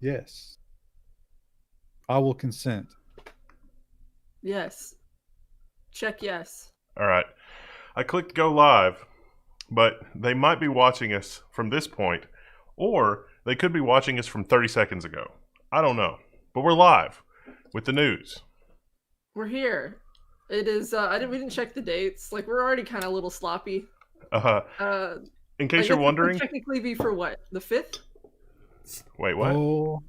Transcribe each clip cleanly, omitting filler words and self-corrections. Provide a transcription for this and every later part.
Yes. I will consent. Yes. Check yes. All right. I clicked go live, but they might be watching us from this point, or they could be watching us from 30 seconds ago. I don't know. But we're live with the news. We're here. It is. We didn't check the dates. Like we're already kind of a little sloppy. Uh, Uh, in I case guess you're it would wondering, technically be for what? The 5th? wait, what? Oh,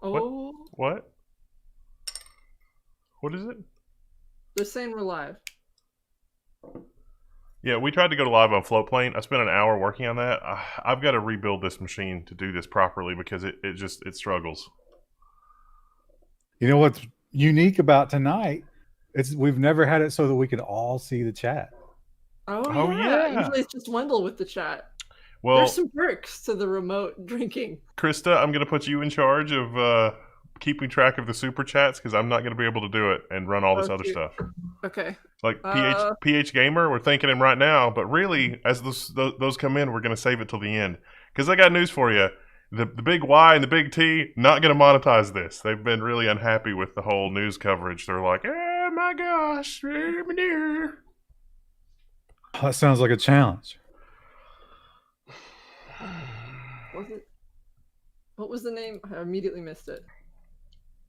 Oh, What? What is it? they're saying we're live. Yeah, we tried to go to live on Floatplane. I spent an hour working on that. I've got to rebuild this machine to do this properly because it struggles. you know what's unique about tonight? We've never had it so that we could all see the chat. Oh, yeah. Usually it's just Wendell with the chat. Well, There's some perks to the remote drinking. Krista, I'm going to put you in charge of keeping track of the super chats because I'm not going to be able to do it and run all this other stuff. Okay. Like PH Gamer, we're thanking him right now, but really, as those come in, we're going to save it till the end. Because I got news for you. The big Y and the big T, not going to monetize this. They've been really unhappy with the whole news coverage. They're like, oh my gosh. Oh, that sounds like a challenge. What was the name? I immediately missed it.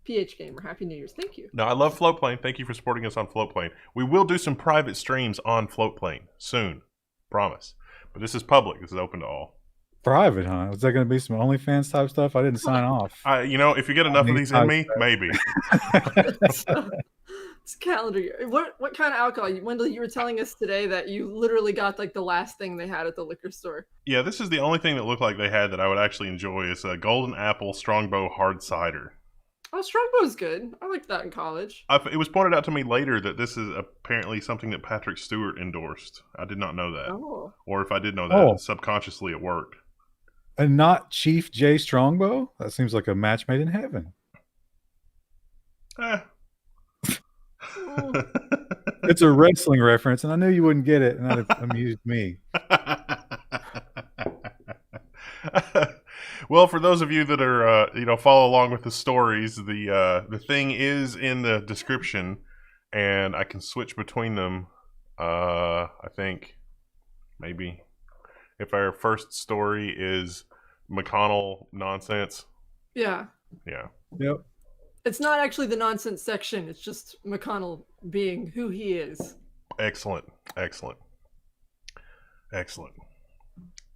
PH Gamer, Happy New Year's. Thank you. No, I love Floatplane. Thank you for supporting us on Floatplane. We will do some private streams on Floatplane soon. Promise. But this is public. This is open to all. Private, huh? Is that going to be some OnlyFans type stuff? I didn't sign off. If you get enough of these in me, maybe. It's calendar year. What kind of alcohol? Wendell, you were telling us today that you literally got like the last thing they had at the liquor store. Yeah, this is the only thing that looked like they had that I would actually enjoy is a Golden Apple Strongbow Hard Cider. Oh, Strongbow's good. I liked that in college. It was pointed out to me later that this is apparently something that Patrick Stewart endorsed. I did not know that. Oh. Or if I did know that, subconsciously it worked. And not Chief J Strongbow? That seems like a match made in heaven. It's a wrestling reference, and I knew you wouldn't get it, and that amused me. Well, for those of you that are follow along with the stories, the thing is in the description, and I can switch between them. I think maybe if our first story is McConnell nonsense. Yeah. Yeah. Yep. It's not actually the nonsense section. It's just McConnell being who he is. Excellent.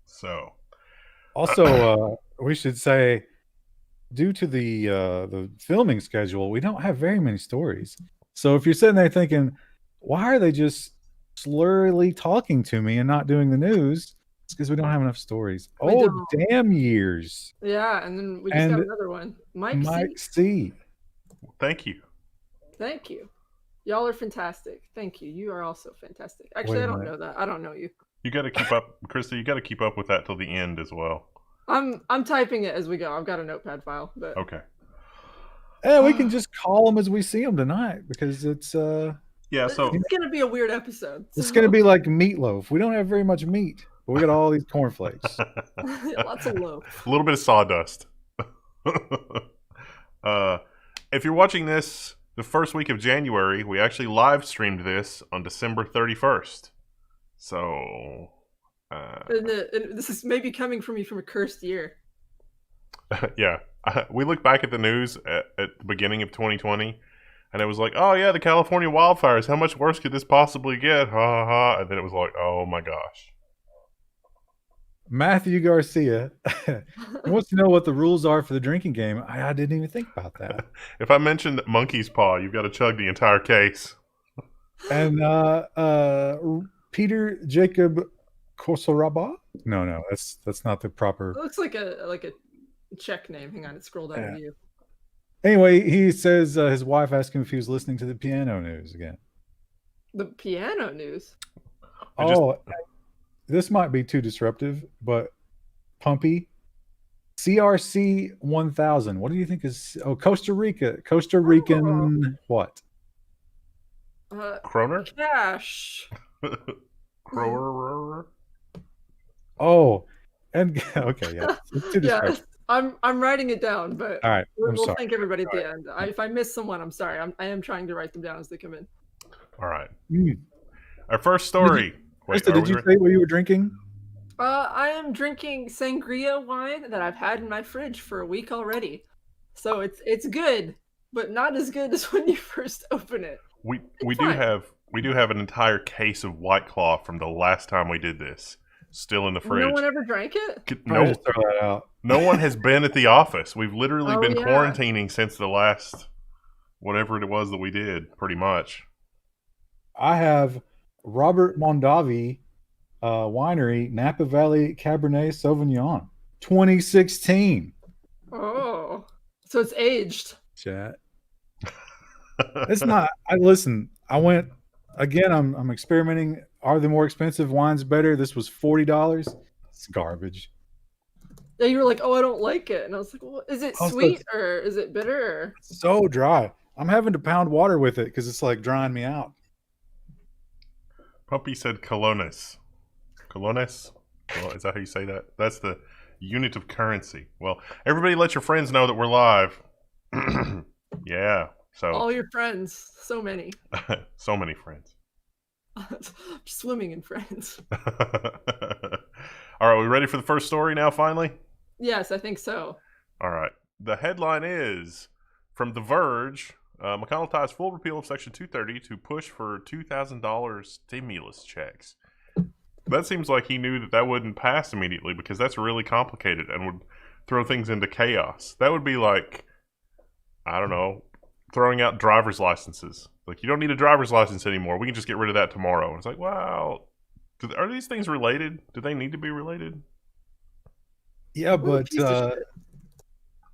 So. Also, we should say, due to the filming schedule, we don't have very many stories. So if you're sitting there thinking, why are they just slurrily talking to me and not doing the news? It's because we don't have enough stories. Damn years. Yeah, and then we just got another one. Mike C. Thank you. Y'all are fantastic. Thank you. You are also fantastic. Actually, I don't know that. I don't know you. You got to keep up, Krista. You got to keep up with that till the end as well. I'm typing it as we go. I've got a notepad file. But... Okay. Yeah, we can just call them as we see them tonight because it's yeah. So it's gonna be a weird episode. So. It's gonna be like meatloaf. We don't have very much meat, but we got all these cornflakes. Lots of loaf. A little bit of sawdust. If you're watching this the first week of January, we actually live streamed this on December 31st. So, and this is maybe coming from you from a cursed year. Yeah. We looked back at the news at the beginning of 2020, and it was like, oh yeah, the California wildfires. How much worse could this possibly get? Ha ha ha. And then it was like, oh my gosh. Matthew Garcia wants to know what the rules are for the drinking game. I didn't even think about that. If I mentioned monkey's paw, you've got to chug the entire case. And Peter Jacob Kosoraba? No, that's not the proper. It looks like a Czech name. Hang on, it scrolled down to you. Anyway, he says his wife asked him if he was listening to the piano news again. The piano news? This might be too disruptive, but Pumpy, CRC 1000. What do you think is... Costa Rican what? Kroner? Cash. Kroner? Oh, and okay, yeah. It's too disruptive. I'm writing it down, but All right, I'm we'll sorry. thank everybody at All the end. If I miss someone, I'm sorry. I am trying to write them down as they come in. All right. Mm. Our first story. Wait, Krista, are did we you ready? say what you were drinking? I am drinking sangria wine that I've had in my fridge for a week already, so it's good, but not as good as when you first open it. We It's do fine. have an entire case of White Claw from the last time we did this, still in the No fridge. one ever drank it. Probably No, just throw that out. no one has been at the office. We've literally Oh been yeah. quarantining since the last whatever it was that we did, pretty much. I have Robert Mondavi Winery Napa Valley Cabernet Sauvignon, 2016. Oh, so it's aged. Chat. It's not. I listen. I went again. I'm experimenting. Are the more expensive wines better? This was $40. It's garbage. Yeah, you were like, "Oh, I don't like it," and I was like, "Well, is it Also, sweet or is it bitter?" Or... so dry. I'm having to pound water with it because it's like drying me out. Puppy said colones. Colones? Well, is that how you say that? That's the unit of currency. Well, everybody let your friends know that we're live. Yeah. So All your friends, so many. so many friends. Swimming in friends. All right, we ready for the first story now, finally? Yes, I think so. All right. The headline is from The Verge, McConnell ties full repeal of Section 230 to push for $2,000 stimulus checks. That seems like he knew that wouldn't pass immediately because that's really complicated and would throw things into chaos. That would be like, I don't know, throwing out driver's licenses. Like, you don't need a driver's license anymore. We can just get rid of that tomorrow. And it's like, wow, are these things related? Do they need to be related? Yeah, but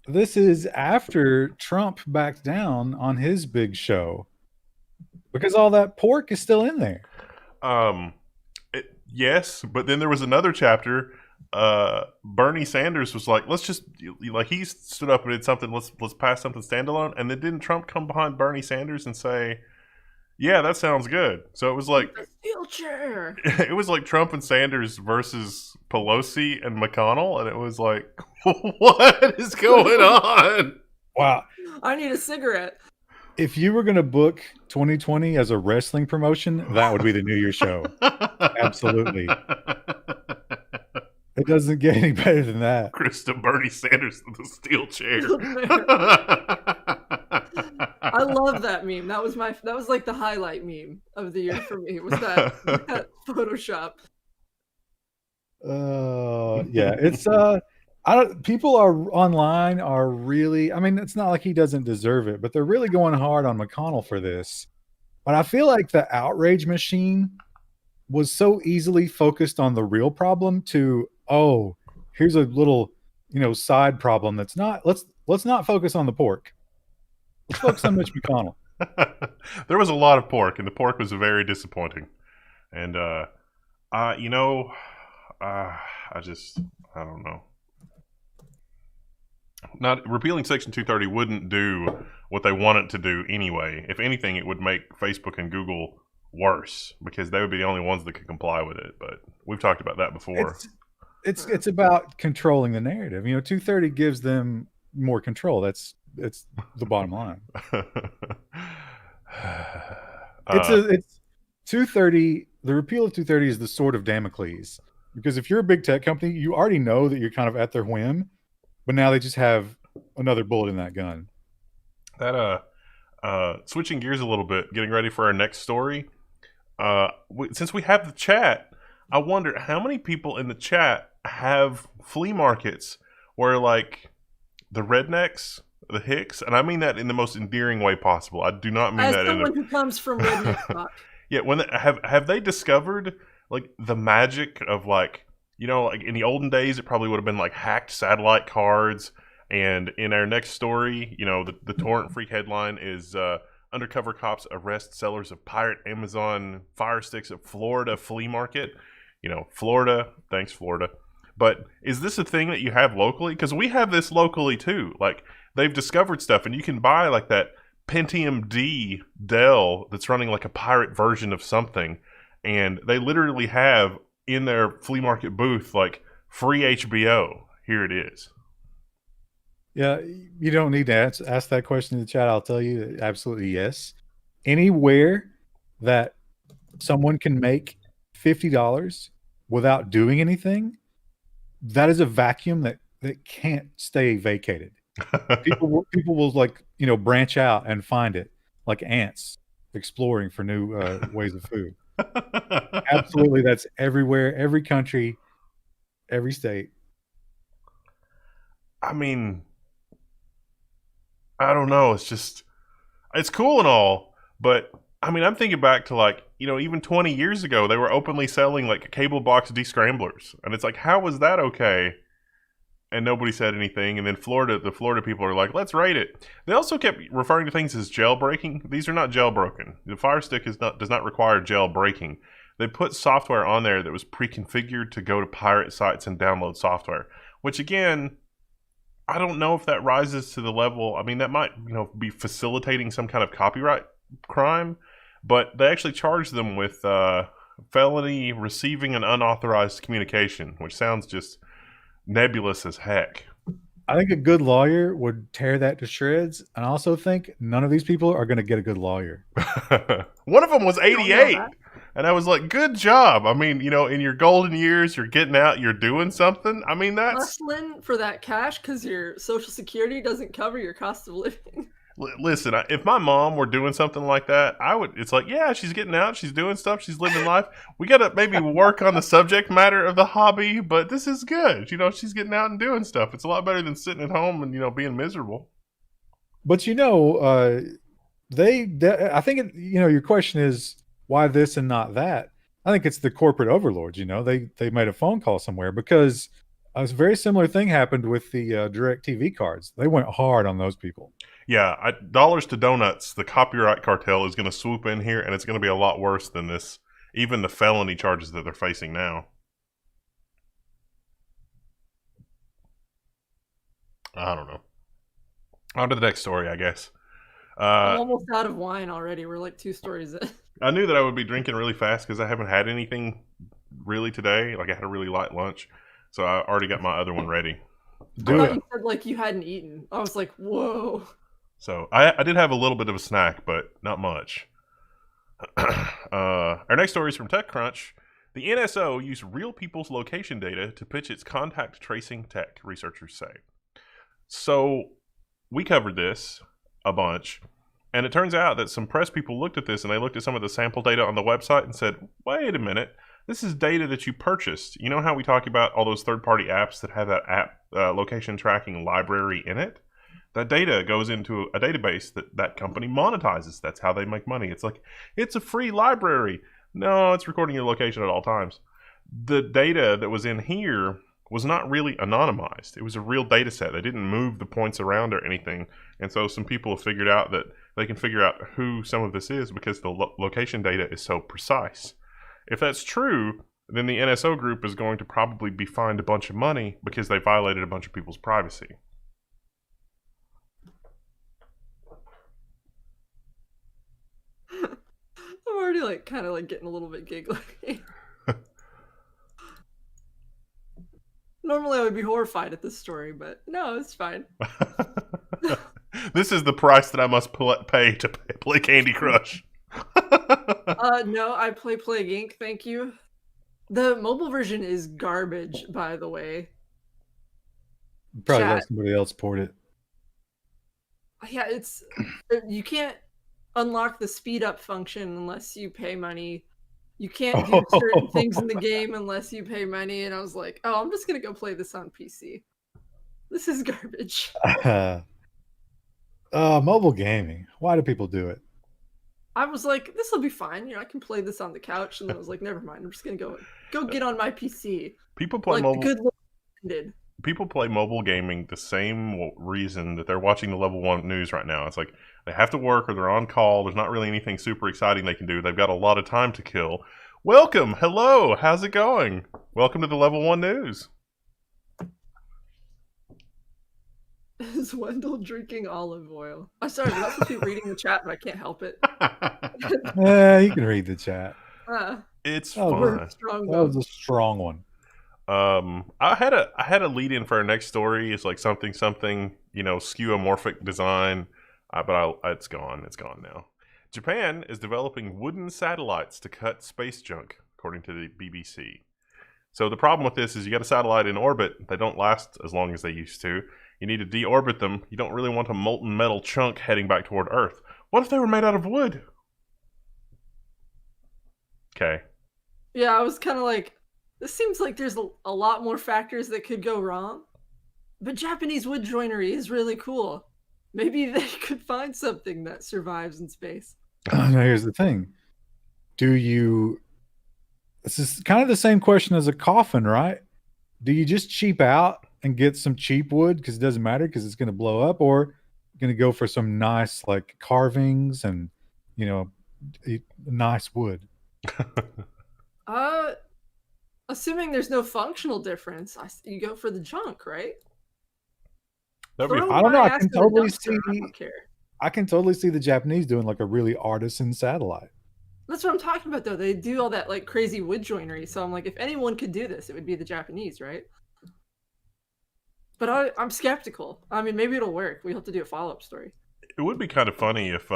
this is after Trump backed down on his big show because all that pork is still in there. Yes, but then there was another chapter. Bernie Sanders was like, let's just, like, he stood up and did something, let's pass something standalone. And then didn't Trump come behind Bernie Sanders and say, yeah, that sounds good? So it was like steel chair. It was like Trump and Sanders versus Pelosi and McConnell, and it was like, what is going on? Wow. I need a cigarette. If you were going to book 2020 as a wrestling promotion, that would be the New Year's show. Absolutely. It doesn't get any better than that. Krista Bernie Sanders with the steel chair. I love that meme. That was like the highlight meme of the year for me. Was that Photoshop? Yeah, it's people are online are really, I mean, it's not like he doesn't deserve it, but they're really going hard on McConnell for this. But I feel like the outrage machine was so easily focused on the real problem to, oh, here's a little, side problem that's not, let's not focus on the pork. Let's focus on Mitch McConnell. There was a lot of pork, and the pork was very disappointing. And I don't know. Not repealing Section 230 wouldn't do what they want it to do anyway. If anything, it would make Facebook and Google worse because they would be the only ones that could comply with it. But we've talked about that before. It's about controlling the narrative. 230 gives them more control. It's the bottom line. It's 230. The repeal of 230 is the sword of Damocles, because if you're a big tech company, you already know that you're kind of at their whim, but now they just have another bullet in that gun. That switching gears a little bit, getting ready for our next story. Since we have the chat, I wonder how many people in the chat have flea markets where, like, the rednecks, the hicks, and I mean that in the most endearing way possible. I do not mean as that someone who comes from redneck stock. Yeah, have they discovered, like, the magic of, like, like in the olden days, it probably would have been like hacked satellite cards. And in our next story, the torrent freak headline is undercover cops arrest sellers of pirate Amazon Fire Sticks at Florida flea market. Florida, thanks Florida. But is this a thing that you have locally? Because we have this locally too. Like, they've discovered stuff, and you can buy like that Pentium D Dell that's running like a pirate version of something, and they literally have in their flea market booth like free HBO. Here it is. Yeah, you don't need to ask that question in the chat. I'll tell you absolutely yes. Anywhere that someone can make $50 without doing anything, that is a vacuum that can't stay vacated. People will like, branch out and find it like ants exploring for new ways of food. Absolutely, that's everywhere, every country, every state. I mean, I don't know. It's cool and all, but I mean, I'm thinking back to like, even 20 years ago, they were openly selling like cable box descramblers. And it's like, how was that okay? And nobody said anything. And then the Florida people are like, let's rate it. They also kept referring to things as jailbreaking. These are not jailbroken. The Fire Stick does not require jailbreaking. They put software on there that was pre-configured to go to pirate sites and download software, which again, I don't know if that rises to the level. I mean, that might be facilitating some kind of copyright crime, but they actually charged them with felony receiving an unauthorized communication, which sounds just nebulous as heck. I think a good lawyer would tear that to shreds, and I also think none of these people are going to get a good lawyer. One of them was I don't know 88. that. And I was like, good job. I mean, in your golden years, you're getting out, you're doing something. I mean, that's... Hustling for that cash because your Social Security doesn't cover your cost of living. Listen, if my mom were doing something like that, it's like, yeah, she's getting out, she's doing stuff, she's living life. We got to maybe work on the subject matter of the hobby, but this is good. She's getting out and doing stuff. It's a lot better than sitting at home and, being miserable. But I think your question is why this and not that. I think it's the corporate overlords. They made a phone call somewhere because a very similar thing happened with the Direct TV cards. They went hard on those people. Yeah, dollars to donuts, the copyright cartel is going to swoop in here, and it's going to be a lot worse than this, even the felony charges that they're facing now. I don't know. On to the next story, I guess. I'm almost out of wine already. We're like 2 stories in. I knew that I would be drinking really fast because I haven't had anything really today. Like, I had a really light lunch, so I already got my other one ready. I thought you said like you hadn't eaten. I was like, whoa. So I did have a little bit of a snack, but not much. Our next story is from TechCrunch. The NSO used real people's location data to pitch its contact tracing tech, researchers say. So we covered this a bunch, and it turns out that some press people looked at this and they looked at some of the sample data on the website and said, wait a minute, this is data that you purchased. You know how we talk about all those third-party apps that have that app location tracking library in it? That data goes into a database that company monetizes. That's how they make money. It's like, it's a free library. No, it's recording your location at all times. The data that was in here was not really anonymized. It was a real data set. They didn't move the points around or anything. And so some people have figured out that they can figure out who some of this is because the location data is so precise. If that's true, then the NSO group is going to probably be fined a bunch of money because they violated a bunch of people's privacy. I'm already kind of getting a little bit giggly. Normally I would be horrified at this story, but no, it's fine. This is the price that I must pay to play Candy Crush. No, I play Plague Inc. Thank you. The mobile version is garbage, by the way. Probably let somebody else port it. Yeah, you can't unlock the speed up function unless you pay money. You can't do certain things in the game unless you pay money. And I was like, oh, I'm just gonna go play this on PC. This is garbage. Mobile gaming. Why do people do it? I was like, this will be fine. I can play this on the couch. And then I was like, never mind. I'm just gonna go get on my PC. People play mobile. Good Lord ended. People play mobile gaming the same reason that they're watching the Level 1 news right now. It's like they have to work or they're on call. There's not really anything super exciting they can do. They've got a lot of time to kill. Welcome. Hello. How's it going? Welcome to the Level 1 news. Is Wendell drinking olive oil? I'm sorry, I'm not supposed to be reading the chat, but I can't help it. You can read the chat. It's fun. That was a strong one. I had a lead in for our next story. It's like something, skeuomorphic design. But it's gone. It's gone now. Japan is developing wooden satellites to cut space junk, according to the BBC. So the problem with this is you got a satellite in orbit. They don't last as long as they used to. You need to deorbit them. You don't really want a molten metal chunk heading back toward Earth. What if they were made out of wood? Okay. Yeah, I was kind of like, this seems like there's a lot more factors that could go wrong. But Japanese wood joinery is really cool. Maybe they could find something that survives in space. Now, here's the thing. This is kind of the same question as a coffin, right? Do you just cheap out and get some cheap wood because it doesn't matter because it's going to blow up, or going to go for some nice like carvings and nice wood? Assuming there's no functional difference, you go for the junk, right? I don't know. I can totally see. I don't care. I can totally see the Japanese doing like a really artisan satellite. That's what I'm talking about, though. They do all that like crazy wood joinery. So I'm like, if anyone could do this, it would be the Japanese, right? But I'm skeptical. I mean, maybe it'll work. We have to do a follow-up story. It would be kind of funny if,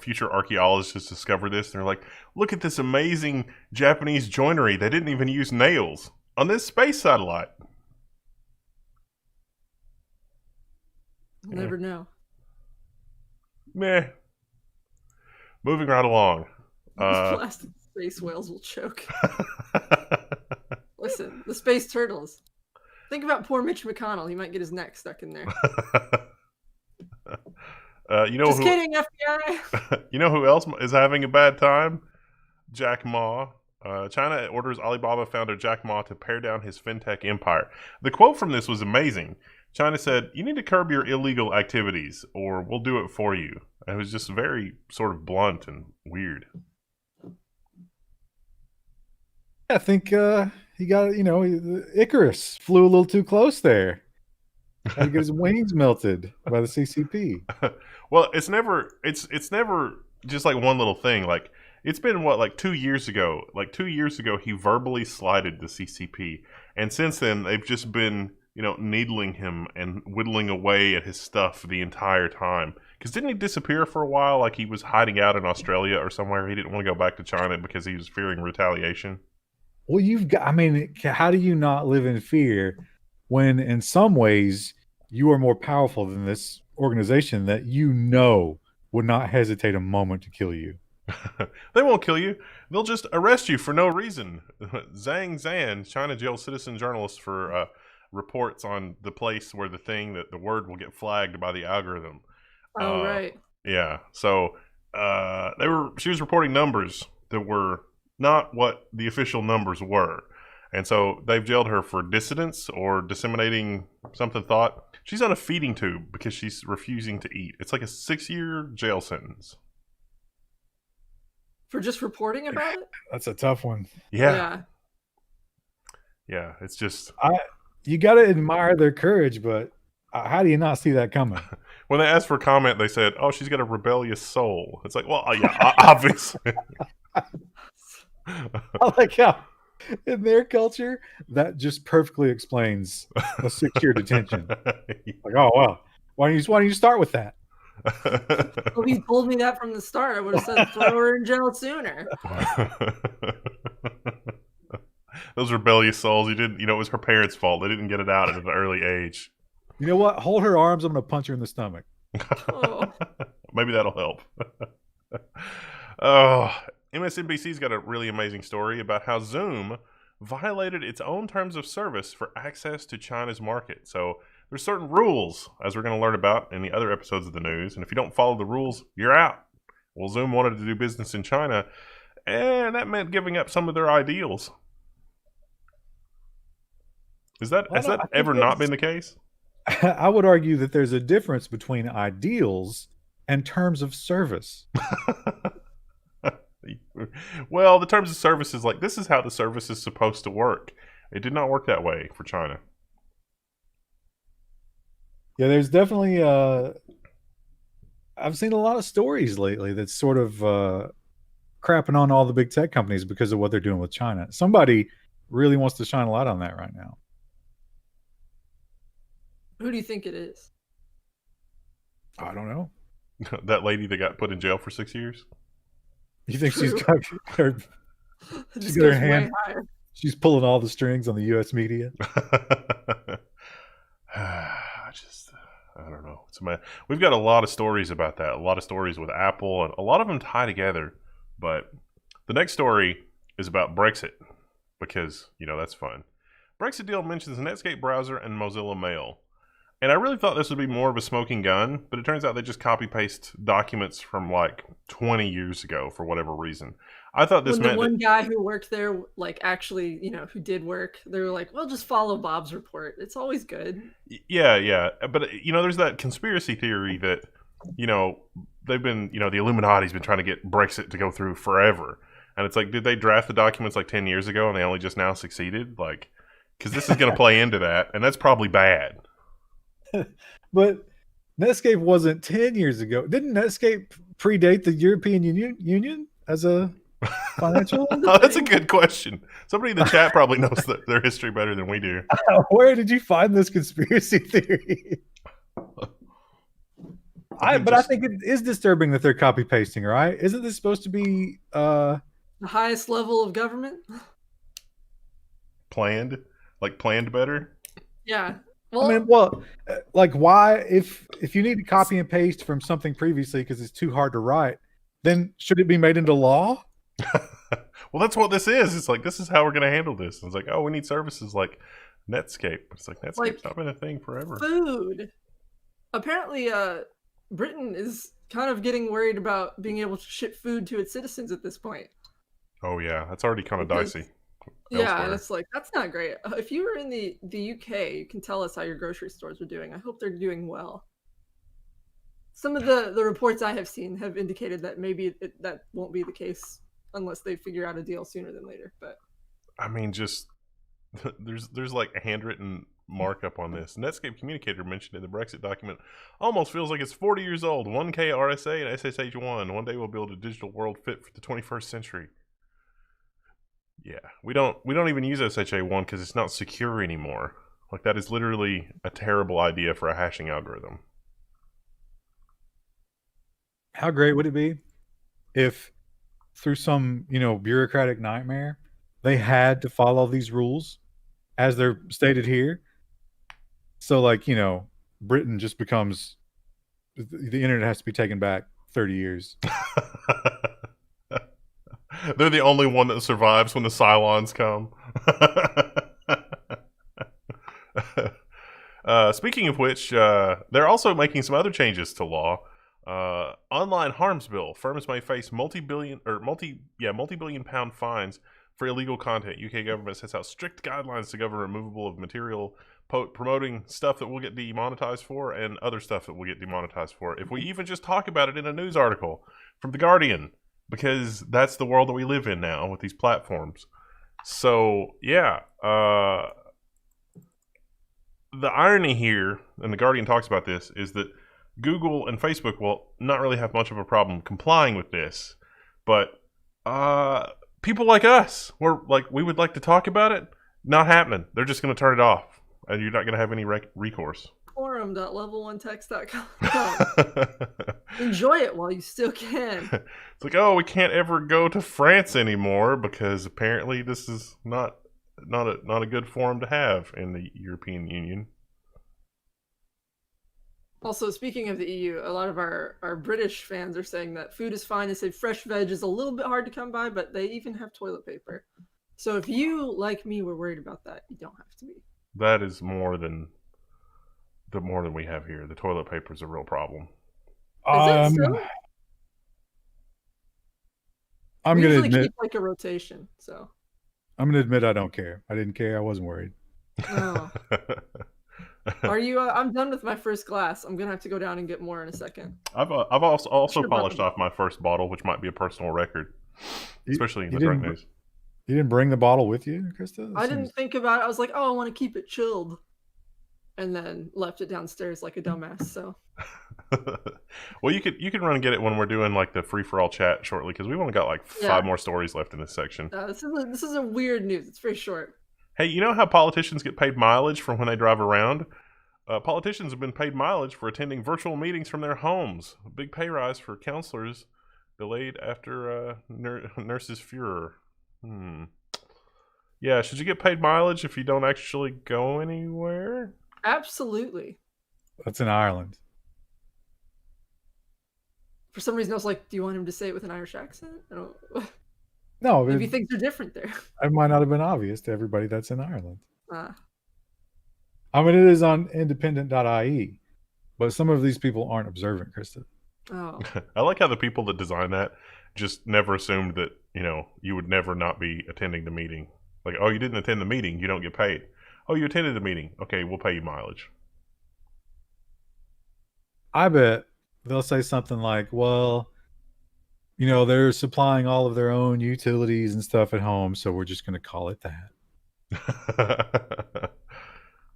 future archaeologists discover this and they're like, look at this amazing Japanese joinery. They didn't even use nails on this space satellite. We'll never know. Meh. Moving right along. Plastic space whales will choke. Listen, the space turtles. Think about poor Mitch McConnell. He might get his neck stuck in there. Just kidding, FBI. You know who else is having a bad time? Jack Ma. China orders Alibaba founder Jack Ma to pare down his fintech empire. The quote from this was amazing. China said, "You need to curb your illegal activities, or we'll do it for you." And it was just very sort of blunt and weird. I think he got, Icarus flew a little too close there. Had to get his wings melted by the CCP. Well, it's never just like one little thing. Like, it's been like 2 years ago. Like 2 years ago, he verbally slighted the CCP, and since then they've just been needling him and whittling away at his stuff the entire time. Because didn't he disappear for a while? Like he was hiding out in Australia or somewhere. He didn't want to go back to China because he was fearing retaliation. Well, how do you not live in fear when in some ways you are more powerful than this organization that would not hesitate a moment to kill you? They won't kill you. They'll just arrest you for no reason. Zhang Zan, China jail citizen journalist for reports on the place where the word will get flagged by the algorithm. Oh, right. Yeah. So she was reporting numbers that were not what the official numbers were. And so they've jailed her for dissidence or disseminating something thought. She's on a feeding tube because she's refusing to eat. It's like a 6-year jail sentence. For just reporting about it? That's a tough one. Yeah. Yeah, it's just... You got to admire their courage, but how do you not see that coming? When they asked for comment, they said, "Oh, she's got a rebellious soul." It's like, well, yeah, obviously. I like how in their culture that just perfectly explains a 6-year detention. Like, oh well, why don't you start with that? Well, he told me that from the start. I would have said throw her in jail sooner. Those rebellious souls. It was her parents' fault. They didn't get it out at an early age. You know what? Hold her arms. I'm going to punch her in the stomach. Oh. Maybe that'll help. Oh, MSNBC's got a really amazing story about how Zoom violated its own terms of service for access to China's market. So there's certain rules, as we're going to learn about in the other episodes of the news. And if you don't follow the rules, you're out. Well, Zoom wanted to do business in China, and that meant giving up some of their ideals. Has that ever not been the case? I would argue that there's a difference between ideals and terms of service. Well, the terms of service is like, this is how the service is supposed to work. It did not work that way for China. Yeah, there's definitely I've seen a lot of stories lately that's sort of crapping on all the big tech companies because of what they're doing with China. Somebody really wants to shine a light on that right now. Who do you think it is? I don't know. That lady that got put in jail for 6 years. You think she's True. got her? It She's just got her goes way hand. higher. She's pulling all the strings on the U.S. media. I don't know. We've got a lot of stories about that. A lot of stories with Apple, and a lot of them tie together. But the next story is about Brexit, because that's fun. Brexit deal mentions Netscape browser and Mozilla Mail. And I really thought this would be more of a smoking gun, but it turns out they just copy-paste documents from like 20 years ago for whatever reason. I thought this When the meant one guy who worked there, like actually, who did work, they were like, "Well, just follow Bob's report. It's always good." Yeah. But, there's that conspiracy theory that, they've been, the Illuminati's been trying to get Brexit to go through forever. And it's like, did they draft the documents like 10 years ago and they only just now succeeded? Like, because this is going to play into that, and that's probably bad. But Netscape wasn't 10 years ago. Didn't Netscape predate the European Union as a financial? Oh, that's a good question. Somebody in the chat probably knows their history better than we do. Where did you find this conspiracy theory? I think it is disturbing that they're copy pasting, right? Isn't this supposed to be the highest level of government? Planned better? Yeah. Well, like why if you need to copy and paste from something previously because it's too hard to write, then should it be made into law? Well, that's what this is. It's like, this is how we're going to handle this. And it's like, oh, we need services like Netscape. It's like, Netscape's not been a thing forever. Food. Apparently, Britain is kind of getting worried about being able to ship food to its citizens at this point. Oh, yeah. That's already kind of dicey. Yeah, and it's like, that's not great. If you were in the UK, you can tell us how your grocery stores are doing. I hope they're doing well. Some of the reports I have seen have indicated that maybe that won't be the case unless they figure out a deal sooner than later. But I mean, just there's like a handwritten markup on this. Netscape communicator mentioned in the Brexit document almost feels like it's 40 years old. 1K RSA and SSH1. One day we'll build a digital world fit for the 21st century. Yeah, we don't even use SSH1 because it's not secure anymore. Like, that is literally a terrible idea for a hashing algorithm. How great would it be if through some, bureaucratic nightmare, they had to follow these rules as they're stated here? So like, Britain just becomes, the internet has to be taken back 30 years. They're the only one that survives when the Cylons come. Speaking of which, they're also making some other changes to law. Online harms bill. Firms may face multi-billion pound fines for illegal content. UK government sets out strict guidelines to govern removable of material promoting stuff that will get demonetized for and other stuff that will get demonetized for. If we even just talk about it in a news article from The Guardian, because that's the world that we live in now with these platforms. So, yeah. The irony here, and The Guardian talks about this, is that Google and Facebook will not really have much of a problem complying with this. But people like us, we would like to talk about it. Not happening. They're just going to turn it off. And you're not going to have any recourse. Forum.level1text.com. Enjoy it while you still can. It's like, oh, we can't ever go to France anymore because apparently this is not a good forum to have in the European Union. Also, speaking of the EU, a lot of our British fans are saying that food is fine. They say fresh veg is a little bit hard to come by, but they even have toilet paper. So if you, like me, were worried about that, you don't have to be. That is more than we have here. The toilet paper is a real problem. Is it so? I'm going to admit, keep like a rotation. So I'm going to admit I don't care. I didn't care. I wasn't worried. Oh. Are you? I'm done with my first glass. I'm gonna have to go down and get more in a second. I've also polished off my first bottle, which might be a personal record, especially in the drunk news. You didn't bring the bottle with you, Krista? I didn't think about it. I was like, oh, I want to keep it chilled, and then left it downstairs like a dumbass. So. Well, you can run and get it when we're doing like the free for all chat shortly, because we've only got like 5 more stories left in this section. This is a weird news. It's very short. Hey, you know how politicians get paid mileage from when they drive around? Politicians have been paid mileage for attending virtual meetings from their homes. A big pay rise for counselors delayed after nurses' furor. Yeah, should you get paid mileage if you don't actually go anywhere? Absolutely. That's in Ireland. For some reason, I was like, do you want him to say it with an Irish accent? I don't. No, Maybe things are different there. It might not have been obvious to everybody that's in Ireland. Ah. I mean, it is on independent.ie, but some of these people aren't observant, Krista. Oh. I like how the people that designed that just never assumed that, you would never not be attending the meeting. Like, oh, you didn't attend the meeting, you don't get paid. Oh, you attended the meeting. Okay, we'll pay you mileage. I bet they'll say something like, well, they're supplying all of their own utilities and stuff at home, so we're just going to call it that.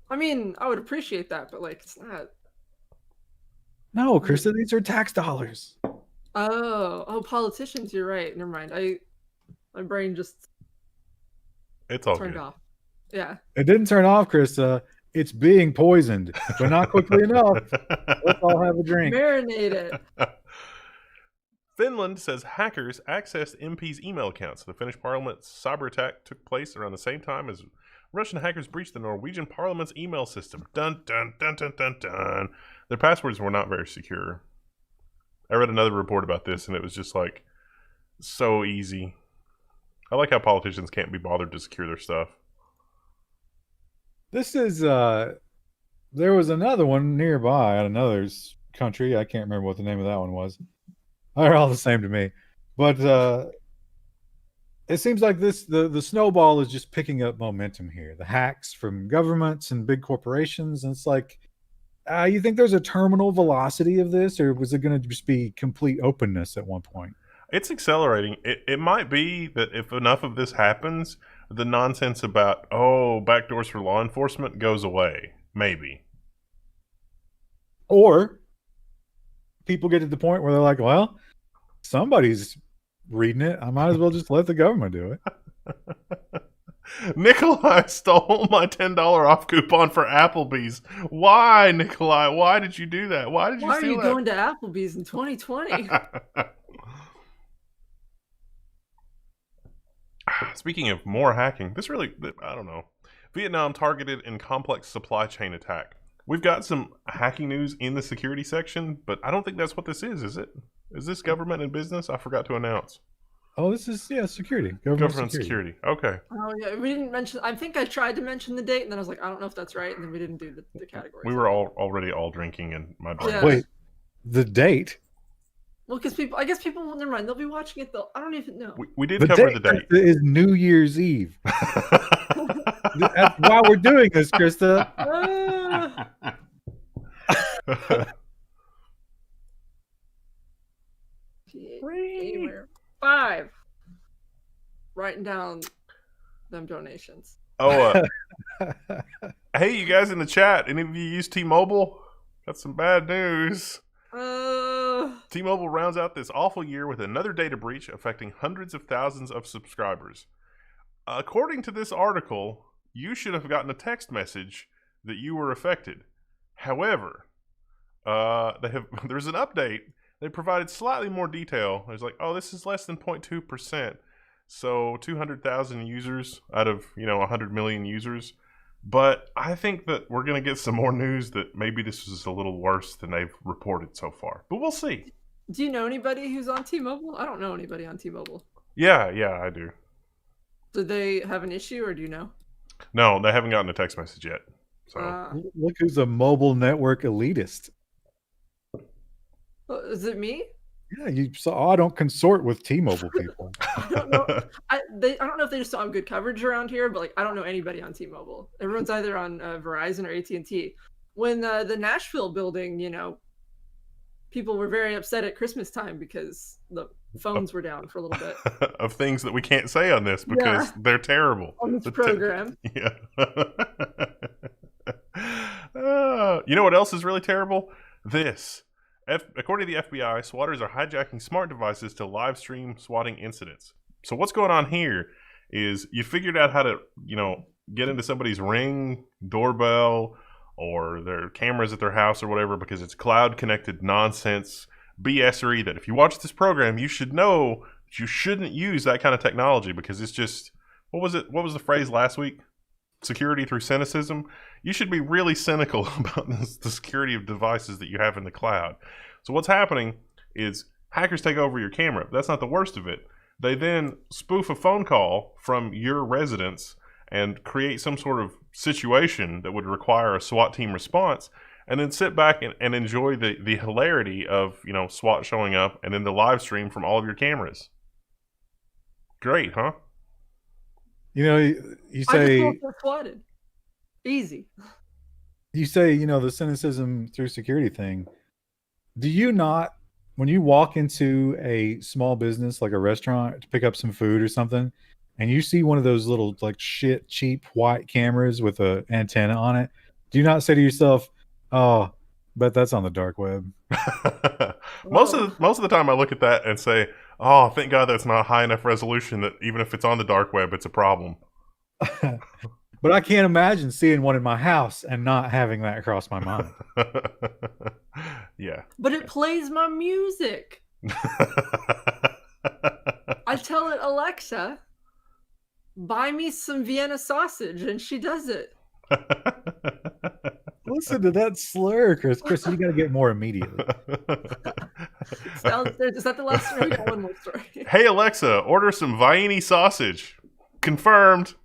I mean, I would appreciate that, but it's not. No, Krista, these are tax dollars. Oh, politicians, you're right. Never mind. My brain just it's all turned good. off. Yeah. It didn't turn off, Krista. It's being poisoned, but not quickly enough. Let's all have a drink. Marinate it. Finland says hackers accessed MPs' email accounts. The Finnish parliament's cyber attack took place around the same time as Russian hackers breached the Norwegian parliament's email system. Dun, dun, dun, dun, dun, dun. Their passwords were not very secure. I read another report about this, and it was just so easy. I like how politicians can't be bothered to secure their stuff. This is, there was another one nearby at another country. I can't remember what the name of that one was. They're all the same to me. But it seems like the snowball is just picking up momentum here. The hacks from governments and big corporations. And it's like, you think there's a terminal velocity of this, or was it going to just be complete openness at one point? It's accelerating. It might be that if enough of this happens, the nonsense about, backdoors for law enforcement goes away. Maybe. Or people get to the point where they're like, well, somebody's reading it. I might as well just let the government do it. Nikolai stole my $10 off coupon for Applebee's. Why, Nikolai? Why did you do that? Why did you steal that? Why are you going to Applebee's in 2020? Speaking of more hacking, I don't know. Vietnam targeted in complex supply chain attack. We've got some hacking news in the security section, but I don't think that's what this is it? Is this government and business? I forgot to announce. Oh, this is, security. Government security. Okay. Oh, yeah. We didn't mention, I think I tried to mention the date, and then I was like, I don't know if that's right, and then we didn't do the categories. We were already all drinking, and my brain. Yeah. Wait, the date? Well, because I guess people, never mind, they'll be watching it, though. I don't even know. We did cover the date. Is New Year's Eve. That's why we're doing this, Krista. 5. Writing down them donations. Oh, hey, you guys in the chat, any of you use T-Mobile? Got some bad news. T-Mobile rounds out this awful year with another data breach affecting hundreds of thousands of subscribers. According to this article, you should have gotten a text message that you were affected. However, there's an update. They provided slightly more detail. There's this is less than 0.2%. So 200,000 users out of, 100 million users. But I think that we're going to get some more news that maybe this is a little worse than they've reported so far. But we'll see. Do you know anybody who's on T-Mobile? I don't know anybody on T-Mobile. Yeah, I do. Did they have an issue, or do you know? No, they haven't gotten a text message yet. So look who's a mobile network elitist. Is it me? Yeah, you saw. I don't consort with T-Mobile people. I don't know. I don't know if they just don't have good coverage around here, but I don't know anybody on T-Mobile. Everyone's either on Verizon or AT&T. When the Nashville building, people were very upset at Christmas time because the phones were down for a little bit. Of things that we can't say on this because they're terrible. On this program. Yeah. You know what else is really terrible? This. According to the FBI, swatters are hijacking smart devices to live stream swatting incidents. So what's going on here is you figured out how to, get into somebody's Ring, doorbell, or their cameras at their house or whatever, because it's cloud connected nonsense BSery that if you watch this program, you should know that you shouldn't use that kind of technology because it's just, what was the phrase last week? Security through cynicism. You should be really cynical about the security of devices that you have in the cloud. So what's happening is hackers take over your camera. That's not the worst of it. They then spoof a phone call from your residence and create some sort of situation that would require a SWAT team response, and then sit back and enjoy the hilarity of, you know, SWAT showing up and then the live stream from all of your cameras. Great, huh? You know, you say I just felt flooded. Easy. You say, you know, the cynicism through security thing. Do you not, when you walk into a small business like a restaurant to pick up some food or something, and you see one of those little like shit cheap white cameras with a antenna on it, do you not say to yourself, "Oh, bet that's on the dark web"? Most of the time, I look at that and say, "Oh, thank God that's not high enough resolution that even if it's on the dark web, it's a problem." But I can't imagine seeing one in my house and not having that cross my mind. Yeah. But it plays my music. I tell it, Alexa, buy me some Vienna sausage, and she does it. Listen to that slur, Chris. Chris, you got to get more immediately. Downstairs. Is that the last story? We got one more story. Hey, Alexa, order some Vienna sausage. Confirmed.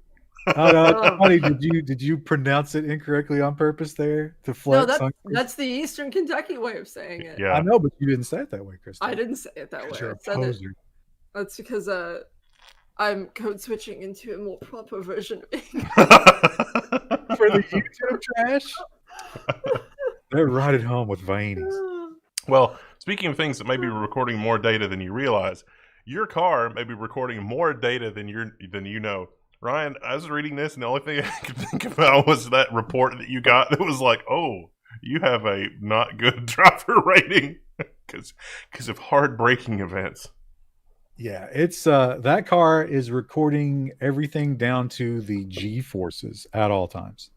Honey, did you pronounce it incorrectly on purpose there to flex? No, that's the Eastern Kentucky way of saying it. Yeah, I know, but you didn't say it that way, Chris. I didn't say it that way. You're I a said poser. That's because I'm code switching into a more proper version of English. For the YouTube trash? They're right at home with Viennas. Well, speaking of things that may be recording more data than you realize, your car may be recording more data than you know. Ryan, I was reading this, and the only thing I could think about was that report that you got that was like, "Oh, you have a not good driver rating because of hard braking events." Yeah, it's that car is recording everything down to the G forces at all times.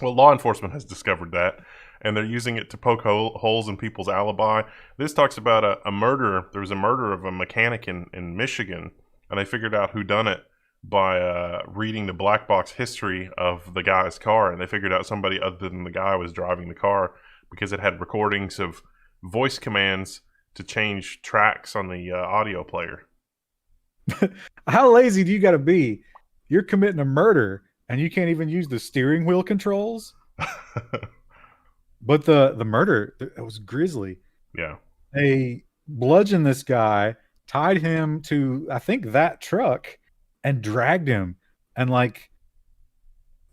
Well, law enforcement has discovered that, and they're using it to poke holes in people's alibi. This talks about a murder. There was a murder of a mechanic in Michigan, and they figured out who done it by reading the black box history of the guy's car, and they figured out somebody other than the guy was driving the car because it had recordings of voice commands to change tracks on the audio player. How lazy do you got to be? You're committing a murder, and you can't even use the steering wheel controls? But the murder, it was grisly. Yeah. They bludgeoned this guy, tied him to, I think, that truck, and dragged him. And like,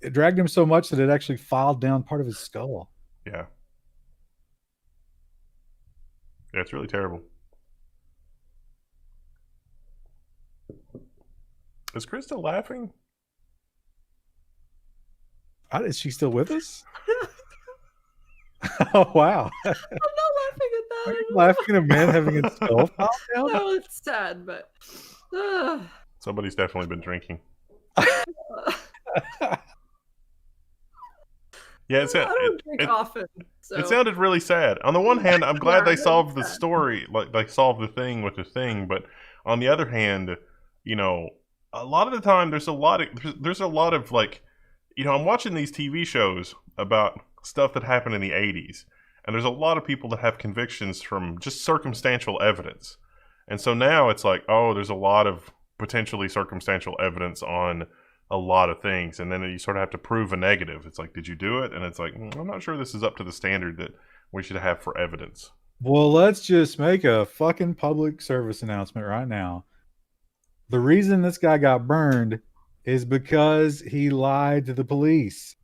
it dragged him so much that it actually filed down part of his skull. Yeah. Yeah, it's really terrible. Is Krista laughing? Is she still with us? Oh, wow. I'm not laughing at that. Are you laughing at a man having a skull fall down? No, it's sad, but Somebody's definitely been drinking. Yeah, I don't drink often. So. It sounded really sad. On the one hand, I'm glad they solved the story, like they solved the thing with the thing. But on the other hand, you know, a lot of the time there's a lot of like, you know, I'm watching these TV shows about stuff that happened in the 80s, and there's a lot of people that have convictions from just circumstantial evidence. And so now it's like, oh, there's a lot of potentially circumstantial evidence on a lot of things, and then you sort of have to prove a negative. It's like, did you do it? And it's like, I'm not sure this is up to the standard that we should have for evidence. Well, let's just make a fucking public service announcement right now. The reason this guy got burned is because he lied to the police.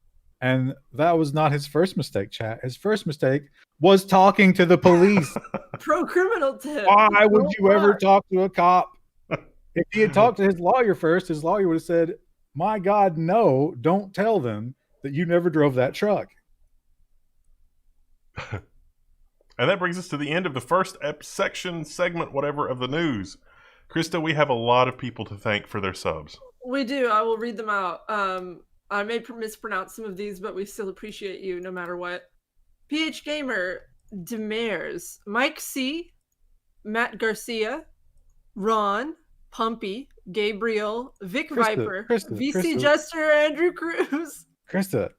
And that was not his first mistake, chat. His first mistake was talking to the police. Pro-criminal tip. Why would you ever talk to a cop? If he had talked to his lawyer first, his lawyer would have said, my God, no, don't tell them that you never drove that truck. And that brings us to the end of the first segment, whatever, of the news. Krista, we have a lot of people to thank for their subs. We do. I will read them out. I may mispronounce some of these, but we still appreciate you no matter what. PH Gamer, Demers, Mike C, Matt Garcia, Ron, Pumpy, Gabriel, Vic Viper, VC Jester, Andrew Cruz. Krista,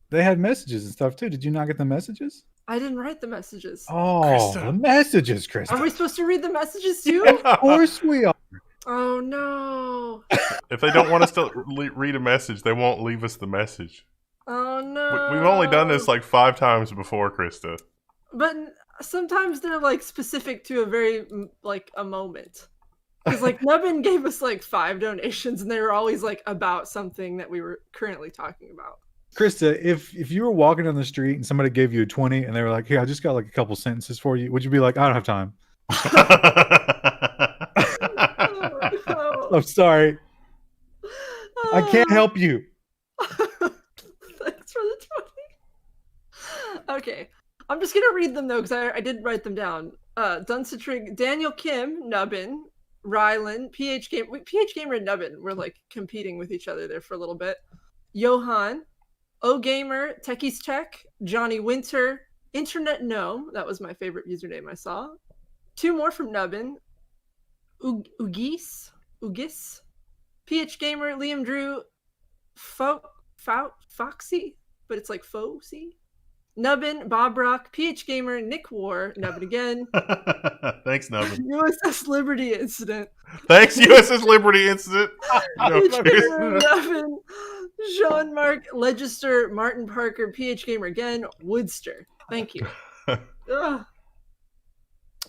they had messages and stuff too. Did you not get the messages? I didn't write the messages. Oh, Krista. the messages, Krista. Are we supposed to read the messages too? Of course we are. Oh no. If they don't want us to read a message, they won't leave us the message. Oh no. We've only done this like 5 times before, Krista. But sometimes they're like specific to a very like a moment. Because like Nubbin gave us like 5 donations and they were always like about something that we were currently talking about. Krista, if you were walking down the street and somebody gave you a 20 and they were like, "Here, I just got like a couple sentences for you," would you be like, "I don't have time"? Oh, I'm sorry. no. I can't help you. Thanks for the 20. Okay. I'm just gonna read them though, because I did write them down. Dunsitrig, Daniel Kim, Nubbin, Rylan, PH Gamer and Nubbin were like competing with each other there for a little bit. Johan, O Gamer, Techies Tech, Johnny Winter, Internet Gnome, that was my favorite username I saw. 2 more from Nubbin. Ugis, PH Gamer, Liam Drew, Foxy, but it's like Foxy. Nubbin, Bob Rock, PH Gamer, Nick War, Nubbin again. Thanks, Nubbin. USS Liberty Incident. Thanks, USS Liberty Incident. PH Gamer, Nubbin, Jean-Marc, Legister, Martin Parker, PH Gamer again, Woodster. Thank you.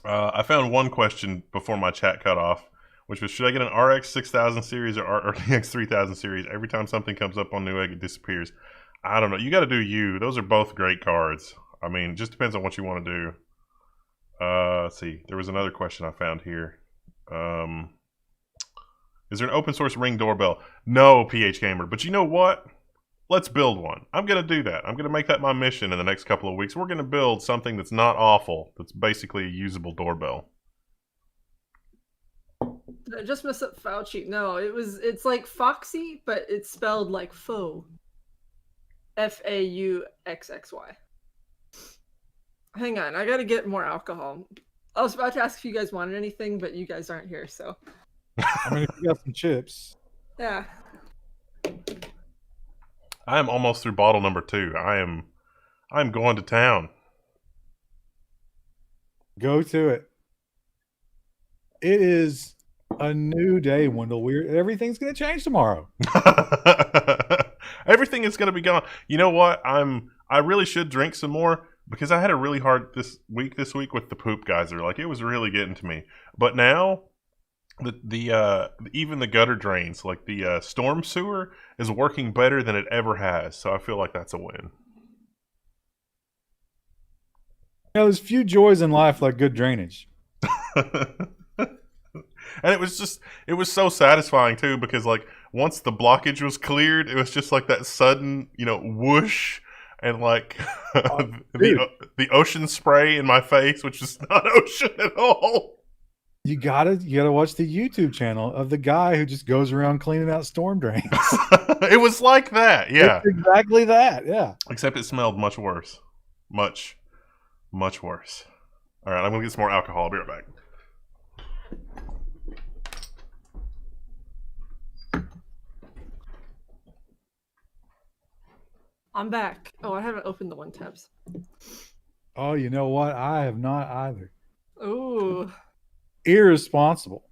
I found one question before my chat cut off, which was, should I get an RX 6000 series or RTX 3000 series? Every time something comes up on Newegg, it disappears. I don't know. You got to do you. Those are both great cards. I mean, it just depends on what you want to do. Let's see. There was another question I found here. Is there an open source Ring doorbell? No, PH Gamer. But you know what? Let's build one. I'm going to do that. I'm going to make that my mission in the next couple of weeks. We're going to build something that's not awful. That's basically a usable doorbell. Did I just mess up Fauci? No, it's like Foxy, but it's spelled like faux. Fauxxy. Hang on, I gotta get more alcohol. I was about to ask if you guys wanted anything, but you guys aren't here, so. I mean, if you got some chips. Yeah. I am almost through bottle number 2. I'm going to town. Go to it. It is a new day, Wendell. Everything's going to change tomorrow. Everything is going to be gone. You know what? I really should drink some more because I had a really hard this week with the poop geyser. Like, it was really getting to me. But now, even the gutter drains, like the storm sewer, is working better than it ever has. So I feel like that's a win. You know, there's few joys in life like good drainage. And it was so satisfying too, because like once the blockage was cleared, it was just like that sudden, whoosh, and like the ocean spray in my face, which is not ocean at all. You gotta watch the YouTube channel of the guy who just goes around cleaning out storm drains. It was like that, yeah. It's exactly that, yeah. Except it smelled much worse. Much, much worse. All right, I'm gonna get some more alcohol. I'll be right back. I'm back. Oh, I haven't opened the one tabs. Oh, you know what? I have not either. Ooh. Irresponsible.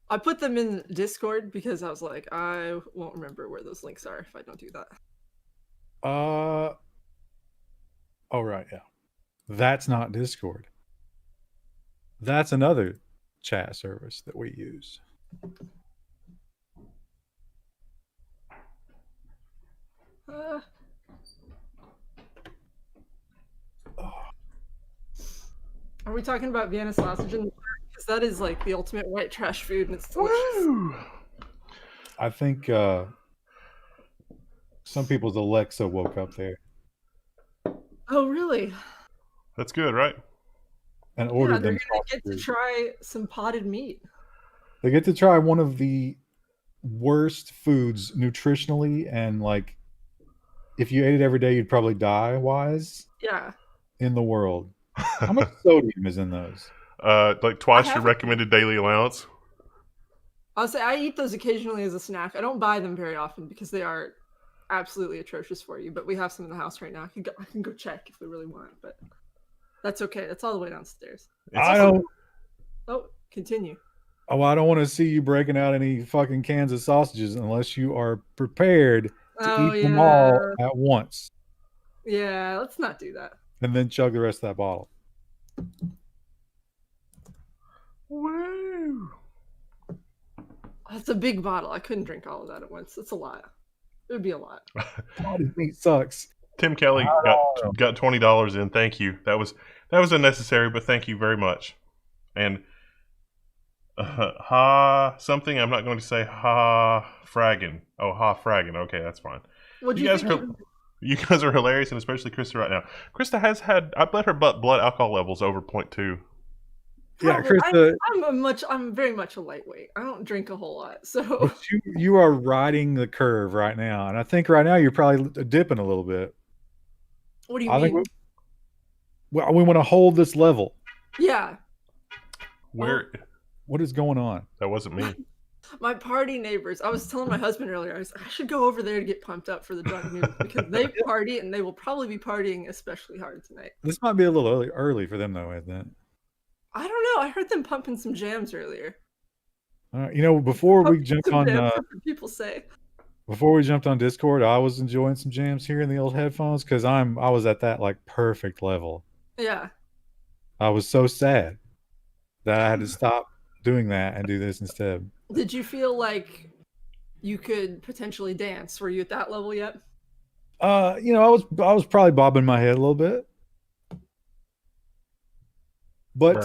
I put them in Discord because I was like, I won't remember where those links are if I don't do that. Oh, right, yeah. That's not Discord. That's another chat service that we use. Are we talking about Vienna sausage? Because that is like the ultimate white trash food, and it's delicious. I think some people's Alexa woke up there. Oh, really? That's good, right? And ordered them. They're gonna get to try some potted meat. They get to try one of the worst foods nutritionally, and like if you ate it every day, you'd probably die. Wise Yeah. in the world. How much sodium is in those? Like twice your haven't- recommended daily allowance. I'll say I eat those occasionally as a snack. I don't buy them very often because they are absolutely atrocious for you. But we have some in the house right now. I can go check if we really want, but that's okay. That's all the way downstairs. I don't. Oh, continue. Oh, I don't want to see you breaking out any fucking cans of sausages unless you are prepared to eat them all at once, Yeah, let's not do that. and then chug the rest of that bottle. Woo! That's a big bottle. I couldn't drink all of that at once. That's a lot. It would be a lot. Body meat sucks. Tim Kelly got $20 in. Thank you. That was unnecessary, but thank you very much. And something I'm not going to say. Fraggin. Oh, fraggin. Okay, that's fine. What do You guys are hilarious, and especially Krista right now. Krista has had, I bet her blood alcohol levels over 0.2. Yeah, Krista. I'm very much a lightweight. I don't drink a whole lot, so. But you are riding the curve right now, and I think right now you're probably dipping a little bit. What do you mean? We want to hold this level. Yeah. What is going on? That wasn't me. My party neighbors. I was telling my husband earlier. I should go over there to get pumped up for the drunk news because they party and they will probably be partying especially hard tonight. This might be a little early for them, though, isn't it? I don't know. I heard them pumping some jams earlier. Before we jumped on, people say. Before we jumped on Discord, I was enjoying some jams here in the old headphones because I was at that like perfect level. Yeah. I was so sad that I had to stop doing that and do this instead. Did you feel like you could potentially dance? Were you at that level yet? I was probably bobbing my head a little bit. But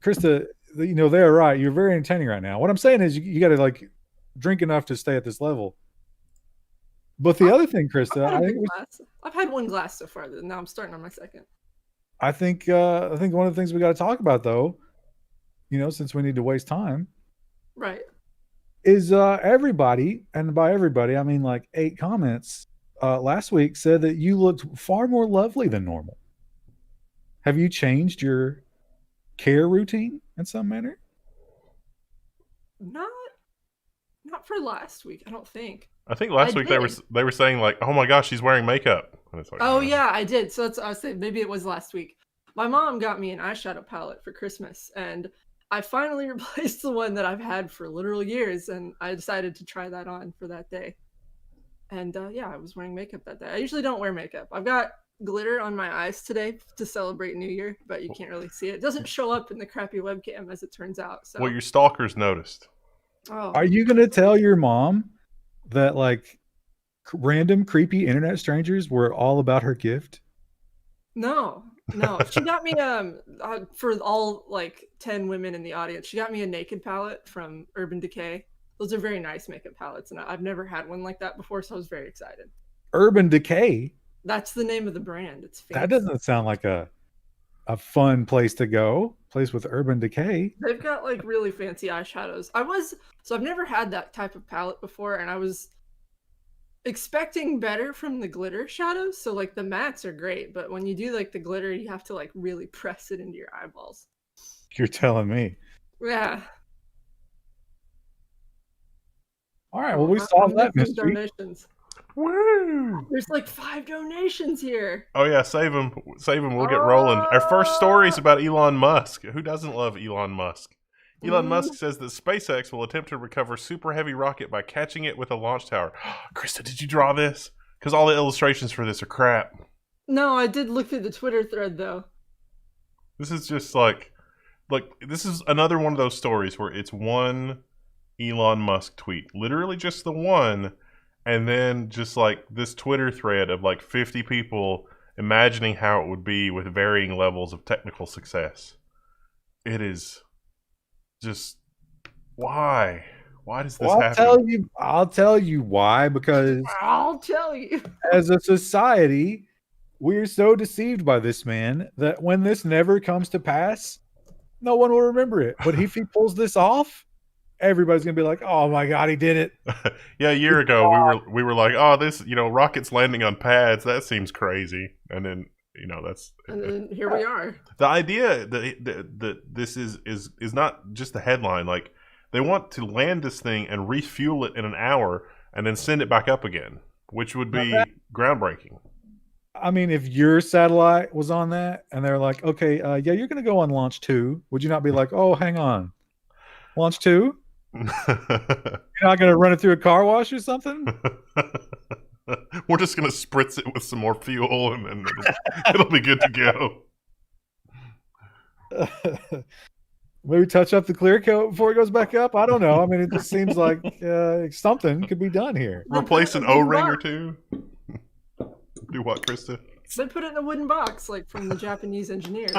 Krista, they're right. You're very entertaining right now. What I'm saying is you got to like drink enough to stay at this level. But the other thing, Krista, I've had one glass so far, and now I'm starting on my second. I think one of the things we got to talk about, though, since we need to waste time, right, is everybody, and by everybody I mean like 8 comments last week said that you looked far more lovely than normal. Have you changed your care routine in some manner? Not for last week, I don't think. I think last week they were saying like, "Oh my gosh, she's wearing makeup." And it's like, oh yeah, I did. So I was saying maybe it was last week. My mom got me an eyeshadow palette for Christmas, and I finally replaced the one that I've had for literal years, and I decided to try that on for that day. And yeah, I was wearing makeup that day. I usually don't wear makeup. I've got glitter on my eyes today to celebrate New Year, but you can't really see it. It doesn't show up in the crappy webcam, as it turns out. So. Well, your stalkers noticed. Oh. Are you gonna tell your mom that like random creepy internet strangers were all about her gift? No. She got me for all like 10 women in the audience, she got me a naked palette from Urban Decay. Those are very nice makeup palettes, and I've never had one like that before, so I was very excited. Urban Decay? That's the name of the brand. It's fancy. That doesn't sound like a fun place to go. Place with Urban Decay. They've got like really fancy eyeshadows. I've never had that type of palette before, and I was expecting better from the glitter shadows. So like the mattes are great, but when you do like the glitter, you have to like really press it into your eyeballs. You're telling me. Yeah. All right, well, we solved that mystery. Donations. Woo! There's like 5 donations here. Oh yeah, save them. We'll get rolling. Our first story is about Elon Musk. Who doesn't love Elon Musk? Elon Musk says that SpaceX will attempt to recover super heavy rocket by catching it with a launch tower. Krista, did you draw this? Because all the illustrations for this are crap. No, I did look through the Twitter thread though. This is just like this is another one of those stories where it's one Elon Musk tweet, literally just the one, and then just like this Twitter thread of like 50 people imagining how it would be with varying levels of technical success. It is just why does this happen? I'll tell you why, because I'll tell you. As a society, we're so deceived by this man that when this never comes to pass, no one will remember it. But if he pulls this off, everybody's gonna be like, "Oh my god, he did it!" Yeah, a year ago we were like, oh, this, rockets landing on pads, that seems crazy, and then that's And then here we are. the idea that this is not just the headline. Like, they want to land this thing and refuel it in an hour and then send it back up again, which would be groundbreaking. I mean, if your satellite was on that and they're like, "Okay, yeah, you're gonna go on launch 2," would you not be like, "Oh, hang on, launch 2? You're not gonna run it through a car wash or something?" We're just gonna spritz it with some more fuel, and then it'll be good to go. Maybe touch up the clear coat before it goes back up. I don't know. I mean, it just seems like something could be done here. Replace an O-ring or two. Do what, Krista? They put it in a wooden box, like from the Japanese engineers.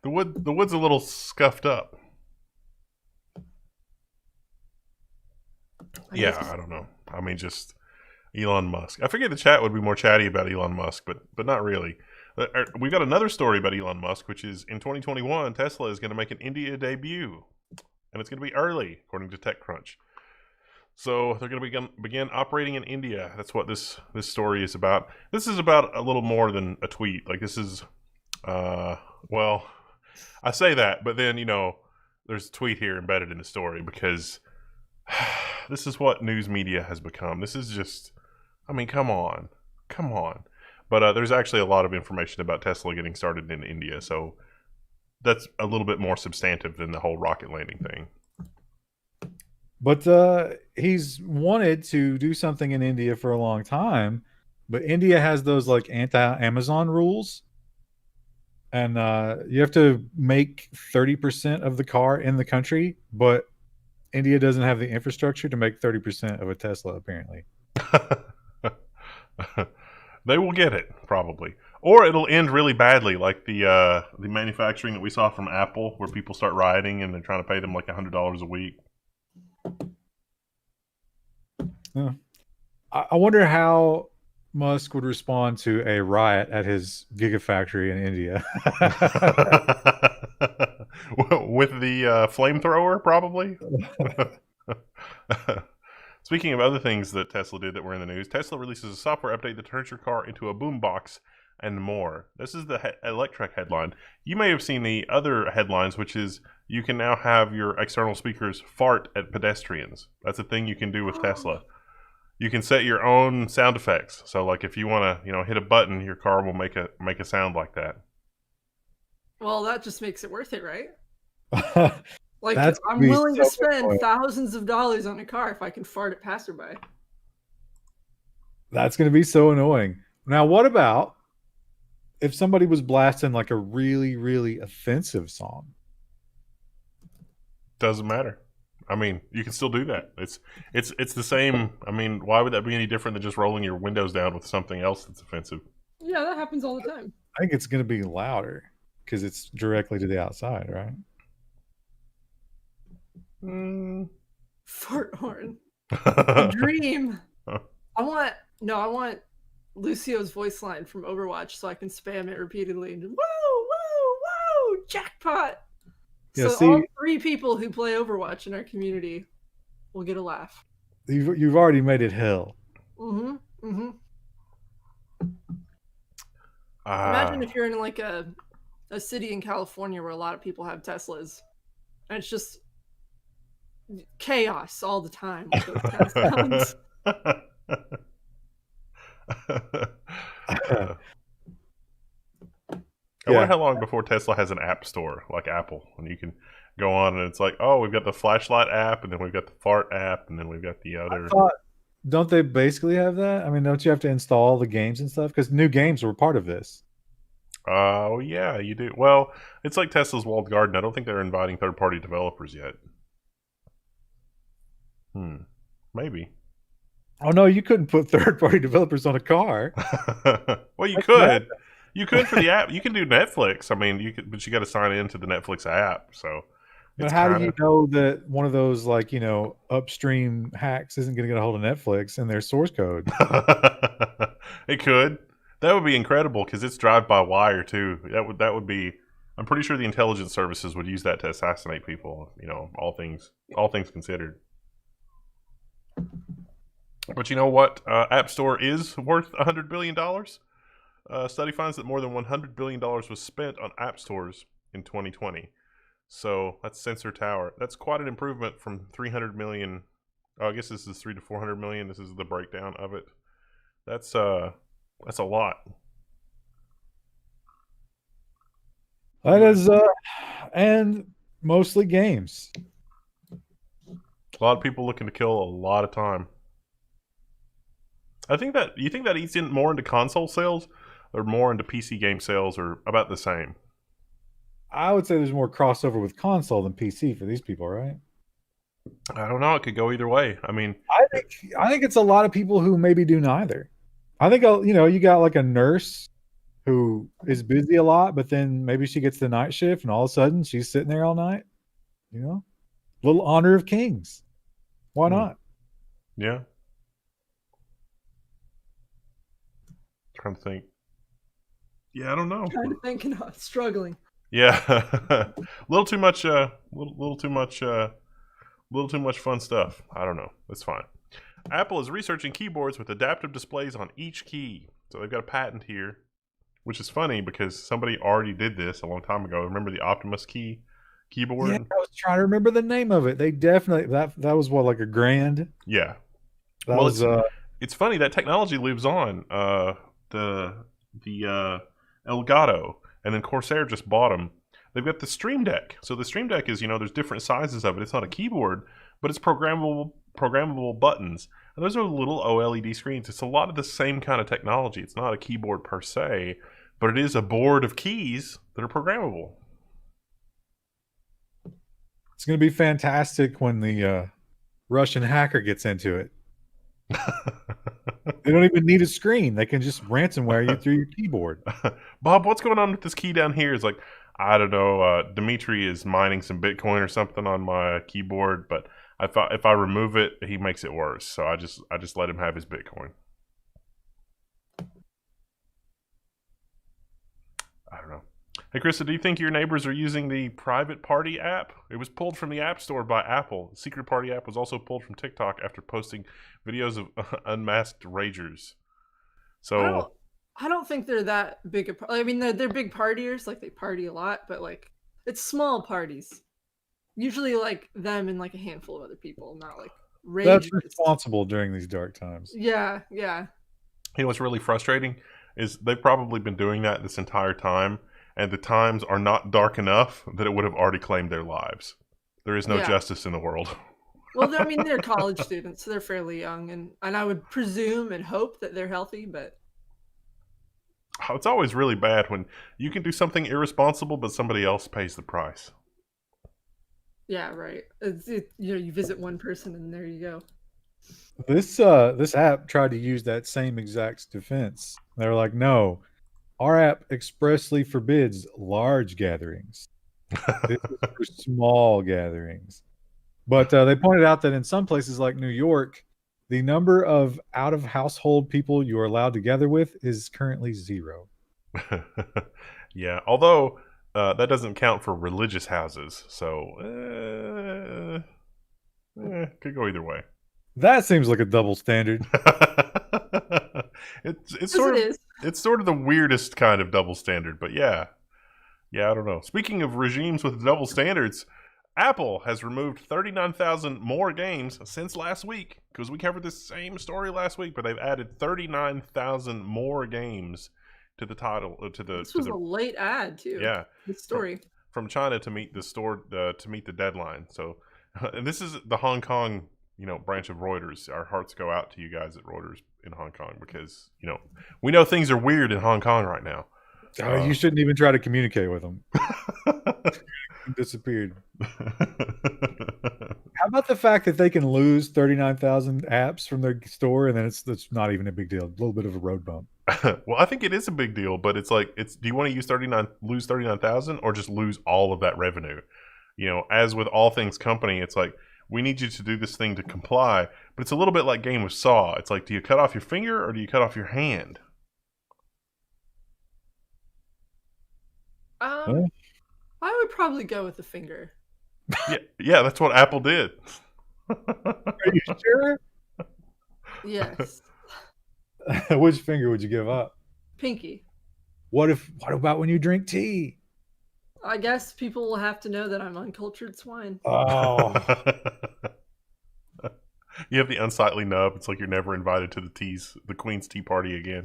The wood's a little scuffed up. I don't know. I mean, just Elon Musk. I figured the chat would be more chatty about Elon Musk, but not really. We've got another story about Elon Musk, which is in 2021, Tesla is going to make an India debut, and it's going to be early, according to TechCrunch. So they're going to begin operating in India. That's what this story is about. This is about a little more than a tweet. Like, this is, well, I say that, but then, there's a tweet here embedded in the story, because this is what news media has become. This is just, I mean, come on. But there's actually a lot of information about Tesla getting started in India, so that's a little bit more substantive than the whole rocket landing thing. But he's wanted to do something in India for a long time, but India has those like anti-Amazon rules, and you have to make 30% of the car in the country, but India doesn't have the infrastructure to make 30% of a Tesla, apparently. They will get it, probably. Or it'll end really badly, like the manufacturing that we saw from Apple, where people start rioting and they're trying to pay them like $100 a week. I wonder how Musk would respond to a riot at his Gigafactory in India. With the flamethrower, probably. Speaking of other things that Tesla did that were in the news, Tesla releases a software update that turns your car into a boombox and more. This is the Electrek headline. You may have seen the other headlines, which is you can now have your external speakers fart at pedestrians. That's a thing you can do with Tesla. You can set your own sound effects. So, like, if you want to, hit a button, your car will make a sound like that. Well, that just makes it worth it, right? Like, That's I'm willing to spend thousands of dollars on a car if I can fart at passerby. That's going to be so annoying. Now, what about if somebody was blasting like a really, really offensive song? Doesn't matter. I mean, you can still do that. It's the same. I mean, why would that be any different than just rolling your windows down with something else that's offensive? Yeah, that happens all the time. I think it's going to be louder because it's directly to the outside, right? Fart horn. Dream. I want Lucio's voice line from Overwatch so I can spam it repeatedly and just, whoa, whoa, whoa, jackpot. Yeah, so all 3 people who play Overwatch in our community will get a laugh. You've already made it hell. Imagine if you're in like a city in California where a lot of people have Teslas, and it's just chaos all the time with those kind of sounds. I wonder how long before Tesla has an app store like Apple, and you can go on and it's like, oh, we've got the flashlight app, and then we've got the fart app, and then we've got the other. Don't they basically have that? I mean, don't you have to install the games and stuff? Because new games were part of this. Oh, yeah, you do. Well, it's like Tesla's walled garden. I don't think they're inviting third-party developers yet. Maybe. Oh, no, you couldn't put third-party developers on a car. Well, you could. You could for the app. You can do Netflix. I mean, but you got to sign into the Netflix app. So, but how do you know that one of those upstream hacks isn't going to get a hold of Netflix and their source code? It could. That would be incredible because it's drive-by-wire too. That would be. I'm pretty sure the intelligence services would use that to assassinate people. You know, all things considered. But you know what? App Store is worth $100 billion. Study finds that more than $100 billion was spent on app stores in 2020. So that's Sensor Tower. That's quite an improvement from 300 million. Oh, I guess this is 3 to 400 million. This is the breakdown of it. That's a lot. That is, and mostly games. A lot of people looking to kill a lot of time. You think that eats in more into console sales or more into PC game sales, or about the same? I would say there's more crossover with console than PC for these people, right? I don't know. It could go either way. I mean, I think it's a lot of people who maybe do neither. I think, you know, you got like a nurse who is busy a lot, but then maybe she gets the night shift and all of a sudden she's sitting there all night. You know, little honor of kings. Why not? Yeah. Trying to think. Yeah, I don't know. Trying to think and struggling. Yeah, a little too much. Little too much fun stuff. I don't know. That's fine. Apple is researching keyboards with adaptive displays on each key. So they've got a patent here, which is funny because somebody already did this a long time ago. Remember the Optimus keyboard? Yeah, I was trying to remember the name of it. They definitely that was what, like a grand. Yeah. That well, was, it's funny that technology lives on. The Elgato, and then Corsair just bought them. They've got the Stream Deck. So the Stream Deck is, you know, there's different sizes of it. It's not a keyboard, but it's programmable buttons. And those are little OLED screens. It's a lot of the same kind of technology. It's not a keyboard per se, but it is a board of keys that are programmable. It's going to be fantastic when the Russian hacker gets into it. They don't even need a screen. They can just ransomware you through your keyboard. Bob, what's going on with this key down here? It's like, I don't know. Dimitri is mining some Bitcoin or something on my keyboard, but if I remove it, he makes it worse. So I just let him have his Bitcoin. I don't know. Hey, Krista, do you think your neighbors are using the Private Party app? It was pulled from the App Store by Apple. The Secret Party app was also pulled from TikTok after posting videos of unmasked ragers. So I don't think they're that big. I mean, they're big partiers. Like, they party a lot, but like, it's small parties. Usually, like them and like a handful of other people, not like ragers. That's responsible during these dark times. Yeah, yeah. You know what's really frustrating is they've probably been doing that this entire time, and the times are not dark enough that it would have already claimed their lives. There is no justice in the world. Well, I mean, they're college students, so they're fairly young, and I would presume and hope that they're healthy, but it's always really bad when you can do something irresponsible, but somebody else pays the price. Yeah, right. You know, you visit one person, and there you go. This app tried to use that same exact defense. They were like, no, our app expressly forbids large gatherings. This is for small gatherings. But they pointed out that in some places like New York, the number of out-of-household people you are allowed to gather with is currently 0. Yeah, although that doesn't count for religious houses, so could go either way. That seems like a double standard. It's sort of the weirdest kind of double standard, but yeah, I don't know. Speaking of regimes with double standards, Apple has removed 39,000 more games since last week, because we covered this same story last week, but they've added 39,000 more games to the title. This was a late ad too. Yeah, the story from China to meet the deadline. So, and this is the Hong Kong, branch of Reuters. Our hearts go out to you guys at Reuters in Hong Kong, because we know things are weird in Hong Kong right now. You shouldn't even try to communicate with them. Disappeared. How about the fact that they can lose 39,000 apps from their store, and then it's not even a big deal. A little bit of a road bump. Well, I think it is a big deal, but it's like, do you want to lose 39,000 or just lose all of that revenue? As with all things company, it's like, we need you to do this thing to comply, but it's a little bit like Game of Saw. It's like, do you cut off your finger or do you cut off your hand? I would probably go with the finger. Yeah, that's what Apple did. Are you sure? Yes. Which finger would you give up? Pinky. What about when you drink tea? I guess people will have to know that I'm uncultured swine. Oh, You have the unsightly nub. It's like you're never invited to the Queen's tea party again.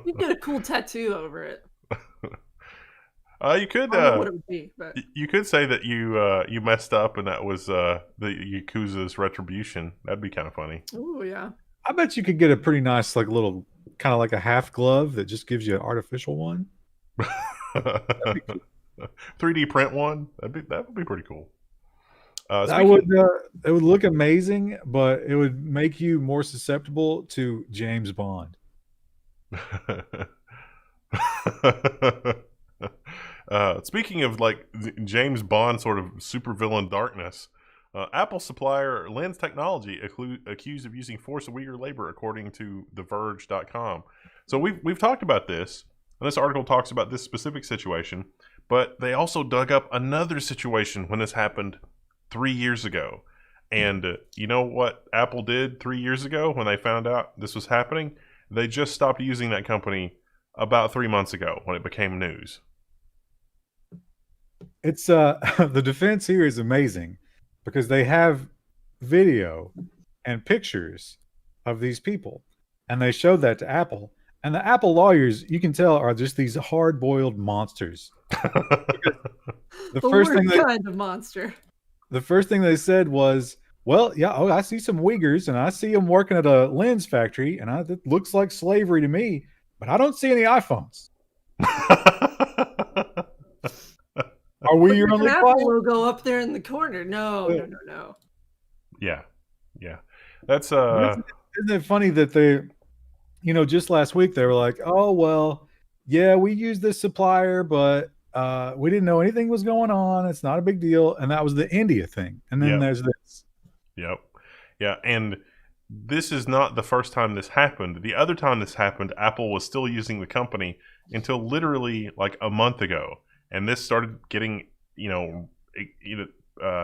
You get a cool tattoo over it. You could I don't know what it would be, but you could say that you messed up and that was the Yakuza's retribution. That'd be kind of funny. oh yeah. I bet you could get a pretty nice, like little, kind of like a half glove that just gives you an artificial one. 3D print one. That would be pretty cool. That would it would look amazing, but it would make you more susceptible to James Bond. Speaking of like James Bond sort of supervillain darkness, Apple supplier Lens Technology accused of using forced Uyghur labor, according to TheVerge.com. So we've talked about this, and this article talks about this specific situation, but they also dug up another situation when this happened 3 years ago. And you know what Apple did 3 years ago when they found out this was happening? They just stopped using that company about 3 months ago when it became news. It's the defense here is amazing because they have video and pictures of these people, and they showed that to Apple. And the Apple lawyers, you can tell, are just these hard-boiled monsters. The first worst thing kind of monster. the first thing they said was, "Well, yeah, oh, I see some Uyghurs, and I see them working at a lens factory, and it looks like slavery to me, but I don't see any iPhones. Are we your only Apple client?" logo up there in the corner? No. Yeah. That's Isn't it funny that they, just last week they were like, "Oh well, yeah, we used this supplier, but we didn't know anything was going on. It's not a big deal." And that was the India thing. And then there's this. Yep. Yeah, and this is not the first time this happened. The other time this happened, Apple was still using the company until literally like a month ago. And this started getting,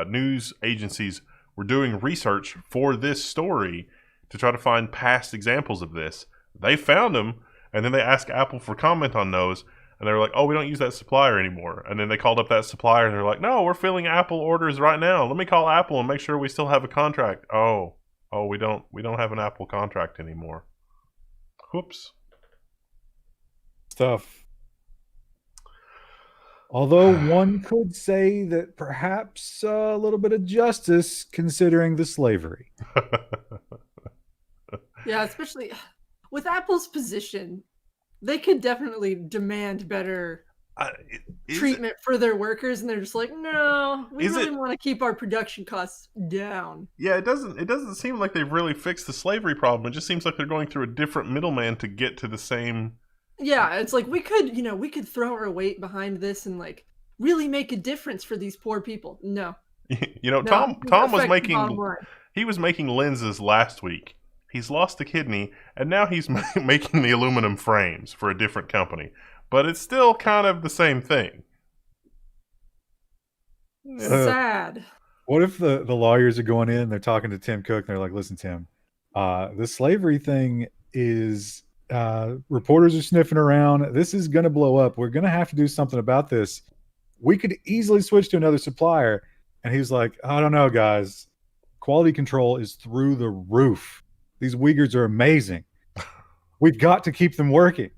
news agencies were doing research for this story to try to find past examples of this. They found them, and then they asked Apple for comment on those, and they were like, "Oh, we don't use that supplier anymore." And then they called up that supplier, and they're like, "No, we're filling Apple orders right now. Let me call Apple and make sure we still have a contract." Oh, we don't have an Apple contract anymore. Whoops. Stuff. Although one could say that perhaps a little bit of justice considering the slavery. Yeah, especially with Apple's position, they could definitely demand better treatment for their workers, and they're just like, no, we really want to keep our production costs down. Yeah, it doesn't seem like they've really fixed the slavery problem. It just seems like they're going through a different middleman to get to the same. Yeah, it's like we could throw our weight behind this and like really make a difference for these poor people. No. Tom was making lenses last week. He's lost a kidney, and now he's making the aluminum frames for a different company. But it's still kind of the same thing. Sad. What if the lawyers are going in, they're talking to Tim Cook, and they're like, "Listen, Tim, the slavery thing is, reporters are sniffing around. This is going to blow up. We're going to have to do something about this. We could easily switch to another supplier." And he's like, "I don't know, guys. Quality control is through the roof. These Uyghurs are amazing. We've got to keep them working."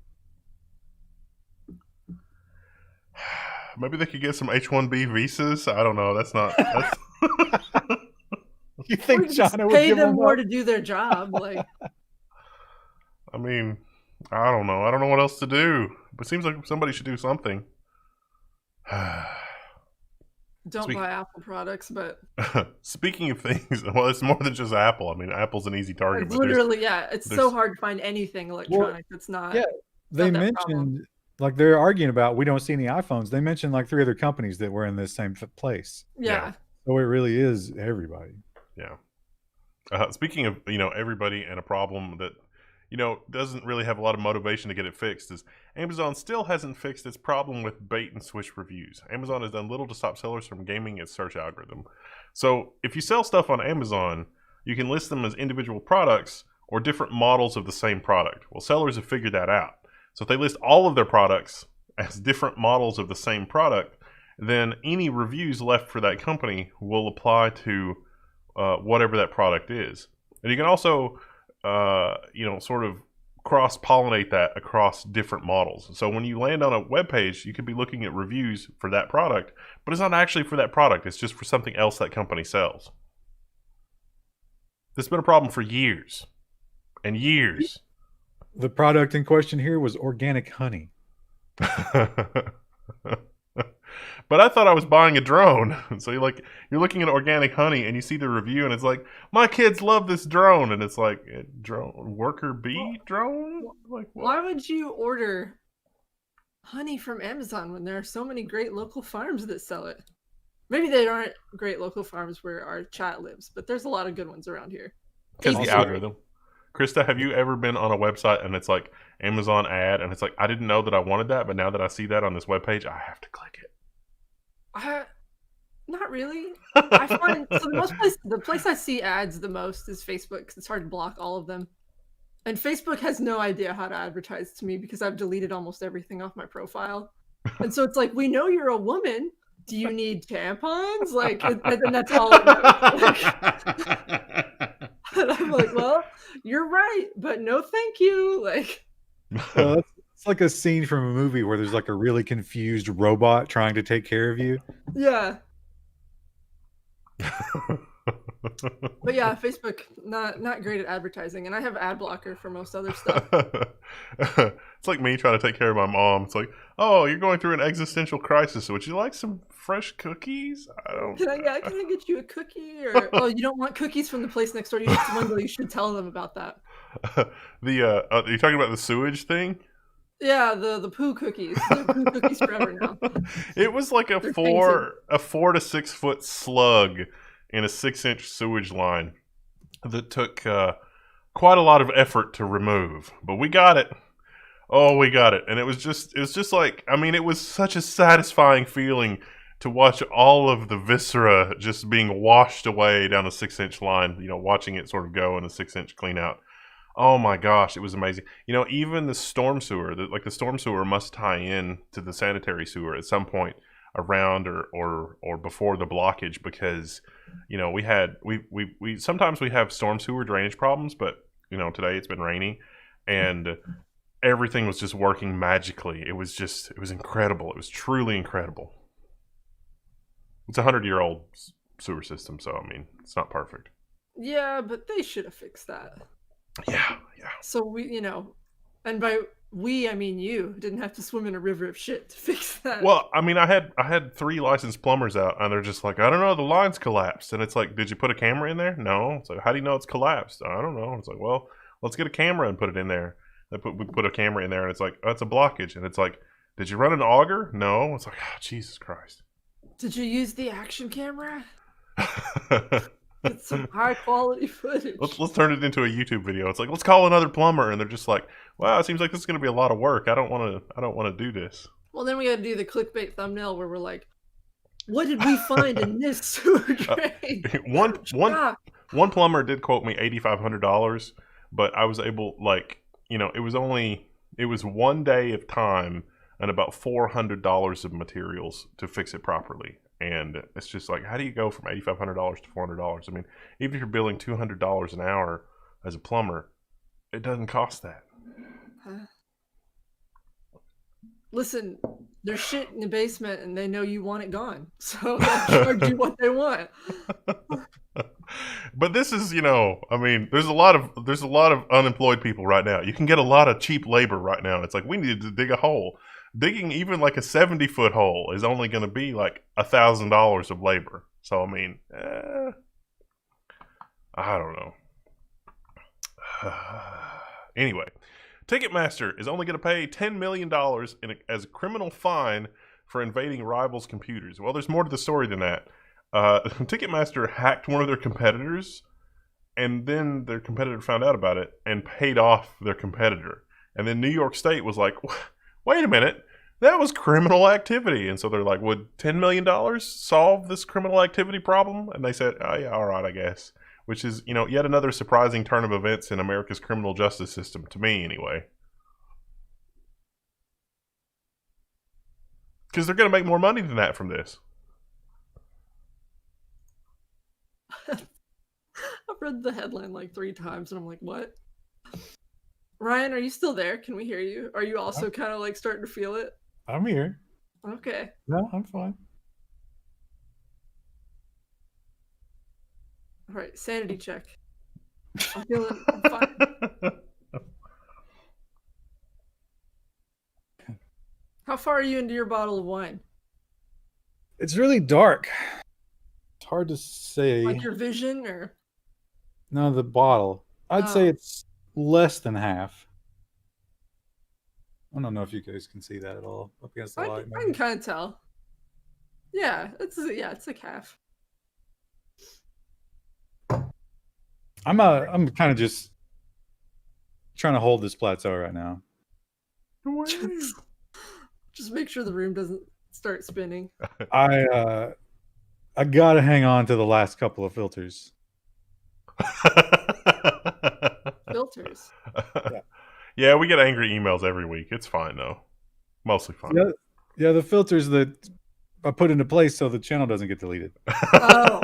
Maybe they could get some H-1B visas. I don't know. That's You think China would pay give them more to do their job? Like, I mean, I don't know. I don't know what else to do. But it seems like somebody should do something. Don't buy Apple products, but speaking of things, well, it's more than just Apple. I mean, Apple's an easy target. It's literally, it's so hard to find anything electronic that's not. Yeah, they mentioned, like, they're arguing about, we don't see any iPhones. They mentioned like 3 other companies that were in this same place. Yeah. So it really is everybody. Yeah. Speaking of, everybody and a problem that, doesn't really have a lot of motivation to get it fixed is Amazon still hasn't fixed its problem with bait and switch reviews. Amazon has done little to stop sellers from gaming its search algorithm. So if you sell stuff on Amazon, you can list them as individual products or different models of the same product. Well, sellers have figured that out. So if they list all of their products as different models of the same product, then any reviews left for that company will apply to whatever that product is. And you can also sort of cross-pollinate that across different models. So when you land on a web page, you could be looking at reviews for that product, but it's not actually for that product. It's just for something else that company sells. This has been a problem for years and years. The product in question here was organic honey. But I thought I was buying a drone. So you're looking at organic honey and you see the review and it's like, my kids love this drone, and it's like, drone worker bee drone? Like, what? Why would you order honey from Amazon when there are so many great local farms that sell it? Maybe they aren't great local farms where our chat lives, but there's a lot of good ones around here. Because the algorithm. Krista, have you ever been on a website and it's like Amazon ad and it's like, I didn't know that I wanted that, but now that I see that on this webpage, I have to click it? Not really. I find the place I see ads the most is Facebook, because it's hard to block all of them. And Facebook has no idea how to advertise to me because I've deleted almost everything off my profile. And so it's like, we know you're a woman. Do you need tampons? Like, and that's all it knows. And I'm like, well, you're right, but no thank you. Like, it's like a scene from a movie where there's like a really confused robot trying to take care of you. Yeah. But yeah, Facebook not great at advertising, and I have ad blocker for most other stuff. It's like me trying to take care of my mom. It's like, oh, you're going through an existential crisis. Would you like some fresh cookies? Can I get you a cookie? Or oh, you don't want cookies from the place next door? You need someone, you should tell them about that. Are you talking about the sewage thing? Yeah, the poo cookies. They're poo cookies forever now. It was like a 4 to 6 foot slug in a 6-inch sewage line that took quite a lot of effort to remove, but we got it. Oh, we got it. And it was just like, I mean, it was such a satisfying feeling to watch all of the viscera just being washed away down a 6-inch line, watching it sort of go in a 6-inch clean out. Oh my gosh, it was amazing. Even the storm sewer, the storm sewer must tie in to the sanitary sewer at some point around or before the blockage, because we sometimes we have storm sewer drainage problems, but today it's been rainy and everything was just working magically. It was incredible. It was truly incredible. It's a 100-year-old sewer system, so I mean, it's not perfect. Yeah, but they should have fixed that. Yeah. So we, and by we, I mean you didn't have to swim in a river of shit to fix that. Well, I mean, I had 3 licensed plumbers out, and they're just like, I don't know, the line's collapsed. And it's like, did you put a camera in there? No. It's like, how do you know it's collapsed? I don't know. It's like, well, let's get a camera and put it in there. We put a camera in there, and it's like, oh, it's a blockage. And it's like, did you run an auger? No. It's like, oh, Jesus Christ. Did you use the action camera? Get some high quality footage. Let's turn it into a YouTube video. It's like, let's call another plumber, and they're just like, wow, it seems like this is going to be a lot of work. I don't want to do this. Well, then we got to do the clickbait thumbnail where we're like, what did we find in this sewer drain? One plumber did quote me $8,500, but I was able, it was 1 day of time and about $400 of materials to fix it properly. And it's just like, how do you go from $8,500 to $400? I mean, even if you're billing $200 an hour as a plumber, it doesn't cost that. Listen, there's shit in the basement, and they know you want it gone, so they'll charge you what they want. But this is, I mean, there's a lot of unemployed people right now. You can get a lot of cheap labor right now. It's like, we need to dig a hole. Digging even like a 70-foot hole is only going to be like $1,000 of labor. So, I mean, I don't know. Anyway, Ticketmaster is only going to pay $10 million as a criminal fine for invading rivals' computers. Well, there's more to the story than that. Ticketmaster hacked one of their competitors And then their competitor found out about it and paid off their competitor. And then New York State was like, wait a minute, that was criminal activity. And so they're like, would $10 million solve this criminal activity problem? And they said, oh, yeah, all right, I guess. Which is, yet another surprising turn of events in America's criminal justice system, to me anyway. Because they're going to make more money than that from this. I've read the headline like 3 times and I'm like, what? Ryan, are you still there? Can we hear you? Are you also kind of like starting to feel it? I'm here. Okay. No, I'm fine. All right, sanity check. I'm feeling fine. How far are you into your bottle of wine? It's really dark. It's hard to say. Like your vision or? No, the bottle. I'd say it's less than half. I don't know if you guys can see that at all up against the light. I can kind of tell. Yeah, it's like half. I'm kind of just trying to hold this plateau right now. Just make sure the room doesn't start spinning. I gotta hang on to the last couple of filters. Filters. Yeah, we get angry emails every week. It's fine though. Mostly fine. Yeah, the filters that I put into place so the channel doesn't get deleted. Oh.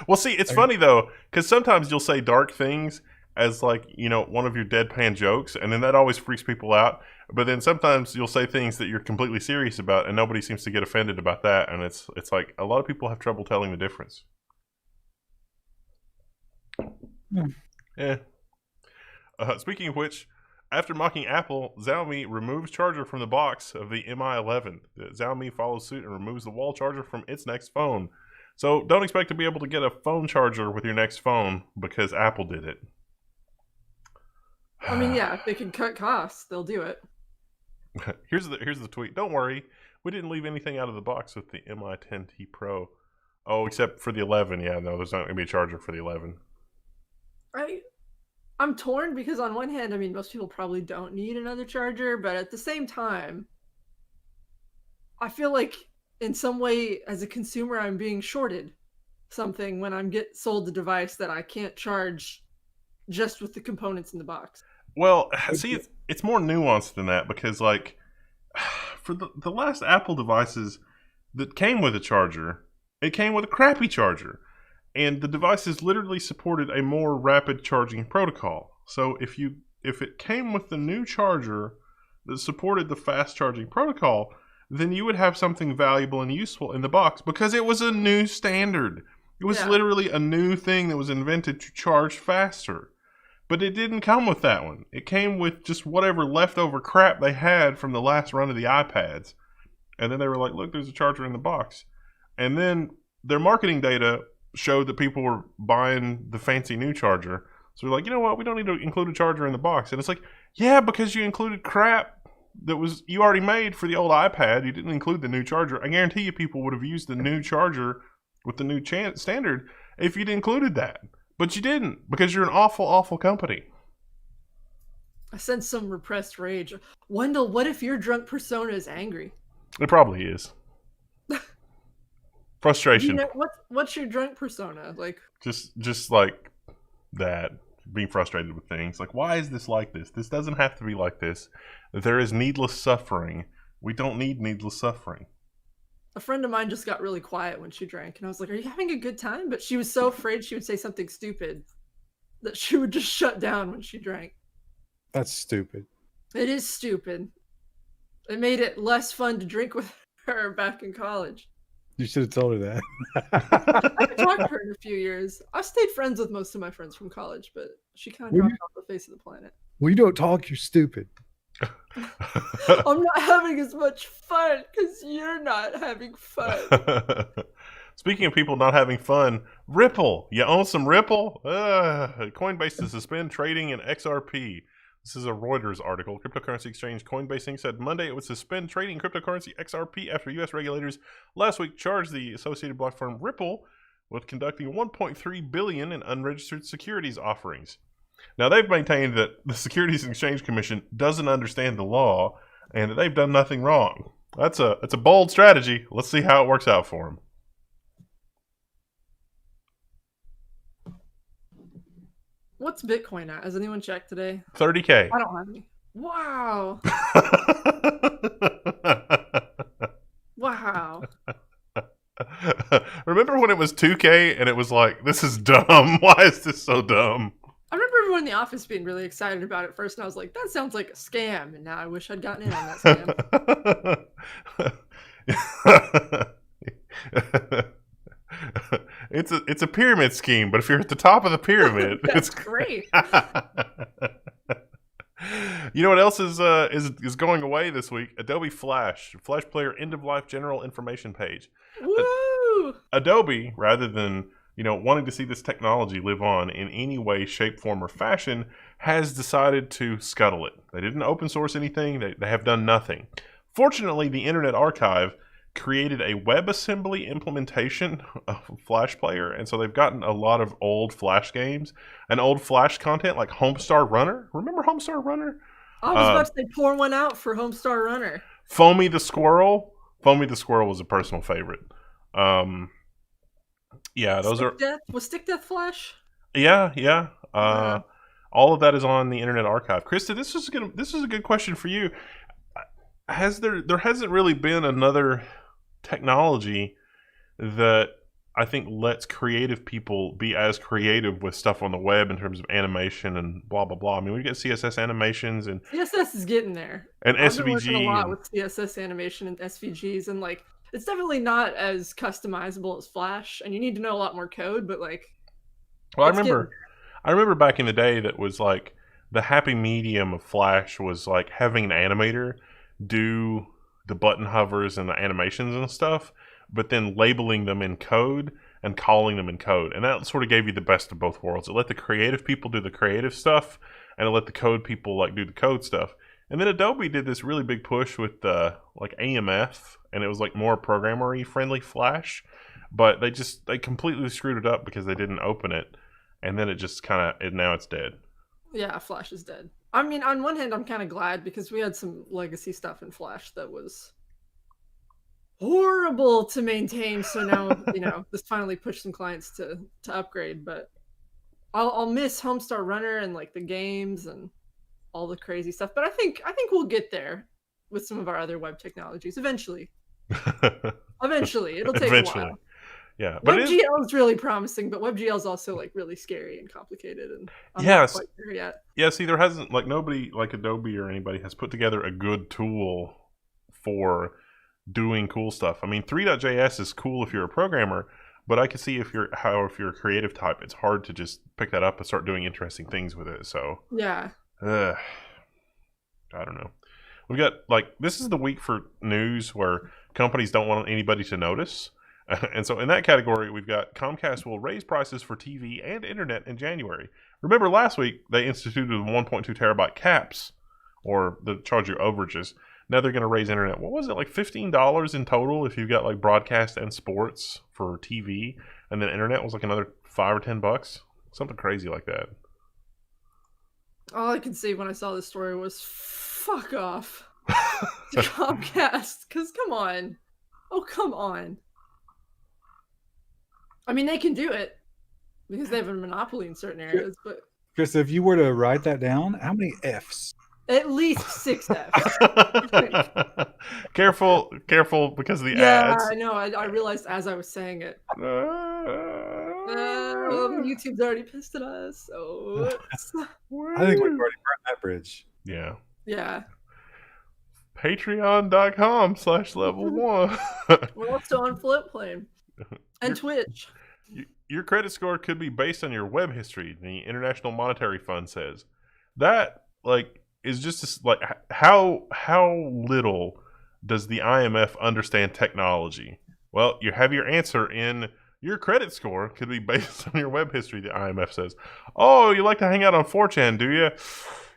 Well, see, it's funny though, because sometimes you'll say dark things as like, one of your deadpan jokes, and then that always freaks people out. But then sometimes you'll say things that you're completely serious about, and nobody seems to get offended about that. And it's like a lot of people have trouble telling the difference. Yeah. Speaking of which, after mocking Apple, Xiaomi removes charger from the box of the Mi 11. The Xiaomi follows suit and removes the wall charger from its next phone. So don't expect to be able to get a phone charger with your next phone because Apple did it. I mean, yeah, if they can cut costs, they'll do it. Here's the tweet. Don't worry, we didn't leave anything out of the box with the Mi 10T Pro. Oh, except for the 11. Yeah, no, there's not going to be a charger for the 11. I'm torn because on one hand, I mean, most people probably don't need another charger, but at the same time, I feel like in some way, as a consumer, I'm being shorted something when I'm sold the device that I can't charge just with the components in the box. Well, see, it's more nuanced than that because, like, for the last Apple devices that came with a charger, it came with a crappy charger. And the devices literally supported a more rapid charging protocol. So if it came with the new charger that supported the fast charging protocol, then you would have something valuable and useful in the box because it was a new standard. It was literally a new thing that was invented to charge faster. But it didn't come with that one. It came with just whatever leftover crap they had from the last run of the iPads. And then they were like, look, there's a charger in the box. And then their marketing data showed that people were buying the fancy new charger. So we're like, you know what? We don't need to include a charger in the box. And it's like, yeah, because you included crap that was you already made for the old iPad. You didn't include the new charger. I guarantee you people would have used the new charger with the new standard if you'd included that. But you didn't because you're an awful, awful company. I sense some repressed rage. Wendell, what if your drunk persona is angry? It probably is. Frustration. What's your drunk persona? Like just like that, being frustrated with things. Like, why is this like this? This doesn't have to be like this. There is needless suffering. We don't need needless suffering. A friend of mine just got really quiet when she drank, and I was like, "Are you having a good time?" But she was so afraid she would say something stupid that she would just shut down when she drank. That's stupid. It is stupid. It made it less fun to drink with her back in college. You should have told her that. I could talk to her in a few years. I've stayed friends with most of my friends from college, but she kind of dropped off the face of the planet. Well, you don't talk, you're stupid. I'm not having as much fun because you're not having fun. Speaking of people not having fun, Ripple. You own some Ripple? Coinbase to suspend trading in XRP. This is a Reuters article. Cryptocurrency exchange Coinbase Inc. said Monday it would suspend trading cryptocurrency XRP after U.S. regulators last week charged the associated block firm Ripple with conducting $1.3 billion in unregistered securities offerings. Now, they've maintained that the Securities and Exchange Commission doesn't understand the law and that they've done nothing wrong. That's a bold strategy. Let's see how it works out for them. What's Bitcoin at? Has anyone checked today? 30K. I don't have any. Wow. Wow. Remember when it was 2K and it was like, this is dumb. Why is this so dumb? I remember everyone in the office being really excited about it first, and I was like, that sounds like a scam. And now I wish I'd gotten in on that scam. It's a pyramid scheme, but if you're at the top of the pyramid, That's it's great. You know what else is going away this week? Adobe Flash Player end of life general information page. Woo! Adobe, rather than wanting to see this technology live on in any way, shape, form, or fashion, has decided to scuttle it. They didn't open source anything. They have done nothing. Fortunately, the Internet Archive created a WebAssembly implementation of Flash Player, and so they've gotten a lot of old Flash games and old Flash content like Homestar Runner. Remember Homestar Runner? I was about to say pour one out for Homestar Runner. Foamy the Squirrel. Foamy the Squirrel was a personal favorite. Yeah, those Stick Death? Was Stick Death Flash? Yeah. All of that is on the Internet Archive. Krista, this is a good question for you. There hasn't really been another technology that I think lets creative people be as creative with stuff on the web in terms of animation and blah blah blah. I mean, we get CSS animations and CSS is getting there. And I've SVG been working a lot and- with CSS animation and SVGs, and like it's definitely not as customizable as Flash, and you need to know a lot more code. But like, Well, it's I remember back in the day that was like the happy medium of Flash was like having an animator do the button hovers and the animations and stuff, but then labeling them in code and calling them in code. And that sort of gave you the best of both worlds. It let the creative people do the creative stuff, and it let the code people like do the code stuff. And then Adobe did this really big push with like AMF, and it was like more programmer-y friendly Flash, but they completely screwed it up because they didn't open it, and then it just now it's dead. Yeah, Flash is dead. I mean, on one hand, I'm kind of glad because we had some legacy stuff in Flash that was horrible to maintain. So now, this finally pushed some clients to upgrade. But I'll miss Homestar Runner and like the games and all the crazy stuff. But I think we'll get there with some of our other web technologies eventually. Eventually, it'll take a while. Yeah, but WebGL is really promising, but WebGL is also like really scary and complicated, and I'm not quite there yet. Yeah, see, there hasn't nobody like Adobe or anybody has put together a good tool for doing cool stuff. I mean, 3.js is cool if you're a programmer, but I can see if you're a creative type, it's hard to just pick that up and start doing interesting things with it. So yeah, I don't know. We've got this is the week for news where companies don't want anybody to notice. And so in that category, we've got Comcast will raise prices for TV and internet in January. Remember last week, they instituted the 1.2 terabyte caps, or the charge you overages. Now they're going to raise internet. What was it, like $15 in total if you've got like broadcast and sports for TV, and then internet was like another $5 or $10? Something crazy like that. All I could see when I saw this story was, fuck off to Comcast, because come on. Oh, come on. I mean, they can do it because they have a monopoly in certain areas, but Chris, if you were to write that down, how many Fs? at least 6 Fs. Careful, because of the Yeah, ads. I know. I realized as I was saying it. YouTube's already pissed at us, so I think we've already burned that bridge. Yeah. yeah. Patreon.com/level1. We're also on Flipplane and Twitch. Your credit score could be based on your web history, the International Monetary Fund says. That is just how little does the IMF understand technology? Well, you have your answer in your credit score could be based on your web history, the IMF says. Oh, you like to hang out on 4chan, do you?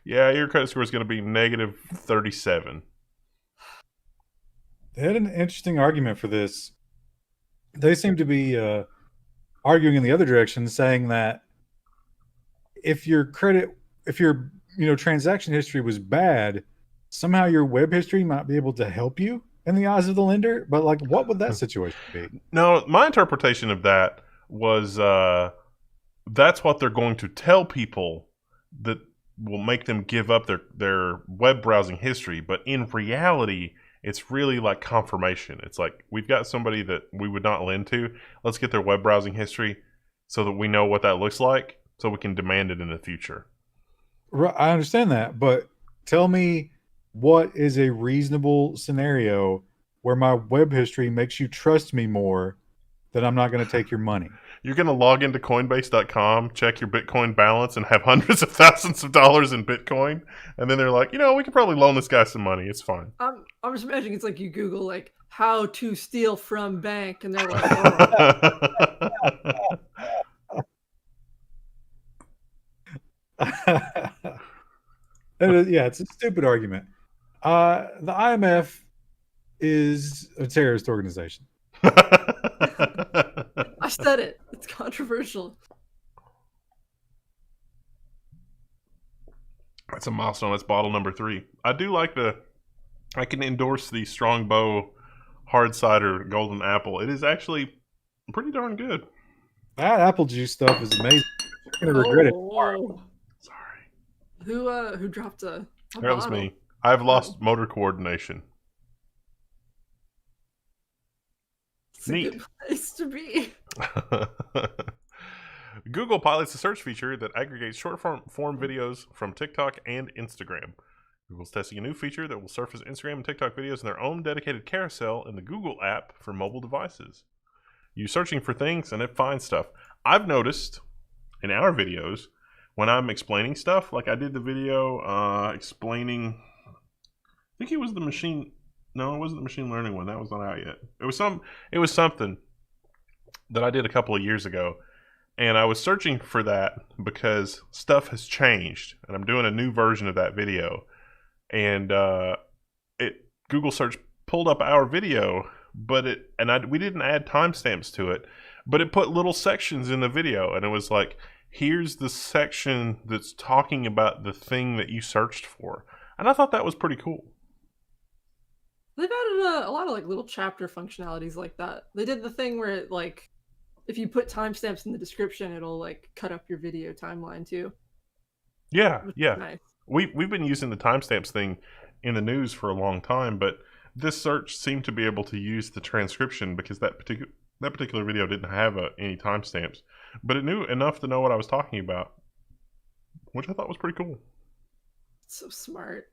Yeah, your credit score is going to be negative 37. They had an interesting argument for this. They seem to be arguing in the other direction, saying that if your transaction history was bad, somehow your web history might be able to help you in the eyes of the lender. But like, what would that situation be? No, my interpretation of that was that's what they're going to tell people that will make them give up their web browsing history. But in reality, it's really like confirmation. It's like, we've got somebody that we would not lend to. Let's get their web browsing history so that we know what that looks like, so we can demand it in the future. I understand that, but tell me, what is a reasonable scenario where my web history makes you trust me more that I'm not going to take your money? You're going to log into Coinbase.com, check your Bitcoin balance, and have hundreds of thousands of dollars in Bitcoin. And then they're like, we could probably loan this guy some money. It's fine. I'm just imagining it's like you Google like how to steal from bank, and they're like, oh. Yeah, it's a stupid argument. The IMF is a terrorist organization. I said it. It's controversial. That's a milestone. That's bottle number 3. I do like I can endorse the Strongbow hard cider golden apple. It is actually pretty darn good. That apple juice stuff is amazing. You're gonna regret it tomorrow. Sorry. Who dropped a That was me. I've lost motor coordination. It's a good place to be. Google pilots a search feature that aggregates short form videos from TikTok and Instagram. Google's testing a new feature that will surface Instagram and TikTok videos in their own dedicated carousel in the Google app for mobile devices. You're searching for things and it finds stuff. I've noticed in our videos, when I'm explaining stuff, like I did the video explaining, I think it was the machine. No, it wasn't the machine learning one. That was not out yet. It was something that I did a couple of years ago, and I was searching for that because stuff has changed, and I'm doing a new version of that video, and Google search pulled up our video, but we didn't add timestamps to it, but it put little sections in the video, and it was like, here's the section that's talking about the thing that you searched for, and I thought that was pretty cool. They've added a lot of like little chapter functionalities like that. They did the thing where it, like, if you put timestamps in the description, it'll like cut up your video timeline too. Yeah. Nice. We've been using the timestamps thing in the news for a long time, but this search seemed to be able to use the transcription because that particular video didn't have any timestamps, but it knew enough to know what I was talking about, which I thought was pretty cool. So smart.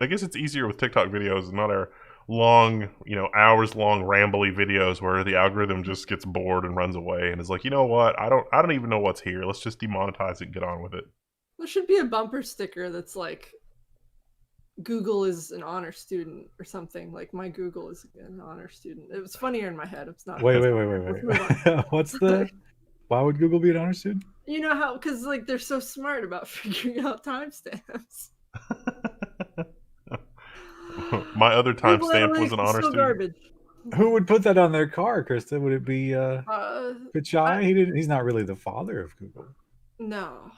I guess it's easier with TikTok videos, not our long, hours-long rambly videos where the algorithm just gets bored and runs away and is like, you know what? I don't even know what's here. Let's just demonetize it and get on with it. There should be a bumper sticker that's like, Google is an honor student or something. Like, my Google is an honor student. It was funnier in my head. It's not. Wait. What's why would Google be an honor student? You know how? Because like they're so smart about figuring out timestamps. My other timestamp was an honor student. Garbage. Who would put that on their car, Krista? Would it be Pichai? He's not really the father of Google. No,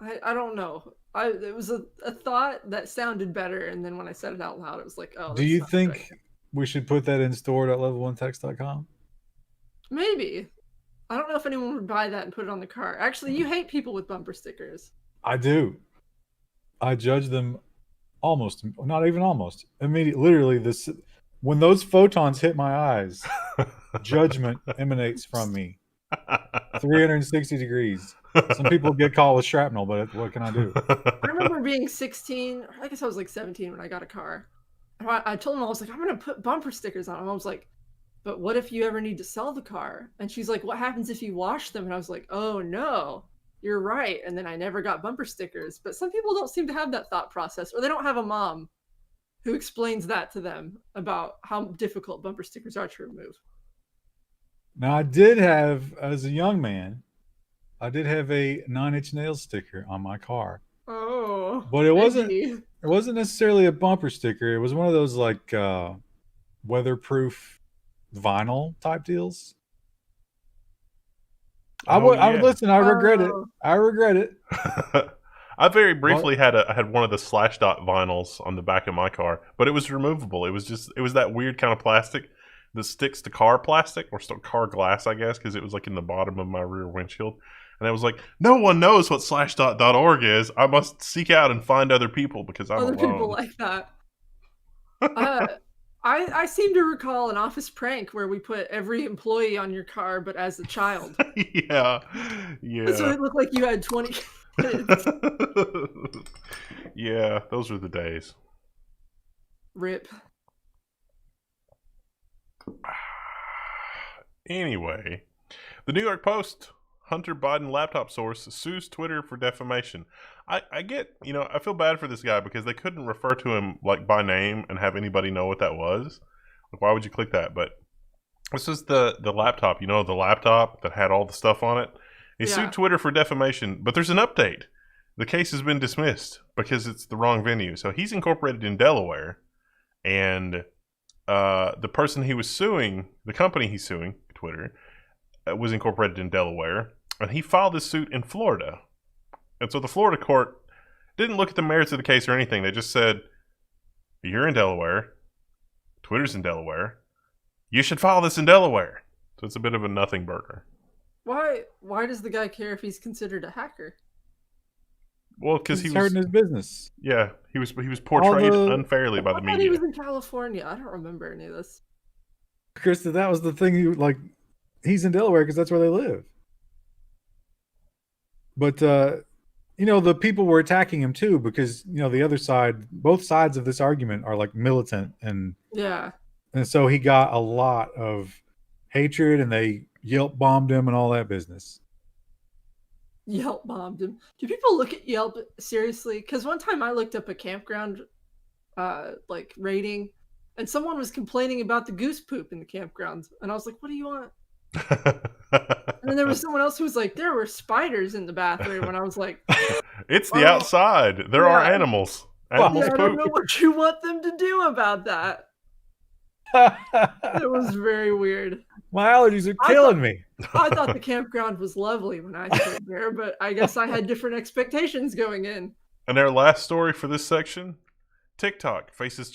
I don't know. It was a thought that sounded better, and then when I said it out loud, it was like, oh. Do you think we should put that in store.level1text.com? Maybe. I don't know if anyone would buy that and put it on the car. Actually, you hate people with bumper stickers. I do. I judge them almost, not even almost, immediately. Literally, when those photons hit my eyes, judgment emanates from me. 360 degrees. Some people get caught with shrapnel, but what can I do? I remember being 16, I guess I was like 17 when I got a car. I told him, I was like, I'm going to put bumper stickers on. I was like, but what if you ever need to sell the car? And she's like, what happens if you wash them? And I was like, oh no, you're right. And then I never got bumper stickers. But some people don't seem to have that thought process, or they don't have a mom who explains that to them about how difficult bumper stickers are to remove. Now, I did have, as a young man, I did have a 9 Inch Nails sticker on my car. Oh, but it wasn't necessarily a bumper sticker. It was one of those like weatherproof vinyl type deals. I would yeah. listen. I regret it. Oh. I regret it. I very briefly had one of the Slashdot vinyls on the back of my car, but it was removable. It was that weird kind of plastic that sticks to car plastic or car glass, I guess, because it was like in the bottom of my rear windshield. And I was like, no one knows what slashdot.org is. I must seek out and find other people because I'm Other alone. people like that. I seem to recall an office prank where we put every employee on your car, but as a child. Yeah. So it looked like you had 20 kids. Yeah, those were the days. Rip. Anyway, the New York Post, Hunter Biden laptop source, sues Twitter for defamation. I get, I feel bad for this guy because they couldn't refer to him like by name and have anybody know what that was. Like, why would you click that? But this is the laptop, the laptop that had all the stuff on it. He sued Twitter for defamation, but there's an update. The case has been dismissed because it's the wrong venue. So he's incorporated in Delaware, and the person he was suing, the company he's suing, Twitter, was incorporated in Delaware, and he filed this suit in Florida. And so the Florida court didn't look at the merits of the case or anything. They just said, you're in Delaware, Twitter's in Delaware, you should file this in Delaware. So it's a bit of a nothing burger. Why does the guy care if he's considered a hacker? Well, because he was hurting his business. Yeah, he was portrayed unfairly by the media. He was in California. I don't remember any of this. Krista, that was the thing. He's in Delaware because that's where they live. But the people were attacking him too because the other side, both sides of this argument are like militant and so he got a lot of hatred and they Yelp bombed him and all that business. Yelp bombed him. Do people look at Yelp seriously? Because one time I looked up a campground rating, and someone was complaining about the goose poop in the campground, and I was like, "What do you want?" And then there was someone else who was like, "There were spiders in the bathroom," and I was like, "It's the outside. There are animals. Animals poop." I don't know what you want them to do about that. It was very weird. My allergies are killing me. I thought the campground was lovely when I stayed there, but I guess I had different expectations going in. And our last story for this section, TikTok faces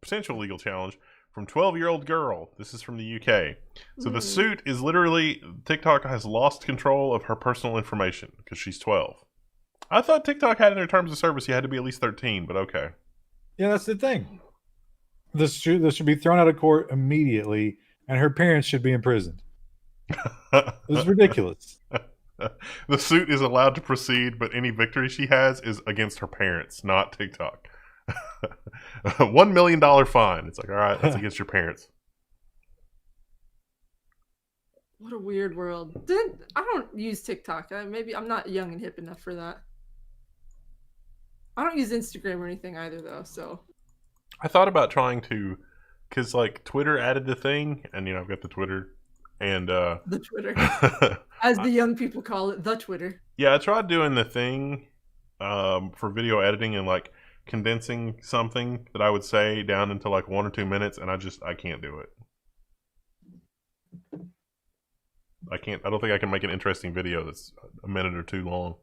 potential legal challenge from 12-year-old girl. This is from the UK. So the suit is literally TikTok has lost control of her personal information because she's 12. I thought TikTok had in their terms of service you had to be at least 13, but okay. Yeah, that's the thing. This should be thrown out of court immediately, and her parents should be imprisoned. This is ridiculous. The suit is allowed to proceed, but any victory she has is against her parents, not TikTok. $1 million fine. It's like, all right, that's against your parents. What a weird world. I don't use TikTok. Maybe I'm not young and hip enough for that. I don't use Instagram or anything either, though, so... I thought about trying to, because Twitter added the thing, and I've got the Twitter, and the Twitter, as the young people call it, the Twitter. Yeah, I tried doing the thing for video editing and condensing something that I would say down into 1 or 2 minutes, and I can't do it. I don't think I can make an interesting video that's a minute or two long,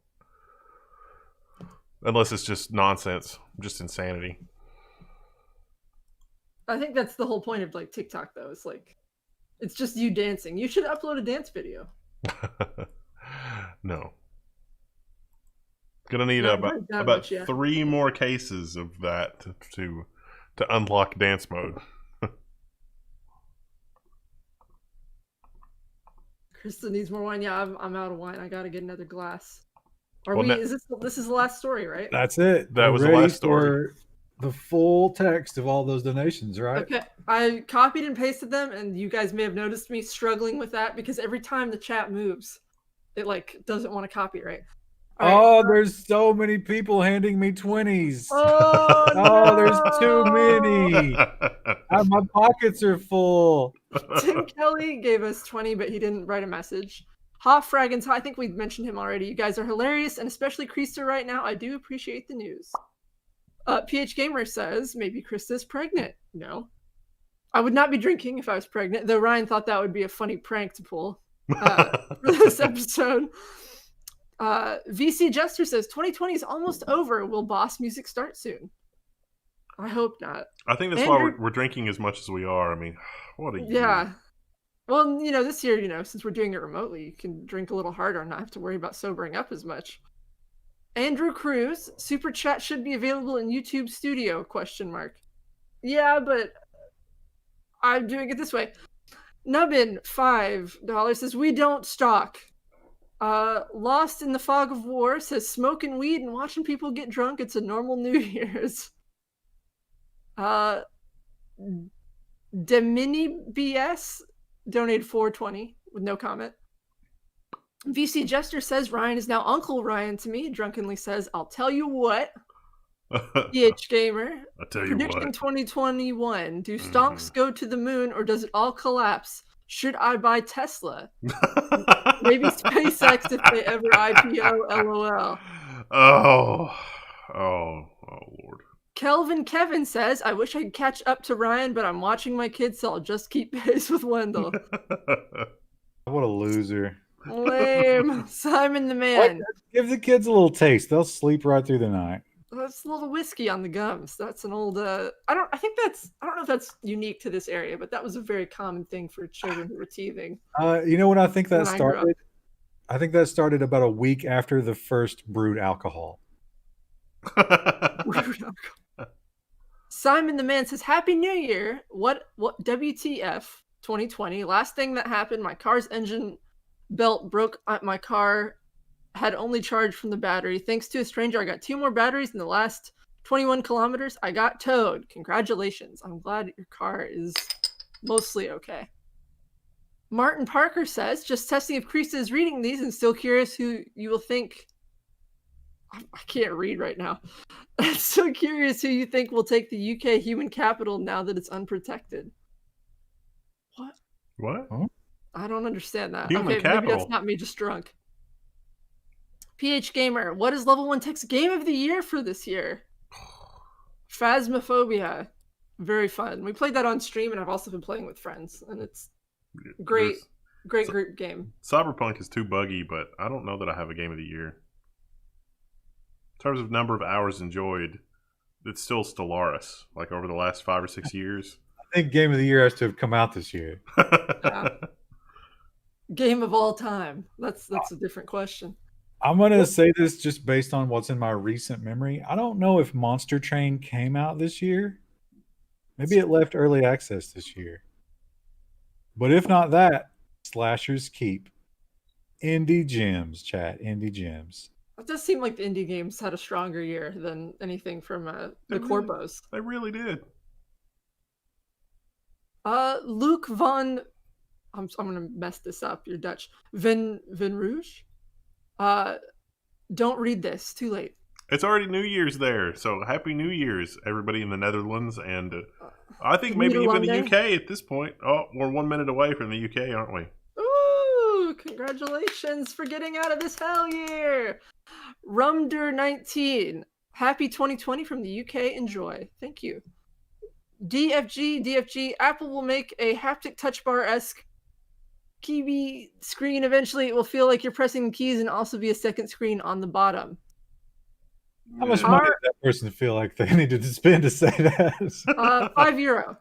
unless it's just nonsense, just insanity. I think that's the whole point of TikTok, though. It's just you dancing. You should upload a dance video. No. Gonna need about 3 more cases of that to unlock dance mode. Krista needs more wine. Yeah, I'm out of wine. I gotta get another glass. This is the last story, right? That's it. That was the last story. The full text of all those donations, right? Okay, I copied and pasted them, and you guys may have noticed me struggling with that because every time the chat moves, it doesn't want to copy, right? There's so many people handing me 20s. Oh, no! There's too many. My pockets are full. Tim Kelly gave us 20, but he didn't write a message. Hoff Fraggins, I think we've mentioned him already. You guys are hilarious, and especially Krista right now. I do appreciate the news. PH Gamer says, maybe Krista's pregnant. No. I would not be drinking if I was pregnant, though Ryan thought that would be a funny prank to pull. for this episode. VC Jester says 2020 is almost over. Will Boss Music start soon? I hope not. I think that's Andrew- why we're drinking as much as we are. I mean, what a year. Yeah. Well, this year, since we're doing it remotely, you can drink a little harder and not have to worry about sobering up as much. Andrew Cruz, Super Chat should be available in YouTube Studio, ? Yeah, but I'm doing it this way. Nubbin, $5 says, we don't stalk. Lost in the Fog of War says, smoking weed and watching people get drunk, it's a normal New Year's. Demini BS donated $4.20 with no comment. VC Jester says Ryan is now Uncle Ryan to me. Drunkenly says, I'll tell you what. PH Gamer. I'll tell you Prediction what. 2021. Do stonks go to the moon or does it all collapse? Should I buy Tesla? Maybe SpaceX if they ever IPO, LOL. Oh, Lord. Kelvin Kevin says, I wish I could catch up to Ryan, but I'm watching my kids, so I'll just keep pace with Wendell. What a loser. Lame. Simon the Man. What? Give the kids a little taste. They'll sleep right through the night. That's a little whiskey on the gums. That's an old I don't know if that's unique to this area, but that was a very common thing for children who were teething. You know when I think that When I grew up. started? I think that started about a week after the first brewed alcohol. Simon the Man says, Happy New Year. What WTF 2020? Last thing that happened, my car's engine belt broke. My car had only charged from the battery. Thanks to a stranger, I got 2 more batteries in the last 21 kilometers. I got towed. Congratulations. I'm glad your car is mostly okay. Martin Parker says, just testing if Krista is reading these and still curious who you will think. I can't read right now. I'm so curious who you think will take the UK human capital now that it's unprotected. What? What? I don't understand that. Human okay, capital. Maybe that's not me just drunk. PH Gamer, what is Level 1 Tech's game of the year for this year? Phasmophobia. Very fun. We played that on stream, and I've also been playing with friends, and it's great group game. Cyberpunk is too buggy, but I don't know that I have a game of the year. In terms of number of hours enjoyed, it's still Stellaris, like over the last 5 or 6 years. I think Game of the Year has to have come out this year. Game of all time. That's a different question. I'm going to say this just based on what's in my recent memory. I don't know if Monster Train came out this year. Maybe it left early access this year. But if not that, Slashers Keep. Indie Gems, chat. Indie Gems. It does seem like the indie games had a stronger year than anything from the Corpos. They really did. Luke von... I'm going to mess this up. You're Dutch. Vin Rouge? Don't read this. Too late. It's already New Year's there, so Happy New Year's, everybody in the Netherlands, and I think maybe even the UK at this point. Oh, we're 1 minute away from the UK, aren't we? Ooh, congratulations for getting out of this hell year. Rumder19, happy 2020 from the UK. Enjoy. Thank you. DFG, Apple will make a haptic touch bar-esque Kiwi screen. Eventually, it will feel like you're pressing the keys and also be a second screen on the bottom. How much money did that person feel like they needed to spend to say that? €5.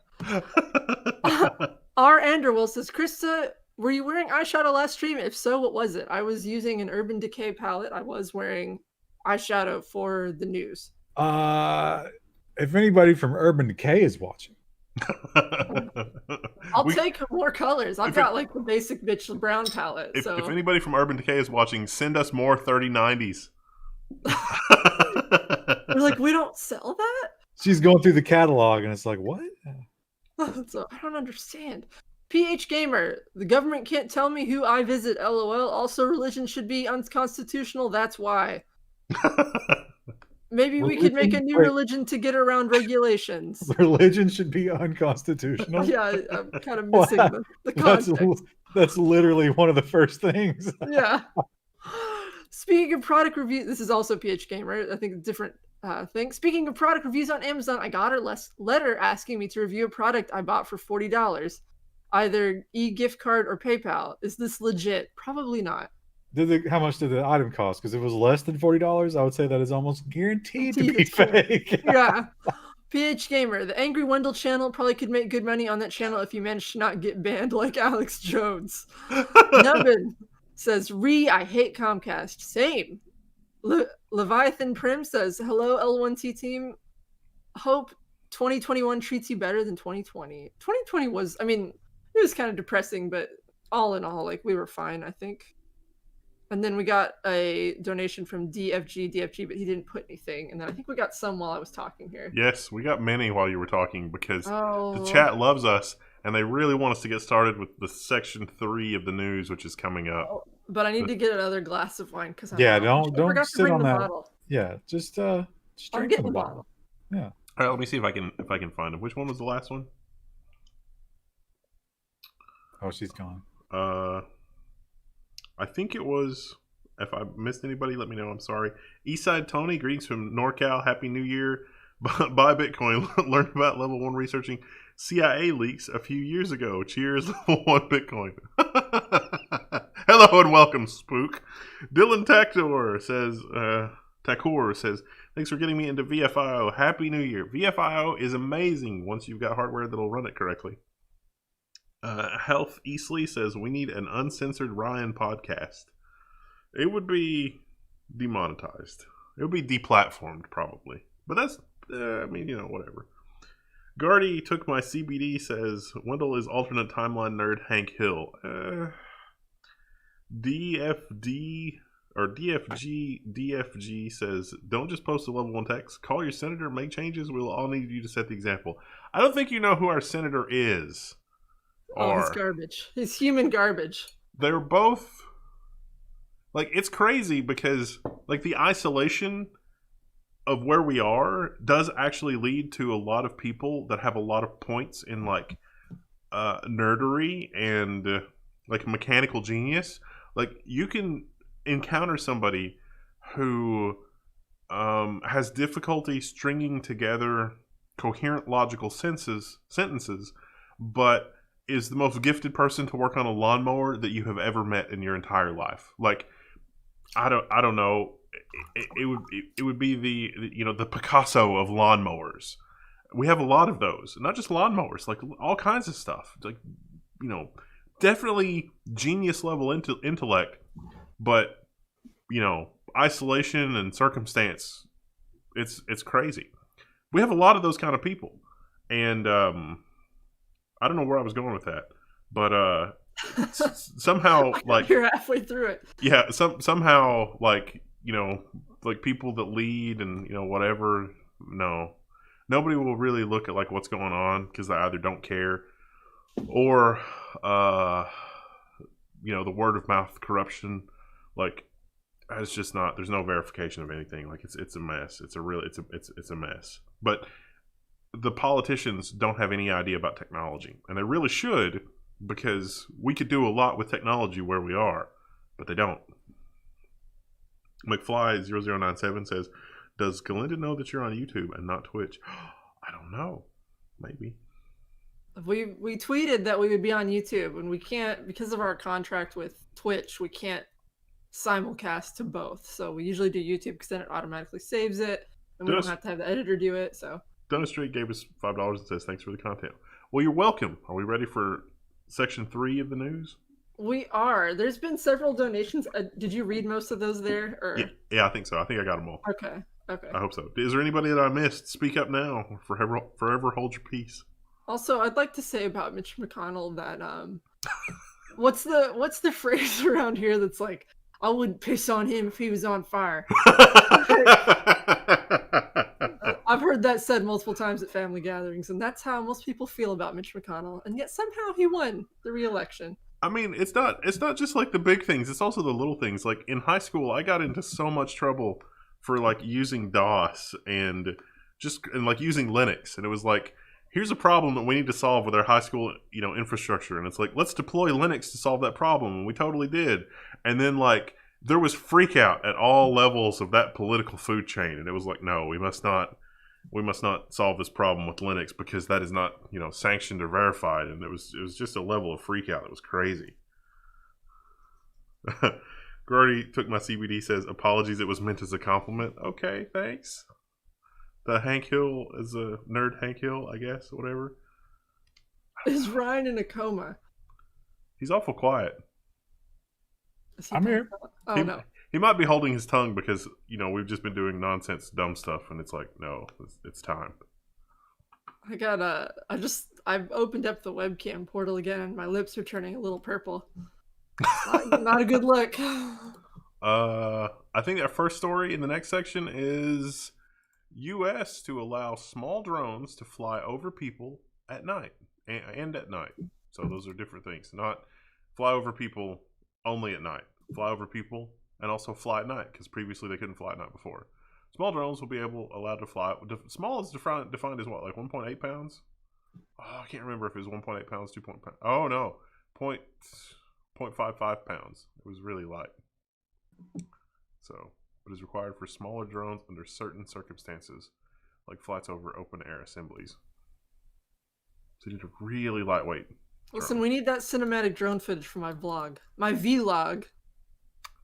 R. Anderwell says, Krista, were you wearing eyeshadow last stream? If so, what was it? I was using an Urban Decay palette. I was wearing eyeshadow for the news. If anybody from Urban Decay is watching. I'll take more colors. I've got like the basic bitch brown palette. If so anybody from Urban Decay is watching, send us more 3090s. We're like, we don't sell that? She's going through the catalog and it's like, what? So I don't understand. PH Gamer, the government can't tell me who I visit, LOL. Also, religion should be unconstitutional. That's why. Maybe we could make a new religion to get around regulations. Religion should be unconstitutional? Yeah, I'm kind of missing the context. That's literally one of the first things. Yeah. Speaking of product review, this is also PH Gamer. I think a different thing. Speaking of product reviews on Amazon, I got a letter asking me to review a product I bought for $40. either e-gift card or PayPal. Is this legit? Probably not. How much did the item cost? Because if it was less than $40, I would say that is almost guaranteed to be It's fake. fake. Yeah. PH Gamer, the Angry Wendell channel probably could make good money on that channel if you managed to not get banned like Alex Jones. Nubbin says, I hate Comcast. Same. Leviathan Prim says, hello, L1T team. Hope 2021 treats you better than 2020. 2020 was, I mean, it was kind of depressing, but all in all, like, we were fine, I think. And then we got a donation from DFG, but he didn't put anything. And then I think we got some while I was talking here. Yes, we got many while you were talking because the chat loves us and they really want us to get started with the section 3 of the news, which is coming up. Oh, but I need to get another glass of wine because don't sit on that bottle. Yeah, just drink from the bottle. Yeah. All right, let me see if I can find it. Which one was the last one? Oh, she's gone. I think it was. If I missed anybody, let me know. I'm sorry. Eastside Tony, greetings from NorCal. Happy New Year. Buy Bitcoin. Learned about level 1 researching CIA leaks a few years ago. Cheers, level 1 Bitcoin. Hello and welcome, Spook. Dylan Takor says, thanks for getting me into VFIO. Happy New Year. VFIO is amazing once you've got hardware that'll run it correctly. Health Eastleigh says, we need an uncensored Ryan podcast. It would be demonetized. It would be deplatformed, probably. But that's, whatever. Gardy took my CBD says, Wendell is alternate timeline nerd Hank Hill. DFG says, don't just post a level 1 text. Call your senator, make changes. We'll all need you to set the example. I don't think you know who our senator is. Oh, he's garbage. He's human garbage. They're both... Like, it's crazy because, like, the isolation of where we are does actually lead to a lot of people that have a lot of points in, like, nerdery and, like, mechanical genius. Like, you can encounter somebody who has difficulty stringing together coherent logical sentences, but is the most gifted person to work on a lawnmower that you have ever met in your entire life. Like, I don't know. It would be the Picasso of lawnmowers. We have a lot of those, not just lawnmowers, like all kinds of stuff. Like, definitely genius level intellect, but isolation and circumstance. It's crazy. We have a lot of those kind of people, and I don't know where I was going with that, but somehow, like, you're halfway through it. Yeah, somehow, like, like people that lead and whatever. No, nobody will really look at like what's going on because they either don't care or the word of mouth corruption. Like, it's just not. There's no verification of anything. Like, it's a mess. It's a mess. But the politicians don't have any idea about technology, and they really should, because we could do a lot with technology where we are, but they don't. McFly0097 says, does Galinda know that you're on YouTube and not Twitch? I don't know. Maybe. We tweeted that we would be on YouTube, and we can't, because of our contract with Twitch, we can't simulcast to both. So we usually do YouTube because then it automatically saves it, and we don't have to have the editor do it. So Dennis Street gave us $5 and says, thanks for the content. Well, you're welcome. Are we ready for section 3 of the news? We are. There's been several donations. Did you read most of those there? Or? Yeah, I think so. I think I got them all. Okay. I hope so. Is there anybody that I missed? Speak up now. Forever hold your peace. Also, I'd like to say about Mitch McConnell that what's the phrase around here that's like, I wouldn't piss on him if he was on fire. I've heard that said multiple times at family gatherings, and that's how most people feel about Mitch McConnell. And yet somehow he won the re-election. I mean, it's not just like the big things, it's also the little things. Like, in high school, I got into so much trouble for like using DOS and like using Linux, and it was like, here's a problem that we need to solve with our high school, infrastructure, and it's like, let's deploy Linux to solve that problem, and we totally did. And then, like, there was freak out at all levels of that political food chain, and it was like, no, we must not we must not solve this problem with Linux because that is not, sanctioned or verified. And it was just a level of freak out that was crazy. Grody took my CBD, says, apologies, it was meant as a compliment. Okay, thanks. The Hank Hill is a nerd Hank Hill, I guess, whatever. Is Ryan in a coma? He's awful quiet. I'm here. Oh, no. He might be holding his tongue because, we've just been doing nonsense, dumb stuff, and it's like, no, it's time. I've opened up the webcam portal again, and my lips are turning a little purple. Not a good look. I think our first story in the next section is U.S. to allow small drones to fly over people at night and at night. So those are different things. Not fly over people only at night. Fly over people and also fly at night, because previously they couldn't fly at night before. Small drones will be allowed to fly. Small is defined as what, like 1.8 pounds? Oh, I can't remember if it was 1.8 pounds, 2 pounds. Oh no, 0.55 pounds. It was really light. So, it is required for smaller drones under certain circumstances, like flights over open air assemblies. So you need a really lightweight drone. Listen, we need that cinematic drone footage for my vlog. My vlog.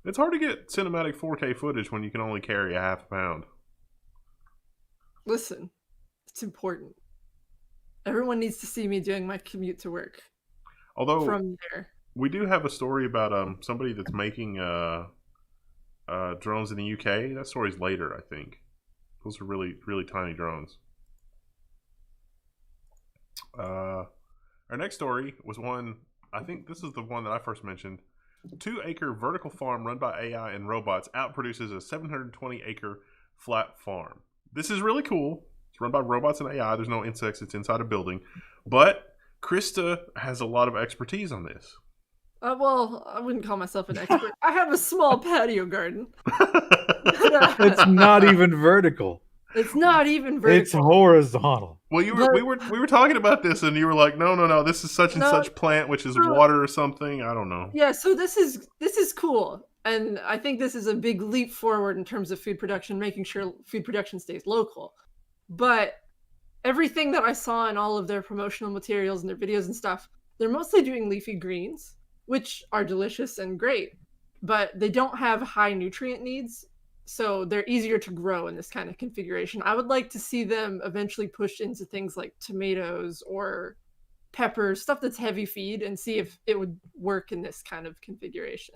It's hard to get cinematic 4K footage when you can only carry a half pound. Listen, it's important. Everyone needs to see me doing my commute to work. Although from there, we do have a story about somebody that's making drones in the UK. That story's later, I think. Those are really, really tiny drones. Our next story was one, I think this is the one that I first mentioned. 2-acre vertical farm run by AI and robots outproduces a 720-acre flat farm. This is really cool. It's run by robots and AI. There's no insects. It's inside a building. But Krista has a lot of expertise on this. Well, I wouldn't call myself an expert. I have a small patio garden. It's not even vertical. It's not even vertical. It's horizontal. Well, we were talking about this, and you were like, no, this is such and such plant, which is water or something. I don't know. Yeah, so this is cool, and I think this is a big leap forward in terms of food production, making sure food production stays local. But everything that I saw in all of their promotional materials and their videos and stuff, they're mostly doing leafy greens, which are delicious and great, but they don't have high nutrient needs. So they're easier to grow in this kind of configuration. I would like to see them eventually push into things like tomatoes or peppers, stuff that's heavy feed, and see if it would work in this kind of configuration.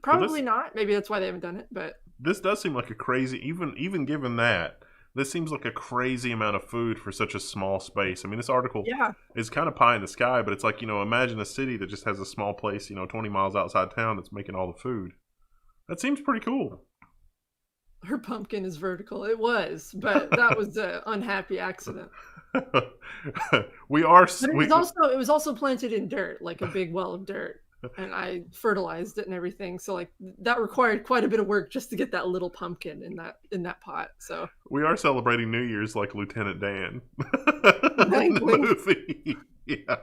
Probably not. Maybe that's why they haven't done it. But this does seem like a crazy, even given that, this seems like a crazy amount of food for such a small space. I mean, this article is kind of pie in the sky, but it's like, imagine a city that just has a small place, 20 miles outside town that's making all the food. That seems pretty cool. Her pumpkin is vertical. It was, but that was an unhappy accident. It was also planted in dirt, like a big well of dirt, and I fertilized it and everything. So like that required quite a bit of work just to get that little pumpkin in that pot. So we are celebrating New Year's like Lieutenant Dan in the movie. Yeah.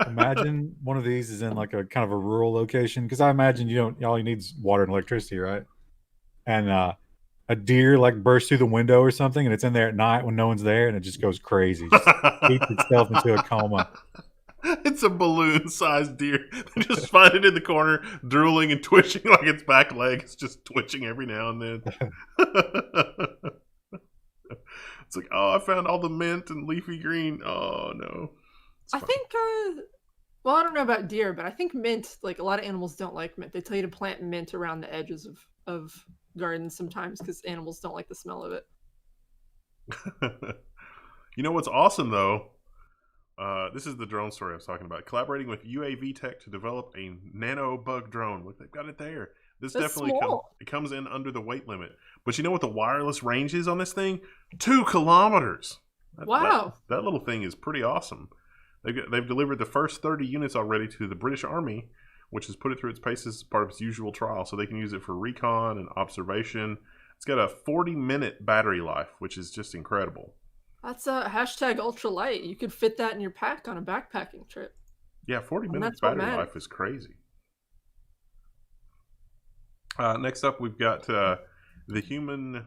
Imagine one of these is in like a kind of a rural location, because I imagine all you need is water and electricity, right? And a deer like bursts through the window or something, and it's in there at night when no one's there, and it just goes crazy, just eats itself into a coma. It's a balloon-sized deer. They just find it in the corner, drooling and twitching like its back leg is just twitching every now and then. It's like, oh, I found all the mint and leafy green. Oh no. I think well, I don't know about deer, but I think mint, like a lot of animals don't like mint. They tell you to plant mint around the edges of gardens sometimes because animals don't like the smell of it. You know what's awesome though? This is the drone story I was talking about. Collaborating with UAV Tech to develop a nano bug drone. Look, they've got it there. This That's definitely small. comes in under the weight limit. But you know what the wireless range is on this thing? 2 kilometers. Wow. That little thing is pretty awesome. They've delivered the first 30 units already to the British Army, which has put it through its paces as part of its usual trial, so they can use it for recon and observation. It's got a 40-minute battery life, which is just incredible. That's a hashtag ultralight. You could fit that in your pack on a backpacking trip. Yeah, 40 minutes battery life is crazy. Next up, we've got the human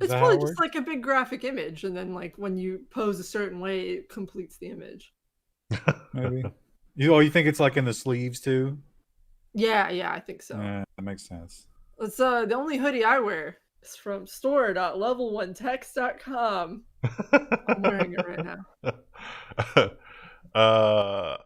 Is It's that how probably it just works? like a big graphic image, and then like when you pose a certain way, it completes the image. Maybe. You think it's like in the sleeves too? Yeah, I think so. Yeah, that makes sense. It's the only hoodie I wear is from store.level1text.com. I'm wearing it right now. uh,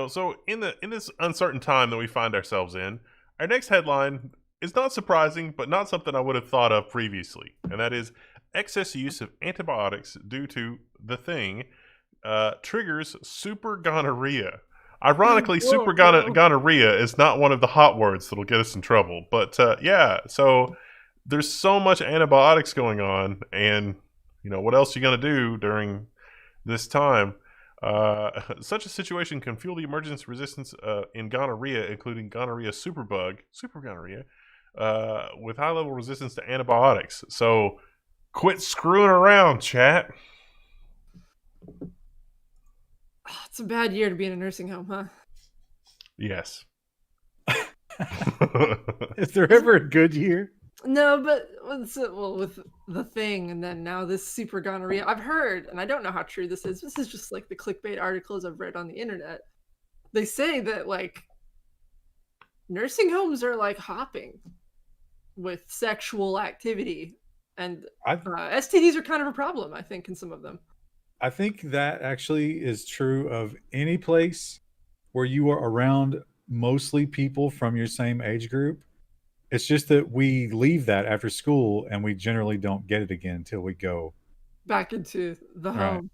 so in this uncertain time that we find ourselves in, our next headline is not surprising, but not something I would have thought of previously, and that is excess use of antibiotics due to the thing triggers super gonorrhea. Ironically, Whoa, bro. gonorrhea is not one of the hot words that'll get us in trouble, but yeah, so there's so much antibiotics going on, and what else are you gonna do during this time? Such a situation can fuel the emergence resistance in gonorrhea, including gonorrhea super gonorrhea, with high level resistance to antibiotics. So quit screwing around, chat. It's a bad year to be in a nursing home, huh? Yes. Is there ever a good year? No, but with the thing, and then now this super gonorrhea. I've heard, and I don't know how true this is. This is just like the clickbait articles I've read on the internet. They say that like nursing homes are like hopping with sexual activity, and I STDs are kind of a problem, I think, in some of them. I think that actually is true of any place where you are around mostly people from your same age group. It's just that we leave that after school and we generally don't get it again until we go. Back into the Right. home.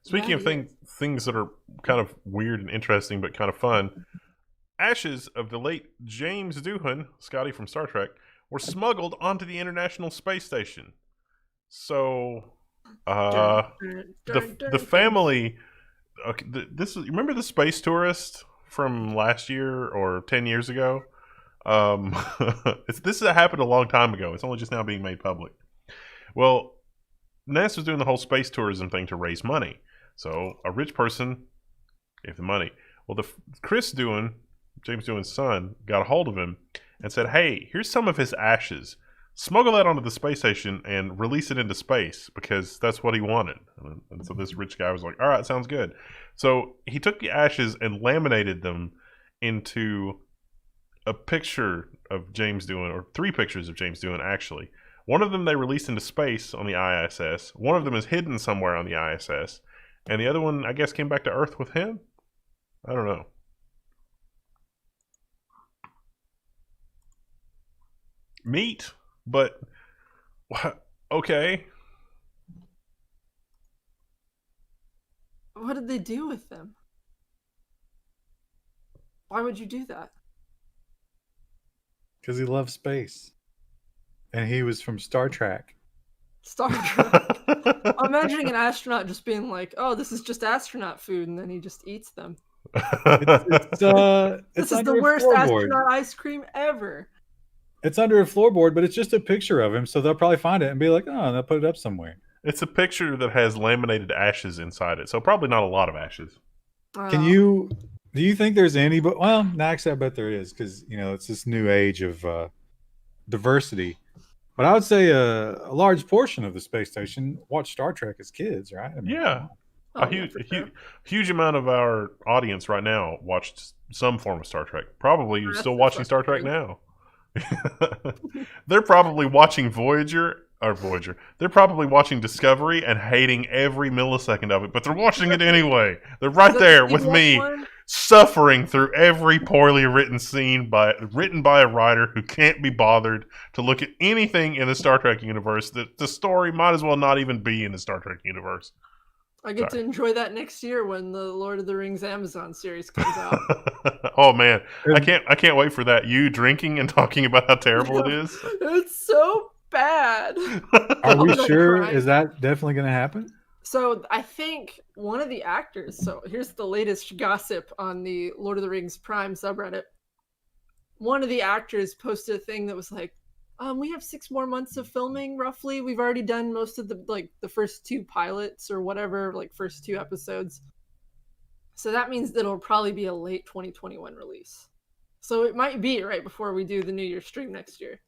Speaking of things that are kind of weird and interesting, but kind of fun, ashes of the late James Doohan, Scotty from Star Trek, were smuggled onto the International Space Station. So, the family. Okay, remember the space tourist from last year or 10 years ago? This happened a long time ago. It's only just now being made public. Well, NASA's doing the whole space tourism thing to raise money. So a rich person gave the money. Well, James Doohan's son, got a hold of him and said, "Hey, here's some of his ashes. Smuggle that onto the space station and release it into space because that's what he wanted." And so this rich guy was like, "All right, sounds good." So he took the ashes and laminated them into a picture of James Doohan, or 3 pictures of James Doohan, actually. One of them they released into space on the ISS. One of them is hidden somewhere on the ISS. And the other one, I guess, came back to Earth with him? I don't know. Meat? But, okay. What did they do with them? Why would you do that? Because he loves space. And he was from Star Trek. Star Trek. I'm imagining an astronaut just being like, "Oh, this is just astronaut food," and then he just eats them. It's This is under the a worst floorboard. astronaut ice cream ever. It's under a floorboard, but it's just a picture of him, so they'll probably find it and be like, "Oh," and they'll put it up somewhere. It's a picture that has laminated ashes inside it, so probably not a lot of ashes. Do you think there's any? But well, actually, I bet there is because it's this new age of diversity. But I would say a large portion of the space station watched Star Trek as kids, right? I mean, Yeah. Oh, A yeah, for sure. huge amount of our audience right now watched some form of Star Trek. Probably That's still for watching Star fucking Trek now. They're probably watching Voyager. They're probably watching Discovery and hating every millisecond of it, but they're watching it anyway. They're right there with me, suffering through every poorly written scene written by a writer who can't be bothered to look at anything in the Star Trek universe. The story might as well not even be in the Star Trek universe. I get to enjoy that next year when the Lord of the Rings Amazon series comes out. Oh man, I can't wait for that. You drinking and talking about how terrible it is. It's so bad. Are we sure? Is that definitely going to happen? So I think one of the actors. So here's the latest gossip on the Lord of the Rings Prime subreddit. One of the actors posted a thing that was like, "We have 6 more months of filming, roughly. We've already done most of the first 2 pilots or whatever, like first 2 episodes. So that means that it'll probably be a late 2021 release. So it might be right before we do the New Year's stream next year."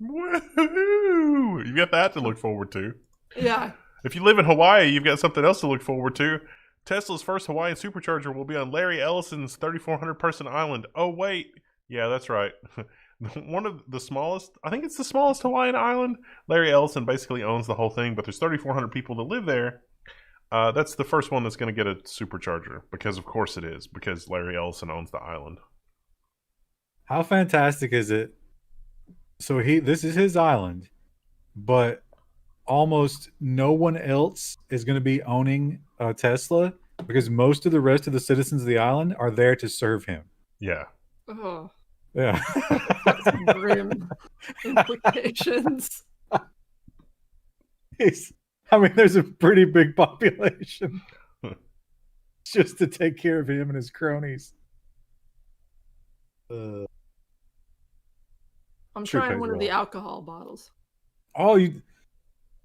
Woohoo! You got that to look forward to. Yeah. If you live in Hawaii, you've got something else to look forward to. Tesla's first Hawaiian supercharger will be on Larry Ellison's 3,400 person island. Oh, wait. Yeah, that's right. One of the smallest, I think it's the smallest Hawaiian island. Larry Ellison basically owns the whole thing, but there's 3,400 people that live there. That's the first one that's going to get a supercharger, because of course it is, because Larry Ellison owns the island. How fantastic is it? So this is his island, but almost no one else is going to be owning a Tesla because most of the rest of the citizens of the island are there to serve him. Yeah. Oh, Yeah. that's some grim implications. There's a pretty big population just to take care of him and his cronies. I'm Sure trying pays one of the well. alcohol bottles. Oh, you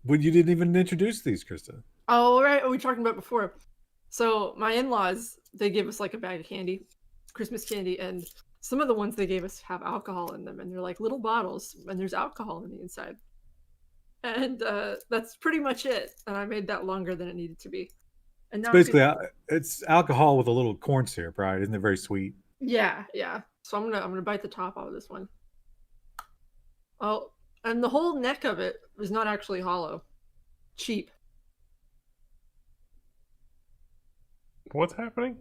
didn't even introduce these, Krista. Oh, right. What we were talking about before. So my in-laws, they gave us like a bag of candy, Christmas candy, and some of the ones they gave us have alcohol in them, and they're like little bottles, and there's alcohol in the inside. And that's pretty much it. And I made that longer than it needed to be. And now Basically, it's alcohol with a little corn syrup, right? Isn't it very sweet? Yeah. So I'm gonna bite the top out of this one. Oh, and the whole neck of it is not actually hollow. Cheap. What's happening?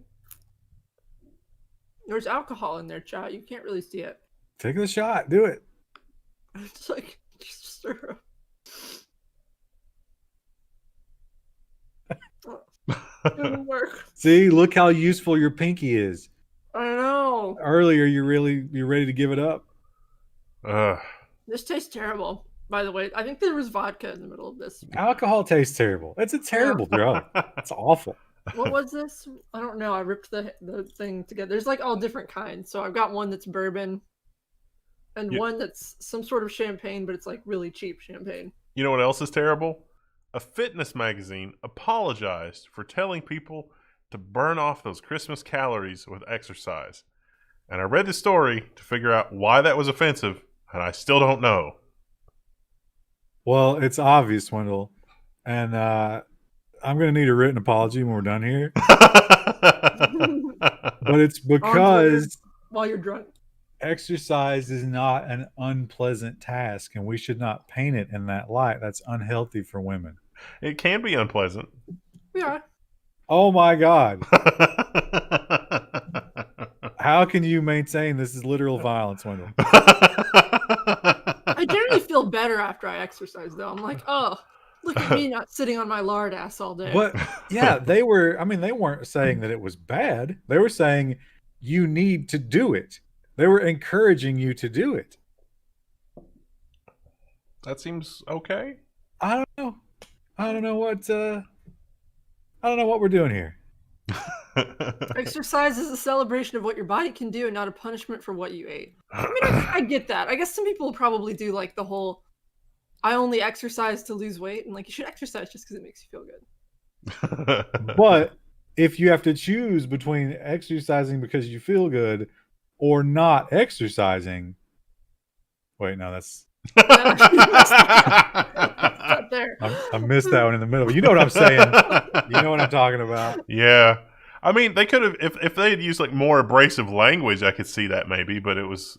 There's alcohol in there, chat. You can't really see it. Take the shot. Do it. It's like syrup. It didn't work. See, look how useful your pinky is. I know. Earlier, you're ready to give it up. This tastes terrible. By the way, I think there was vodka in the middle of this. Alcohol tastes terrible. It's a terrible drug. It's awful. What was this? I don't know. I ripped the thing together. There's like all different kinds. So I've got one that's bourbon and one that's some sort of champagne, but it's like really cheap champagne. You know what else is terrible? A fitness magazine apologized for telling people to burn off those Christmas calories with exercise. And I read the story to figure out why that was offensive, and I still don't know. Well, it's obvious, Wendell. And I'm going to need a written apology when we're done here. But it's because while you're drunk. Exercise is not an unpleasant task, and we should not paint it in that light. That's unhealthy for women. It can be unpleasant. Yeah. Oh my God. How can you maintain this is literal violence, Wendell? I generally feel better after I exercise, though. I'm like, oh, look at me not sitting on my lard ass all day. But yeah, they weren't saying that it was bad. They were saying you need to do it. They were encouraging you to do it. That seems okay. I don't know. I don't know what we're doing here. Exercise is a celebration of what your body can do and not a punishment for what you ate. I mean, I get that. I guess some people will probably do like the whole I only exercise to lose weight, and like you should exercise just because it makes you feel good. But if you have to choose between exercising because you feel good or not exercising, wait, no, that's Not there. I missed that one in the middle. You know what I'm saying? You know what I'm talking about? Yeah. I mean, they could have, if they had used like more abrasive language, I could see that maybe, but it was,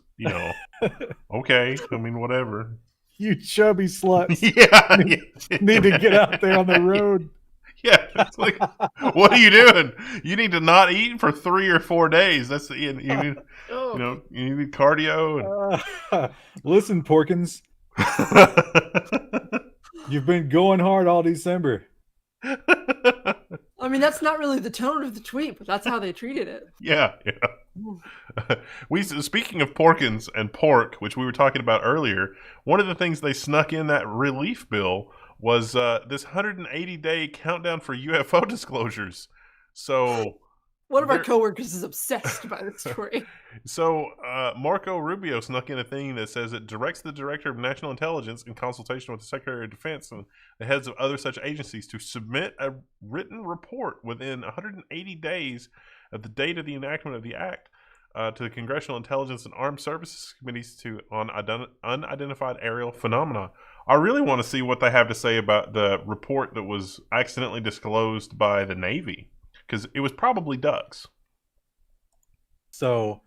okay. I mean, whatever. You chubby sluts. Yeah. Need to get out there on the road. Yeah. It's like, what are you doing? You need to not eat for 3 or 4 days. That's you need, you need cardio. Listen, Porkins. You've been going hard all December. I mean, that's not really the tone of the tweet, but that's how they treated it. Yeah. Speaking of Porkins and pork, which we were talking about earlier, one of the things they snuck in that relief bill was this 180-day countdown for UFO disclosures. So one of our coworkers is obsessed by this story. So Marco Rubio snuck in a thing that says it directs the Director of National Intelligence in consultation with the Secretary of Defense and the heads of other such agencies to submit a written report within 180 days of the date of the enactment of the act to the Congressional Intelligence and Armed Services Committees on Unidentified Aerial Phenomena. I really want to see what they have to say about the report that was accidentally disclosed by the Navy, because it was probably Doug's. So,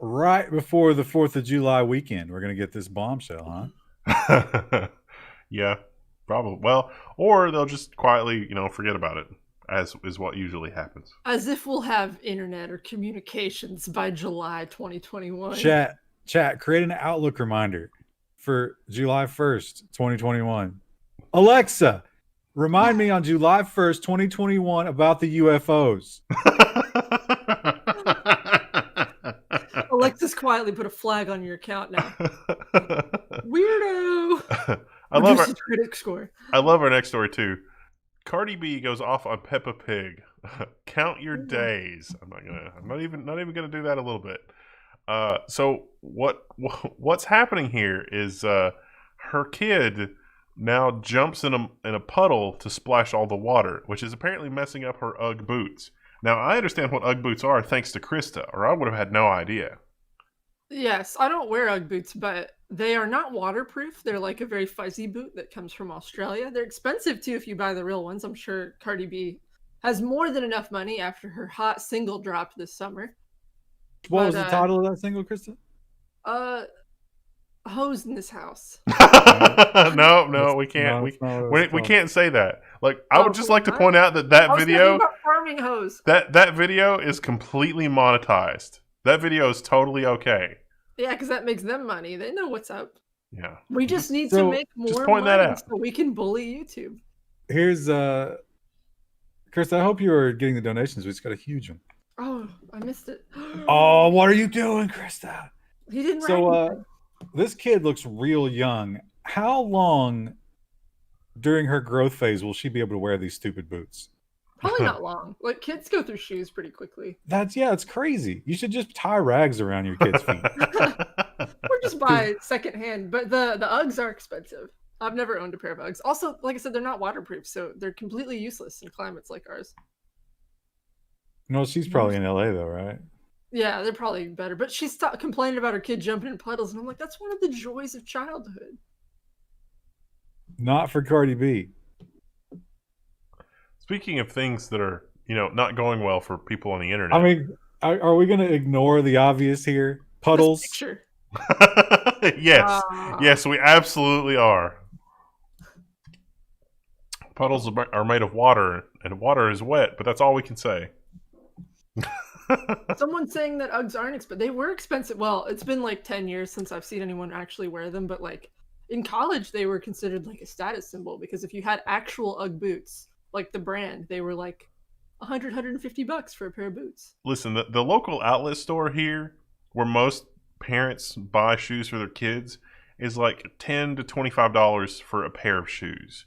right before the 4th of July weekend, we're going to get this bombshell, huh? Yeah, probably. Well, or they'll just quietly, forget about it, as is what usually happens. As if we'll have internet or communications by July 2021. Chat, create an Outlook reminder for July 1st, 2021. Alexa, remind me on July 1st, 2021 about the UFOs. Alexa's quietly put a flag on your account now. Weirdo. I love our critic score. I love our next story too. Cardi B goes off on Peppa Pig. Count your days. I'm not even gonna do that a little bit. So what's happening here is her kid now jumps in a puddle to splash all the water, which is apparently messing up her UGG boots. Now I understand what UGG boots are thanks to Krista, or I would have had no idea. Yes, I don't wear UGG boots, but they are not waterproof. They're like a very fuzzy boot that comes from Australia. They're expensive too if you buy the real ones. I'm sure Cardi B has more than enough money after her hot single drop this summer. What was the title of that single, Krista? Hose in this house. No, we can't. We can't say that. Like, I would just like to point out that video. About farming hose. That video is completely monetized. That video is totally okay. Yeah, because that makes them money. They know what's up. Yeah. We just need to make more money so we can bully YouTube. Here's Chris, I hope you are getting the donations. We just got a huge one. Oh, I missed it. Oh, what are you doing, Krista? He didn't write So this kid looks real young. How long during her growth phase will she be able to wear these stupid boots? Probably not long. Like, kids go through shoes pretty quickly. It's crazy. You should just tie rags around your kids' feet. Or just buy secondhand. But the Uggs are expensive. I've never owned a pair of Uggs. Also, like I said, they're not waterproof, so they're completely useless in climates like ours. No, she's probably in LA though, right? Yeah, they're probably better. But she stopped complaining about her kid jumping in puddles, and I'm like, that's one of the joys of childhood. Not for Cardi B. Speaking of things that are, not going well for people on the internet. I mean, are we going to ignore the obvious here? Puddles? This picture. Yes. Yes, we absolutely are. Puddles are made of water, and water is wet, but that's all we can say. Someone's saying that Uggs aren't expensive. They were expensive. Well, it's been like 10 years since I've seen anyone actually wear them, but like in college, they were considered like a status symbol because if you had actual Ugg boots, like the brand, they were like $150 for a pair of boots. Listen, the local outlet store here, where most parents buy shoes for their kids, is like $10 to $25 for a pair of shoes.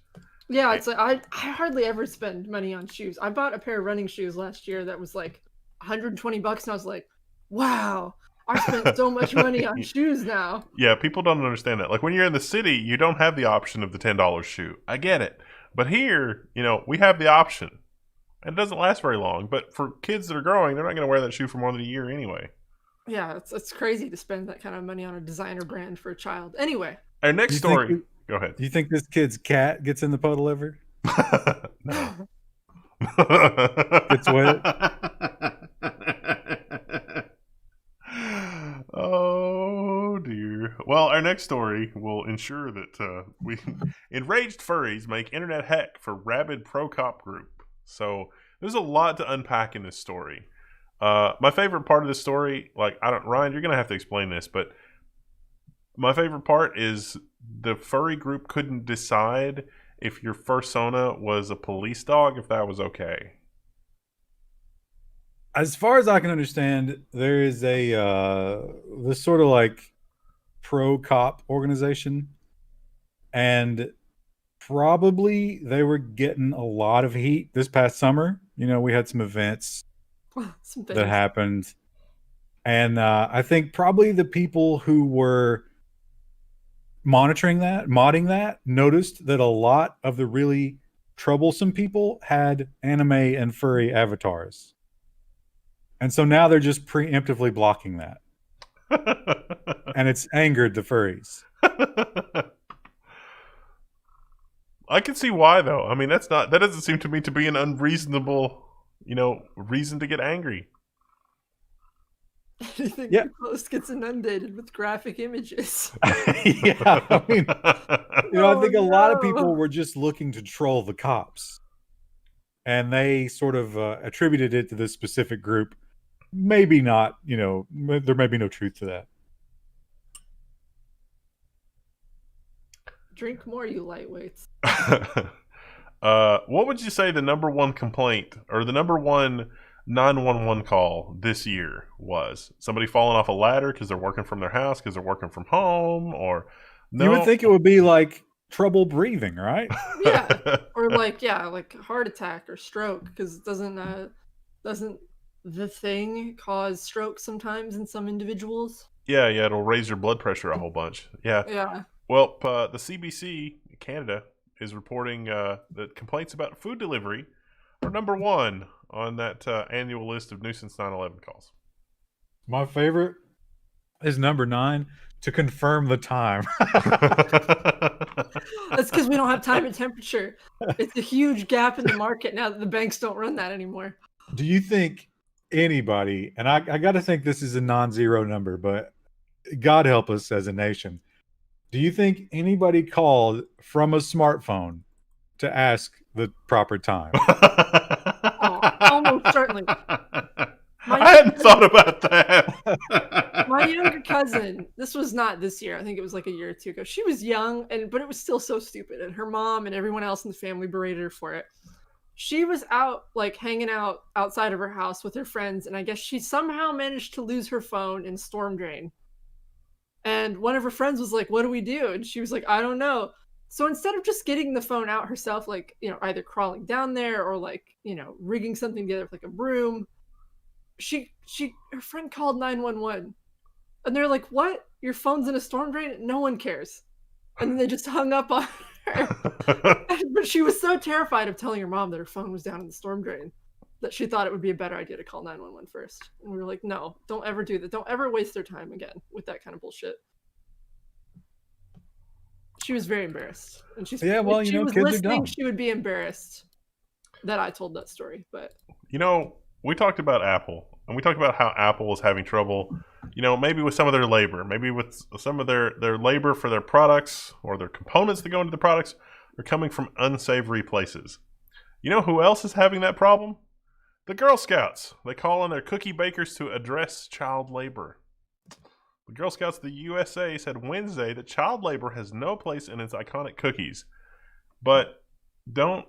Yeah, it's like I hardly ever spend money on shoes. I bought a pair of running shoes last year that was like $120, and I was like, wow, I spent so much money on shoes now. Yeah, people don't understand that. Like when you're in the city, you don't have the option of the $10 shoe. I get it. But here, we have the option. And it doesn't last very long. But for kids that are growing, they're not going to wear that shoe for more than a year anyway. Yeah, it's crazy to spend that kind of money on a designer brand for a child. Anyway. Our next story. Go ahead. Do you think this kid's cat gets in the puddle ever? No. Gets wet? Oh dear. Well, our next story will ensure that enraged furries make internet heck for rabid pro cop group. So there's a lot to unpack in this story. My favorite part of this story, Ryan, you're gonna have to explain this, but my favorite part is the furry group couldn't decide if your fursona was a police dog, if that was okay. As far as I can understand, there is this sort of like pro cop organization, and probably they were getting a lot of heat this past summer. We had some events that happened, and I think probably the people who were modding that, noticed that a lot of the really troublesome people had anime and furry avatars. And so now they're just preemptively blocking that. And it's angered the furries. I can see why, though. I mean, that doesn't seem to me to be an unreasonable, reason to get angry. Anything you post gets inundated with graphic images. Yeah, I mean, I think a lot of people were just looking to troll the cops. And they sort of attributed it to this specific group. Maybe not, there may be no truth to that. Drink more, you lightweights. What would you say the number one complaint or the number one 911 call this year was? Somebody falling off a ladder because they're working from their house, because they're working from home, or no? You would think it would be like trouble breathing, right? Yeah, or like heart attack or stroke, because doesn't the thing cause stroke sometimes in some individuals? Yeah, it'll raise your blood pressure a whole bunch. Yeah. Yeah. Well, the CBC Canada is reporting that complaints about food delivery are number one on that annual list of nuisance 911 calls. My favorite is number 9, to confirm the time. That's because we don't have time and temperature. It's a huge gap in the market now that the banks don't run that anymore. Do you think anybody, and I got to think this is a non-zero number, but God help us as a nation, do you think anybody called from a smartphone to ask the proper time? Almost certainly. I hadn't thought about that. My younger cousin, this was not this year, I think it was like a year or two ago. She was young, but it was still so stupid. And her mom and everyone else in the family berated her for it. She was out, hanging out outside of her house with her friends. And I guess she somehow managed to lose her phone in a storm drain. And one of her friends was like, "What do we do?" And she was like, "I don't know." So instead of just getting the phone out herself, either crawling down there or rigging something together with a broom, her friend called 911. And they're like, "What? Your phone's in a storm drain?" No one cares. And then they just hung up on her. But she was so terrified of telling her mom that her phone was down in the storm drain that she thought it would be a better idea to call 911 first. And we were like, "No, don't ever do that. Don't ever waste their time again with that kind of bullshit." She was very embarrassed. And kids are dumb. She would be embarrassed that I told that story. But we talked about Apple, and we talked about how Apple is having trouble, maybe with some of their labor, maybe with some of their labor for their products or their components that go into the products are coming from unsavory places. You know who else is having that problem? The Girl Scouts. They call on their cookie bakers to address child labor. The Girl Scouts of the USA said Wednesday that child labor has no place in its iconic cookies. But don't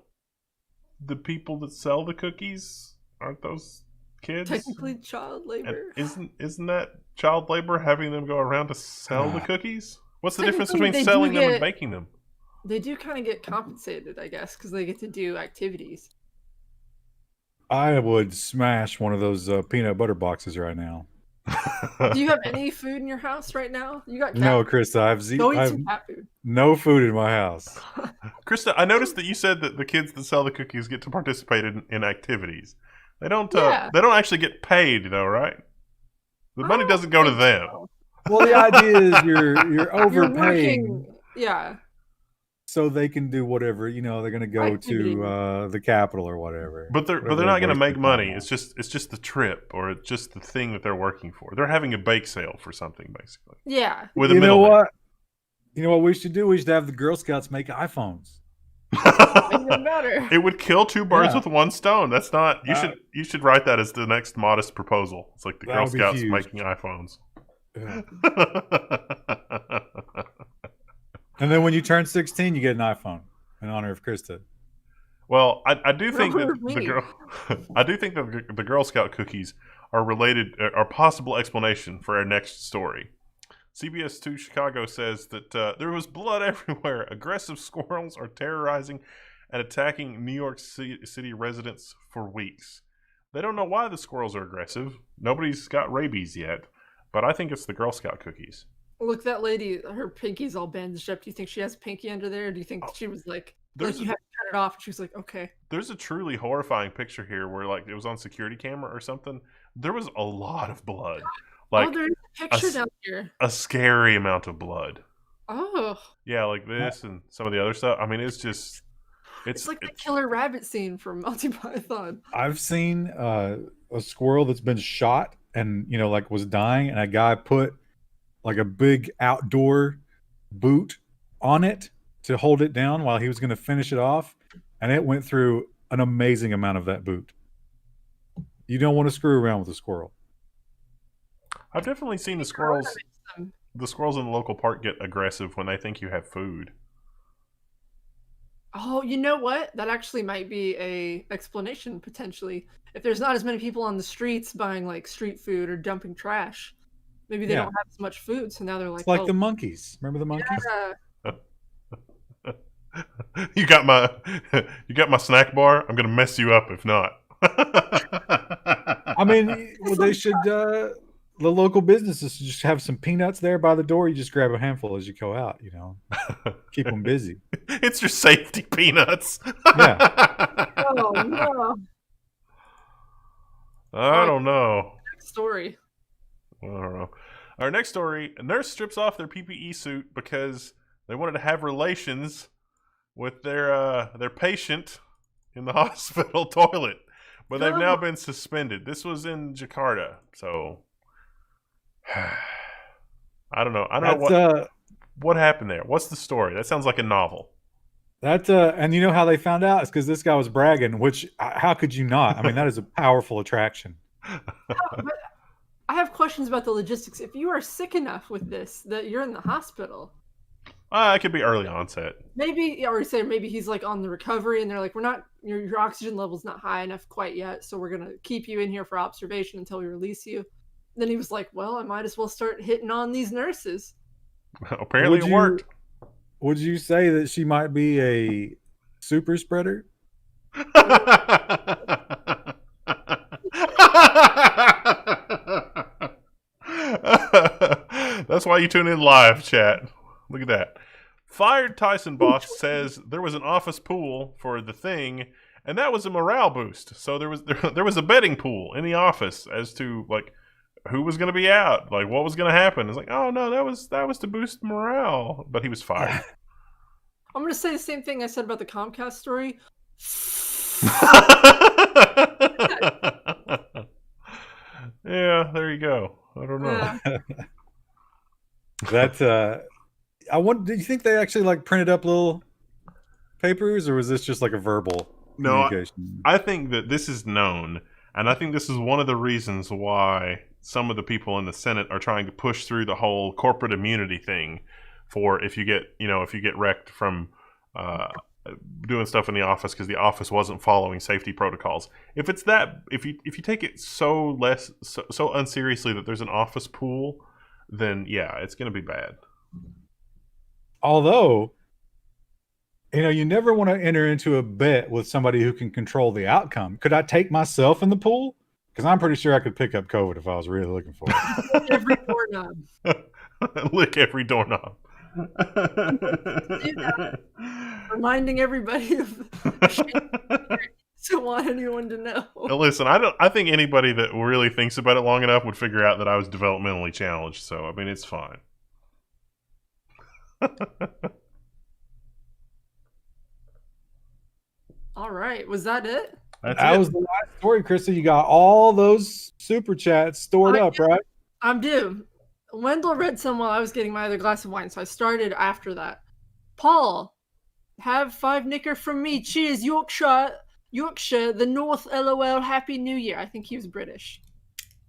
the people that sell the cookies, aren't those kids? Technically child labor. And isn't that child labor having them go around to sell the cookies? What's the difference between selling them and baking them? They do kind of get compensated, I guess, because they get to do activities. I would smash one of those peanut butter boxes right now. Do you have any food in your house right now? You got cat no, food. Krista. Go eat some cat food. No food in my house. Krista, I noticed that you said that the kids that sell the cookies get to participate in activities. They don't. They don't actually get paid, though, right? The money doesn't go to them. So. Well, the idea is you're overpaying. Yeah. So they can do whatever, they're going to go to the Capitol or whatever. But they're not going to make money. It's just the trip, or it's just the thing that they're working for. They're having a bake sale for something, basically. Yeah. With a middleman. You know what we should do? We should have the Girl Scouts make iPhones. It would kill two birds with one stone. That's not. You should write that as the next modest proposal. It's like the Girl Scouts making iPhones. Yeah. And then when you turn 16, you get an iPhone in honor of Krista. Well, I do think that the Girl Scout cookies are possible explanation for our next story. CBS 2 Chicago says that there was blood everywhere. Aggressive squirrels are terrorizing and attacking New York City residents for weeks. They don't know why the squirrels are aggressive. Nobody's got rabies yet, but I think it's the Girl Scout cookies. Look, that lady, her pinky's all bandaged up. Do you think she has pinky under there? Or do you think she was you had to cut it off? And she was like, okay. There's a truly horrifying picture here where it was on security camera or something, there was a lot of blood. Oh, Like there's a picture s- down here. a scary amount of blood. Oh, Yeah, like this and some of the other stuff. I mean, it's just it's like the killer rabbit scene from Monty Python. I've seen a squirrel that's been shot and like was dying, and a guy put like a big outdoor boot on it to hold it down while he was going to finish it off, and it went through an amazing amount of that boot. You don't want to screw around with a squirrel. I've definitely seen the squirrels. The squirrels in the local park get aggressive when they think you have food. Oh, you know what? That actually might be a explanation potentially. If there's not as many people on the streets buying like street food or dumping trash, maybe they Yeah. don't have as much food, so now they're like, It's like oh, the monkeys. Remember the monkeys? yeah. You got my snack bar. I'm gonna mess you up if not. I mean, well, they should. The local businesses should just have some peanuts there by the door. You just grab a handful as you go out. Keep them busy. It's your safety peanuts. Yeah. Oh no. I don't know. Story. I don't know. Our next story: a nurse strips off their PPE suit because they wanted to have relations with their patient in the hospital toilet, but they've now been suspended. This was in Jakarta, so I don't know. I don't know what happened there. What's the story? That sounds like a novel. And you know how they found out? It's because this guy was bragging. Which, how could you not? I mean, that is a powerful attraction. But I have questions about the logistics. If you are sick enough with this that you're in the hospital, It could be early onset. maybe, or say maybe he's like on the recovery, and they're like, we're not, your oxygen level's not high enough quite yet, so we're gonna keep you in here for observation until we release you. And then he was like, well, I might as well start hitting on these nurses. Apparently, it worked. Would you say that she might be a super spreader? That's why you tune in live, chat. Look at that. Fired Tyson boss says there was an office pool for the thing, and that was a morale boost. So there was a betting pool in the office as to like who was going to be out, like what was going to happen. It's like, oh no, that was to boost morale, but he was fired. I'm gonna say the same thing I said about the Comcast story. Yeah, there you go. I don't know. Yeah. That's I wonder. Do you think they actually like printed up little papers, or was this just like a verbal communication? I think that this is known, and I think this is one of the reasons why some of the people in the Senate are trying to push through the whole corporate immunity thing. For if you get wrecked from doing stuff in the office because the office wasn't following safety protocols. If you take it so unseriously that there's an office pool, then yeah, it's going to be bad. Although, you never want to enter into a bet with somebody who can control the outcome. Could I take myself in the pool? Because I'm pretty sure I could pick up COVID if I was really looking for it. Every doorknob. Lick every doorknob. Reminding everybody of don't want anyone to know. Now listen, I think anybody that really thinks about it long enough would figure out that I was developmentally challenged, so I mean it's fine. All right, was that it? That was the last story, Krista. You got all those super chats stored up, right? I'm due. Wendell read some while I was getting my other glass of wine, so I started after that. Paul, have 5 knicker from me. Cheers, Yorkshire, the North, LOL, Happy New Year. I think he was British.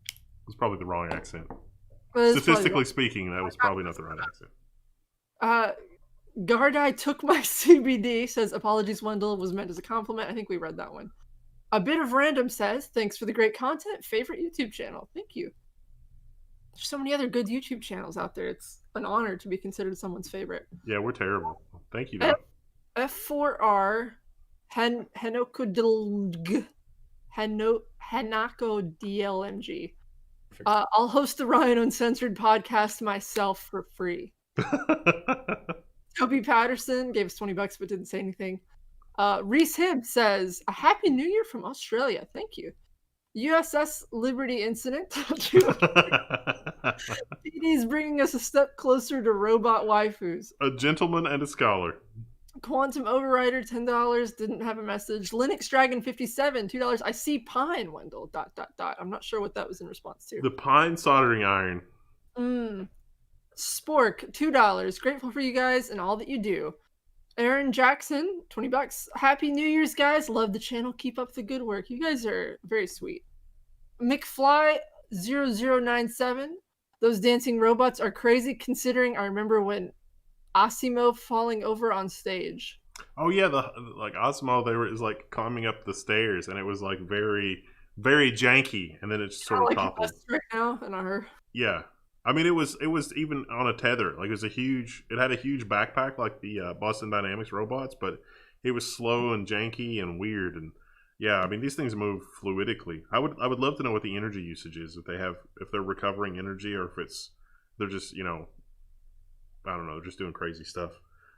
It was probably the wrong accent. Statistically speaking, that was probably not the right accent. Gardai took my CBD, says, apologies, Wendell, was meant as a compliment. I think we read that one. A bit of random says, thanks for the great content. Favorite YouTube channel. Thank you. There's so many other good YouTube channels out there. It's an honor to be considered someone's favorite. Yeah, we're terrible. Thank you. F4R Hanako DLMG. I'll host the Ryan Uncensored podcast myself for free. Toby Patterson gave us $20 but didn't say anything. Reese Hibb says, a happy new year from Australia. Thank you. USS Liberty incident. PD's bringing us a step closer to robot waifus. A gentleman and a scholar. Quantum Overrider, $10. Didn't have a message. Linux Dragon 57, $2. I see Pine, Wendell. ... I'm not sure what that was in response to. The pine soldering iron. Spork, $2. Grateful for you guys and all that you do. Aaron Jackson, $20. Happy New Year's, guys. Love the channel. Keep up the good work. You guys are very sweet. McFly 0097. Those dancing robots are crazy considering I remember when Asimo falling over on stage. Oh yeah, like Osmo, is like climbing up the stairs, and it was like very, very janky, and then it just sort of toppled. Us right now, and our Yeah, I mean it was even on a tether. Like it had a huge backpack like the Boston Dynamics robots, but it was slow and janky and weird. And yeah, I mean these things move fluidically. I would love to know what the energy usage is, if they're recovering energy, or if they're just I don't know, just doing crazy stuff.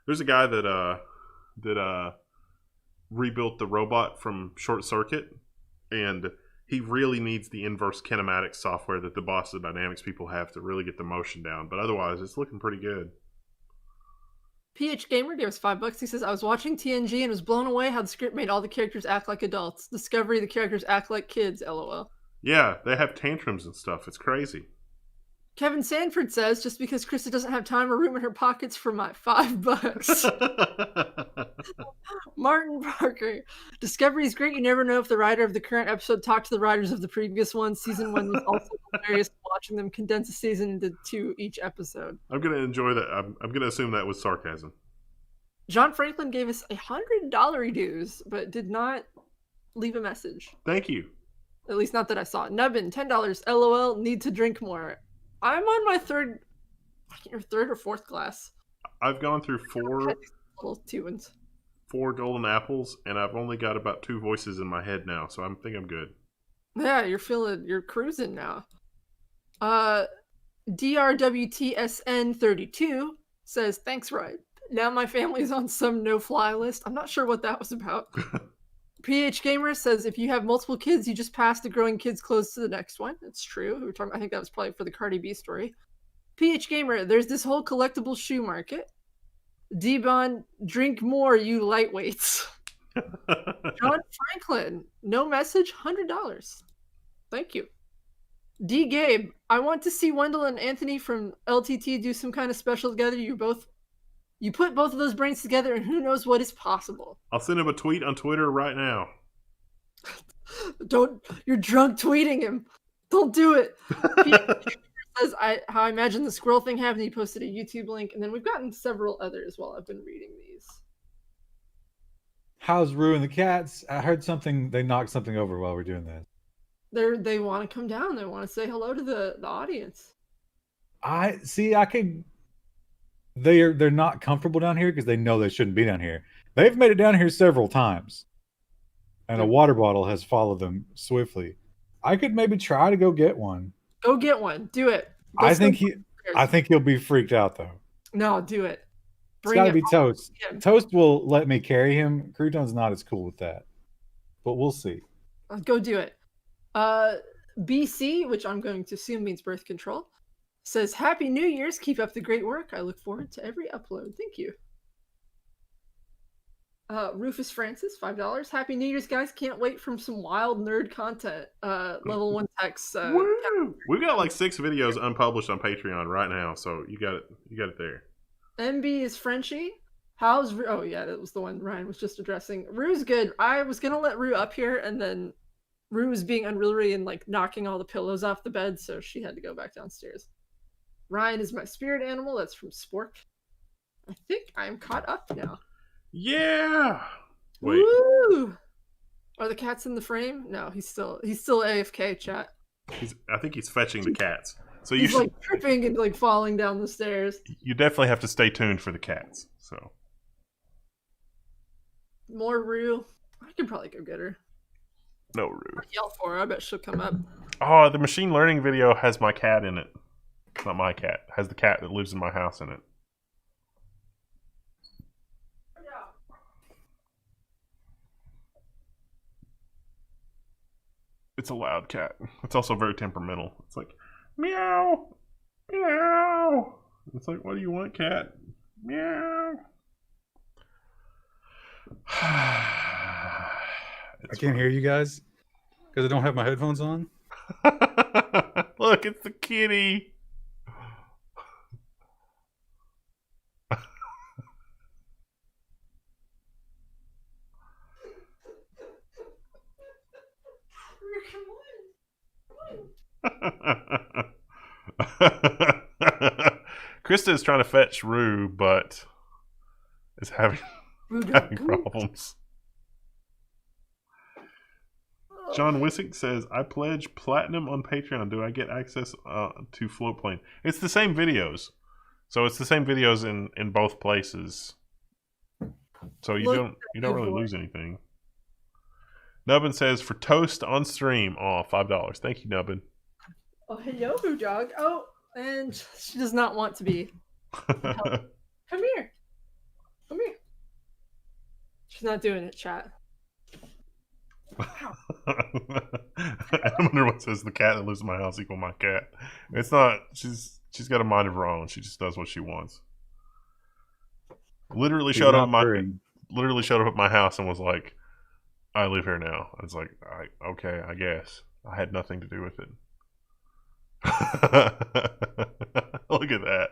There's a guy that rebuilt the robot from Short Circuit, and he really needs the inverse kinematics software that the Boston Dynamics people have to really get the motion down. But otherwise, it's looking pretty good. PH Gamer gave us $5. He says, I was watching TNG and was blown away how the script made all the characters act like adults. Discovery, the characters act like kids, LOL. Yeah, they have tantrums and stuff. It's crazy. Kevin Sanford says, just because Krista doesn't have time or room in her pockets for my $5. Martin Parker. Discovery is great. You never know if the writer of the current episode talked to the writers of the previous one. Season 1 was also hilarious watching them condense a season into 2 each episode. I'm going to enjoy that. I'm going to assume that was sarcasm. John Franklin gave us $100 dues, but did not leave a message. Thank you. At least not that I saw. Nubbin, $10. LOL, need to drink more. I'm on my third or fourth glass. I've gone through four golden apples, and I've only got about 2 voices in my head now, so I think I'm good. Yeah, you're cruising now. DRWTSN32 says, thanks, Ryan. Now my family's on some no-fly list. I'm not sure what that was about. PH Gamer says, if you have multiple kids, you just pass the growing kids close to the next one. It's true. I think that was probably for the Cardi B story. PH Gamer, there's this whole collectible shoe market. D-Bon, drink more, you lightweights. John Franklin, no message, $100. Thank you. D. Gabe, I want to see Wendell and Anthony from LTT do some kind of special together. You put both of those brains together, and who knows what is possible. I'll send him a tweet on Twitter right now. You're drunk tweeting him. Don't do it. He says, how I imagine the squirrel thing happened. He posted a YouTube link, and then we've gotten several others while I've been reading these. How's Rue and the cats? I heard they knocked something over while we're doing this. They want to come down. They want to say hello to the audience. They're not comfortable down here because they know they shouldn't be down here. They've made it down here several times, and a water bottle has followed them swiftly. I could maybe try to go get one. Go get one. Do it. I think he'll be freaked out though. No, do it. It's got to be Toast. Toast will let me carry him. Crouton's not as cool with that, but we'll see. Go do it. BC, which I'm going to assume means birth control, says, Happy New Year's. Keep up the great work. I look forward to every upload. Thank you. Rufus Francis, $5. Happy New Year's, guys. Can't wait from some wild nerd content. Level 1 text. We've got like 6 videos unpublished on Patreon right now, so you got it there. MB is Frenchie. How's Rue? Oh, yeah, that was the one Ryan was just addressing. Rue's good. I was going to let Rue up here, and then Rue was being unruly and like knocking all the pillows off the bed, so she had to go back downstairs. Ryan is my spirit animal. That's from Spork. I think I'm caught up now. Yeah. Wait. Woo! Are the cats in the frame? No, he's still AFK, chat. I think he's fetching the cats. So he's like tripping and like falling down the stairs. You definitely have to stay tuned for the cats. So more Rue. I could probably go get her. No Rue. Yell for her. I bet she'll come up. Oh, the machine learning video has my cat in it. It's not my cat. It has the cat that lives in my house in it. It's a loud cat. It's also very temperamental. It's like, meow, meow. It's like, what do you want, cat? Meow. I can't hear you guys because I don't have my headphones on. Look, it's the kitty. Krista is trying to fetch Rue, but is having problems. John Wissick says, I pledge platinum on Patreon. Do I get access to Floatplane? It's the same videos. So it's the same videos in both places. So you don't really lose anything. Nubbin says, for toast on stream. Oh, $5. Thank you, Nubbin. Oh, hello, Boo Dog. Oh, and she does not want to be. Come here. Come here. She's not doing it, chat. I wonder what says the cat that lives in my house equal my cat. It's not. She's got a mind of her own. She just does what she wants. Literally showed up at my house and was like, I live here now. I was like, okay, I guess. I had nothing to do with it. Look at that.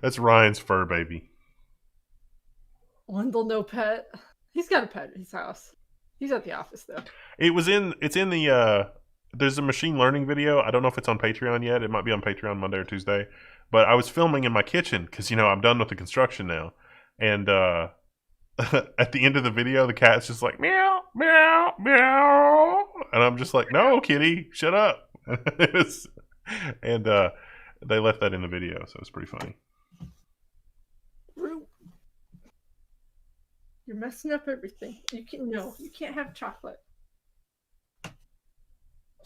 That's Ryan's fur baby. Wendell, no pet. He's got a pet at his house. He's at the office though. It's in the there's a machine learning video. I don't know if it's on Patreon yet. It might be on Patreon Monday or Tuesday. But I was filming in my kitchen because I'm done with the construction now. And at the end of the video, the cat's just like meow, meow, meow, and I'm just like, no, kitty, shut up. And they left that in the video, so it's pretty funny. You're messing up everything. You can't have chocolate.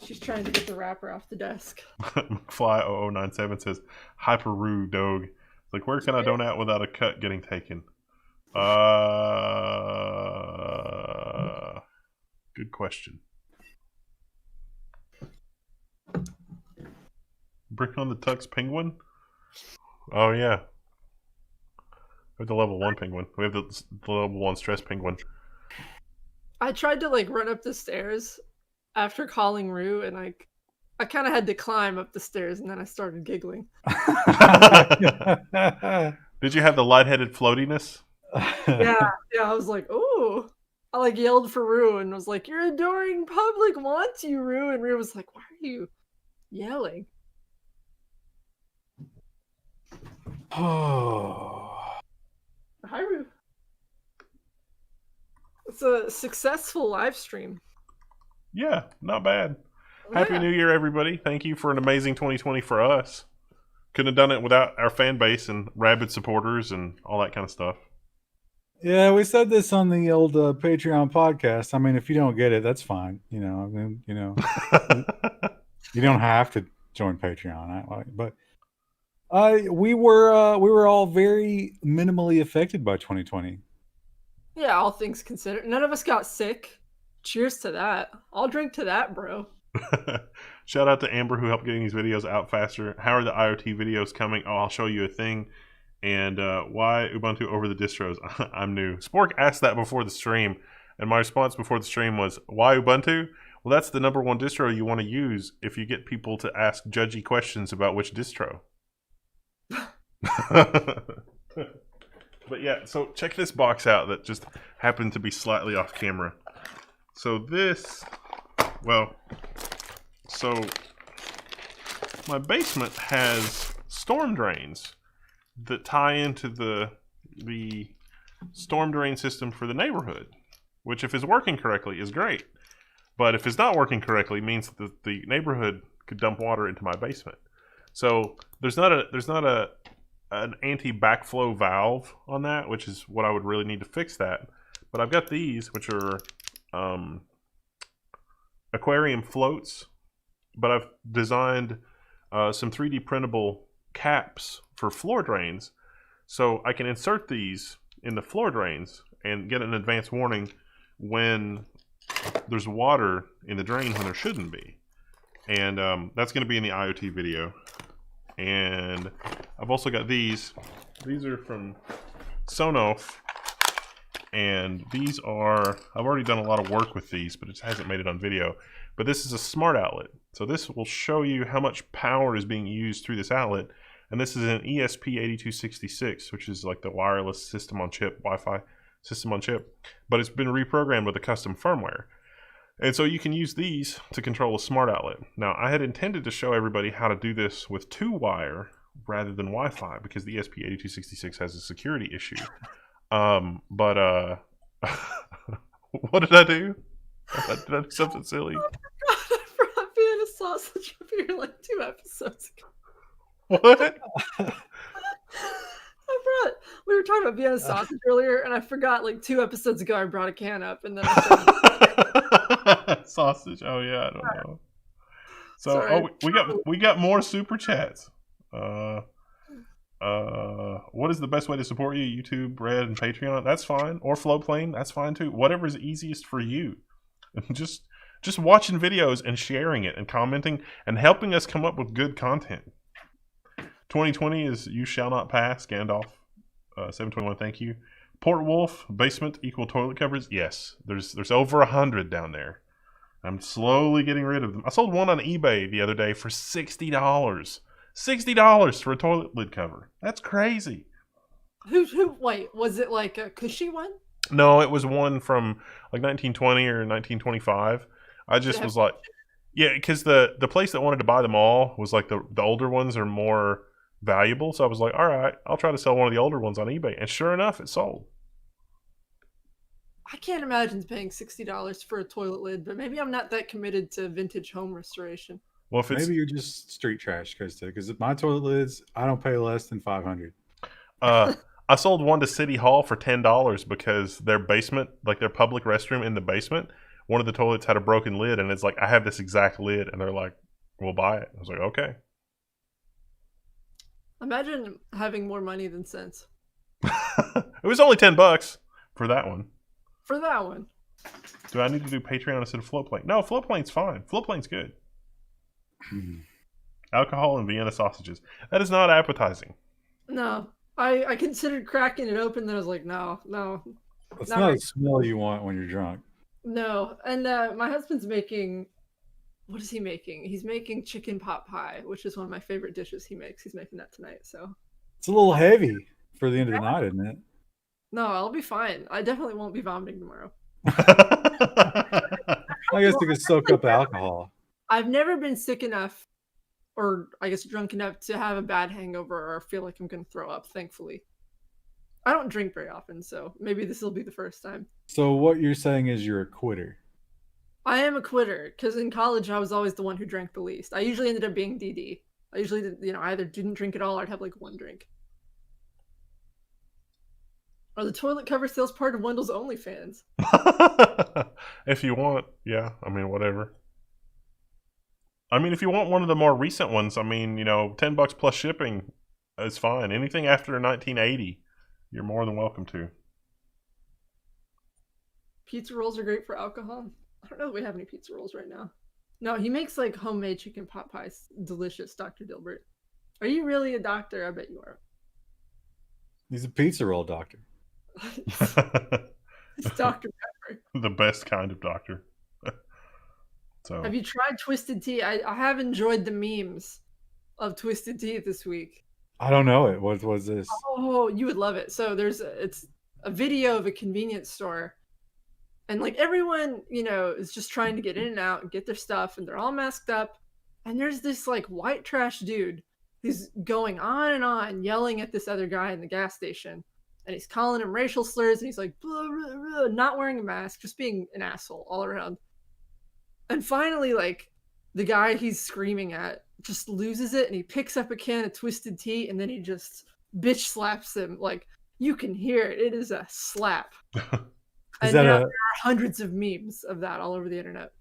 She's trying to get the wrapper off the desk. McFly0097 says, hyper rude dog. Like, where can I donate without a cut getting taken? Good question. Bring on the Tux Penguin? Oh, yeah. We have the level 1 penguin. We have the level 1 stress penguin. I tried to run up the stairs after calling Rue, and I kind of had to climb up the stairs, and then I started giggling. Did you have the lightheaded floatiness? Yeah, I was like, ooh. I yelled for Rue and was like, your adoring public wants you, Rue. And Rue was like, why are you yelling? Oh. Hi, Rue. It's a successful live stream. Yeah, not bad. Happy New Year, everybody. Thank you for an amazing 2020 for us. Couldn't have done it without our fan base and rabid supporters and all that kind of stuff. Yeah, we said this on the old Patreon podcast. I mean, if you don't get it, that's fine. You don't have to join Patreon. But we were all very minimally affected by 2020. Yeah, all things considered. None of us got sick. Cheers to that. I'll drink to that, bro. Shout out to Amber who helped getting these videos out faster. How are the IoT videos coming? Oh, I'll show you a thing. And why Ubuntu over the distros? I'm new. Spork asked that before the stream, and my response before the stream was, why Ubuntu? Well, that's the #1 distro you want to use if you get people to ask judgy questions about which distro. But yeah, so check this box out that just happened to be slightly off camera. So my basement has storm drains that tie into the storm drain system for the neighborhood, which if it's working correctly is great. But if it's not working correctly, it means that the neighborhood could dump water into my basement. So there's not an anti-backflow valve on that, which is what I would really need to fix that. But I've got these, which are aquarium floats, but I've designed some 3D printable caps for floor drains, so I can insert these in the floor drains and get an advance warning when there's water in the drain when there shouldn't be. And that's going to be in the IoT video. And I've also got these. These are from Sonoff. And these are, I've already done a lot of work with these, but it hasn't made it on video. But this is a smart outlet. So this will show you how much power is being used through this outlet. And this is an ESP8266, which is like the wireless system on chip, Wi-Fi system on chip. But it's been reprogrammed with a custom firmware. And so you can use these to control a smart outlet. Now, I had intended to show everybody how to do this with 2-wire rather than Wi-Fi because the ESP8266 has a security issue. What did I do? Did I do something silly? I brought Vienna sausage up here like 2 episodes ago. What? We were talking about Vienna sausage earlier, and I forgot like 2 episodes ago I brought a can up, and then I sausage. Oh yeah, I don't know. So Sorry. we got more super chats. What is the best way to support you? YouTube, Red, and Patreon. That's fine. Or Flowplane. That's fine too. Whatever is easiest for you. Just watching videos and sharing it and commenting and helping us come up with good content. 2020 is You Shall Not Pass. Gandalf. 721. Thank you. Port Wolf. Basement equal toilet covers. Yes. There's over 100 down there. I'm slowly getting rid of them. I sold one on eBay the other day for $60. $60 for a toilet lid cover. That's crazy. Wait, was it like a cushy one? No, it was one from like 1920 or 1925. I just was like, yeah, because the place that wanted to buy them all was like the older ones are more valuable. So I was like, all right, I'll try to sell one of the older ones on eBay. And sure enough, it sold. I can't imagine paying $60 for a toilet lid, but maybe I'm not that committed to vintage home restoration. Well, if it's, maybe you're just street trash, Krista, because my toilet lids, I don't pay less than $500. I sold one to City Hall for $10 because their basement, like their public restroom in the basement, one of the toilets had a broken lid, and it's like, I have this exact lid, and they're like, we'll buy it. I was like, okay. Imagine having more money than sense. It was only $10 for that one. For that one. Do I need to do Patreon instead of Flowplane? No, Flowplane's fine. Flowplane's good. Alcohol and Vienna sausages. That is not appetizing. No. I considered cracking it open, then I was like, no. It's not a smell you want when you're drunk. No. And my husband's making, what is he making? He's making chicken pot pie, which is one of my favorite dishes he makes. He's making that tonight, so. It's a little heavy for the end of the night, isn't it? No, I'll be fine. I definitely won't be vomiting tomorrow. I guess they could soak up alcohol. I've never been sick enough, or I guess drunk enough to have a bad hangover or feel like I'm going to throw up, thankfully. I don't drink very often, so maybe this will be the first time. So what you're saying is you're a quitter. I am a quitter, because in college I was always the one who drank the least. I usually ended up being DD. I usually, either didn't drink at all or I'd have like one drink. Are the toilet cover sales part of Wendell's OnlyFans? If you want, yeah. I mean, whatever. I mean, if you want one of the more recent ones, I mean, $10 plus shipping is fine. Anything after 1980, you're more than welcome to. Pizza rolls are great for alcohol. I don't know if we have any pizza rolls right now. No, he makes like homemade chicken pot pies. Delicious, Dr. Dilbert. Are you really a doctor? I bet you are. He's a pizza roll doctor. It's Dr. Pepper. The best kind of doctor. So, have you tried Twisted Tea? I have enjoyed the memes of Twisted Tea this week. I don't know it. What was this? Oh, you would love it. So it's a video of a convenience store, and like everyone, is just trying to get in and out and get their stuff, and they're all masked up. And there's this like white trash dude who's going on and on, yelling at this other guy in the gas station. And he's calling him racial slurs, and he's like, blah, blah, blah, not wearing a mask, just being an asshole all around. And finally, like, the guy he's screaming at just loses it, and he picks up a can of Twisted Tea, and then he just bitch slaps him. Like, you can hear it. It is a slap. And there are hundreds of memes of that all over the internet.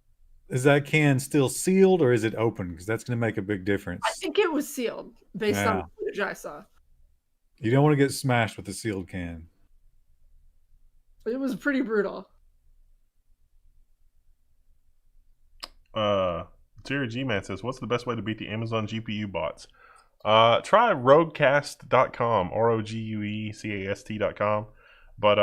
Is that can still sealed, or is it open? Because that's going to make a big difference. I think it was sealed, based on the footage I saw. You don't want to get smashed with a sealed can. It was pretty brutal. Jerry G-Man says, what's the best way to beat the Amazon GPU bots? Try roguecast.com, roguecast.com. But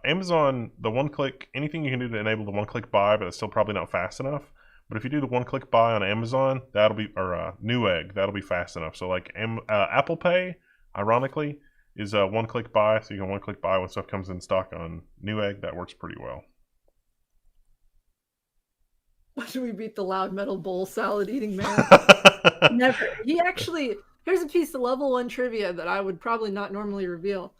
Amazon, the one-click, anything you can do to enable the one-click buy, but it's still probably not fast enough. But if you do the one-click buy on Amazon, that'll be, or Newegg, that'll be fast enough. So like Apple Pay, ironically, is a one-click buy, so you can one-click buy when stuff comes in stock on Newegg. That works pretty well. Why should we beat the loud metal bowl salad eating man? Never. He actually, here's a piece of level 1 trivia that I would probably not normally reveal.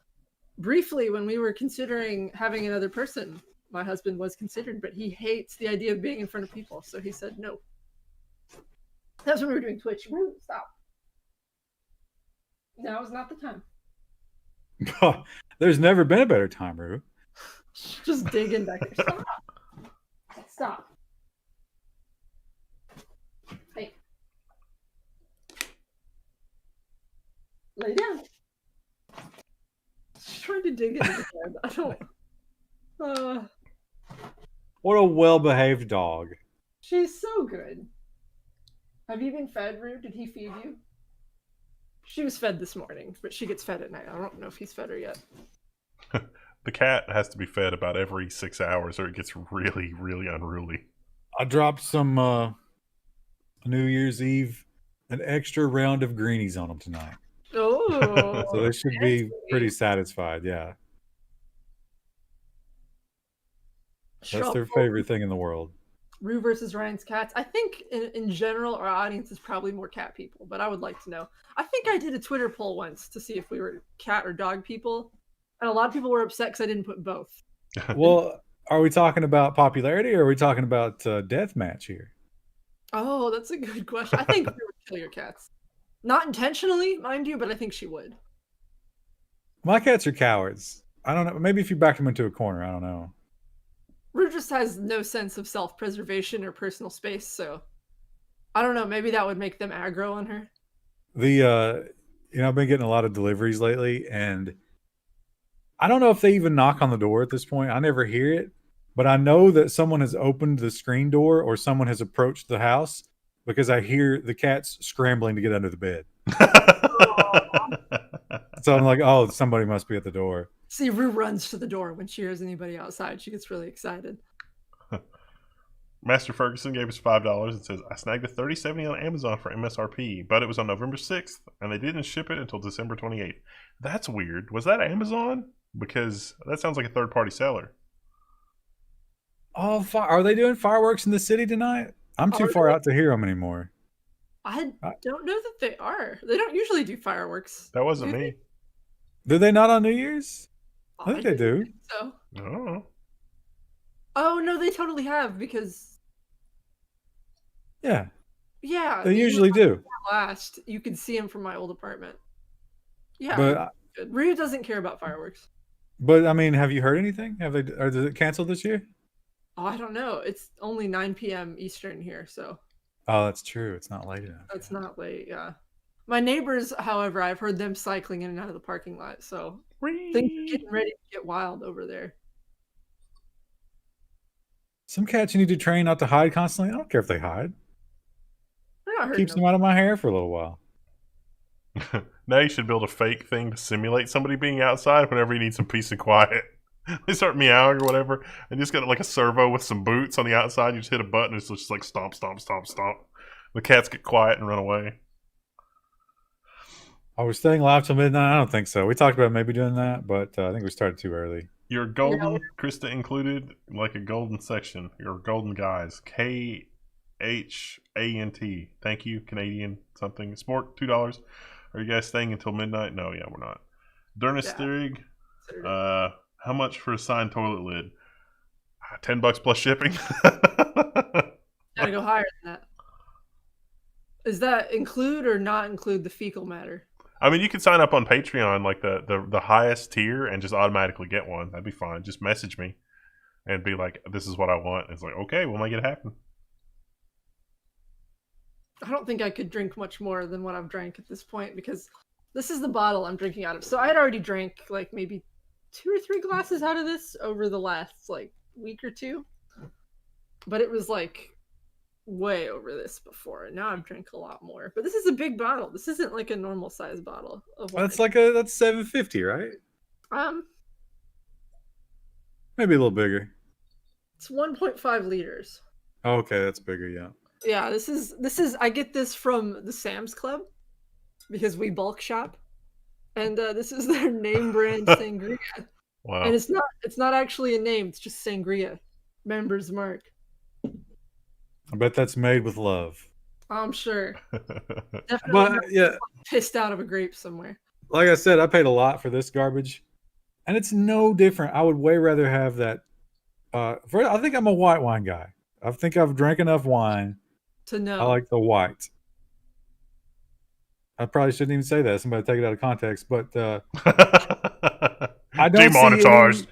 Briefly, when we were considering having another person, my husband was considered, but he hates the idea of being in front of people, so he said no. That's when we were doing Twitch. Stop. Now is not the time. There's never been a better time, Rue. Just digging back there. Stop. Stop. Hey. Lay down. She's trying to dig into the bed. I don't. What a well-behaved dog. She's so good. Have you been fed, Rue? Did he feed you? She was fed this morning, but she gets fed at night. I don't know if he's fed her yet. The cat has to be fed about every 6 hours or it gets really, really unruly. I dropped some New Year's Eve, an extra round of greenies on them tonight. Oh. So they should be pretty satisfied, yeah. That's their favorite thing in the world. Rue versus Ryan's cats. I think in general our audience is probably more cat people, but I would like to know. I think I did a Twitter poll once to see if we were cat or dog people, and a lot of people were upset because I didn't put both. Well, are we talking about popularity or are we talking about death match here? Oh, that's a good question. I think Rue would kill your cats. Not intentionally, mind you, but I think she would. My cats are cowards. I don't know. Maybe if you backed them into a corner, I don't know. Rue just has no sense of self-preservation or personal space, so I don't know. Maybe that would make them aggro on her. I've been getting a lot of deliveries lately, and I don't know if they even knock on the door at this point. I never hear it, but I know that someone has opened the screen door or someone has approached the house because I hear the cats scrambling to get under the bed. So I'm like, oh, somebody must be at the door. See, Rue runs to the door when she hears anybody outside. She gets really excited. Master Ferguson gave us $5 and says, I snagged a 3070 on Amazon for MSRP, but it was on November 6th, and they didn't ship it until December 28th. That's weird. Was that Amazon? Because that sounds like a third-party seller. Oh, are they doing fireworks in the city tonight? I'm too far out to hear them anymore. I don't know that they are. They don't usually do fireworks. That wasn't me. Do they not on New Year's? I think they do. Think so. Oh. Oh, no, they totally have because... Yeah. Yeah. They usually do. Last, you can see them from my old apartment. Yeah. But good. Ryu doesn't care about fireworks. But, I mean, have you heard anything? Or is it canceled this year? Oh, I don't know. It's only 9 p.m. Eastern here, so... Oh, that's true. It's not late enough. That's not late, yeah. My neighbors, however, I've heard them cycling in and out of the parking lot, so things are getting ready to get wild over there. Some cats you need to train not to hide constantly. I don't care if they hide. Keeps them out of my hair for a little while. Now you should build a fake thing to simulate somebody being outside whenever you need some peace and quiet. They start meowing or whatever, and just got like a servo with some boots on the outside. You just hit a button, it's just like stomp, stomp, stomp, stomp. The cats get quiet and run away. Oh, we're staying live till midnight? I don't think so. We talked about maybe doing that, but I think we started too early. You're golden, Krista included, like a golden section. You're golden guys. KHANT. Thank you, Canadian something. Sport, $2. Are you guys staying until midnight? No, yeah, we're not. Dernistig, how much for a signed toilet lid? $10 plus shipping. Gotta go higher than that. Does that include or not include the fecal matter? I mean, you can sign up on Patreon, like the highest tier, and just automatically get one. That'd be fine. Just message me and be like, "This is what I want." It's like, okay, we'll make it happen. I don't think I could drink much more than what I've drank at this point because this is the bottle I'm drinking out of. So I had already drank like maybe 2 or 3 glasses out of this over the last like week or two, but it was like way over this before. Now I've drank a lot more. But this is a big bottle. This isn't like a normal size bottle of wine. That's 750, right? Maybe a little bigger. It's 1.5 liters. Okay, that's bigger, yeah. Yeah, this is I get this from the Sam's Club because we bulk shop. And this is their name brand sangria. Wow. And it's not actually a name, it's just sangria. Members mark. I bet that's made with love. I'm sure. Definitely But yeah, pissed out of a grape somewhere. like I said, I paid a lot for this garbage. And it's no different. I would way rather have that. I think I'm a white wine guy. I think I've drank enough wine. To know. I like the white. I probably shouldn't even say that. Somebody take it out of context. But I don't demonetized.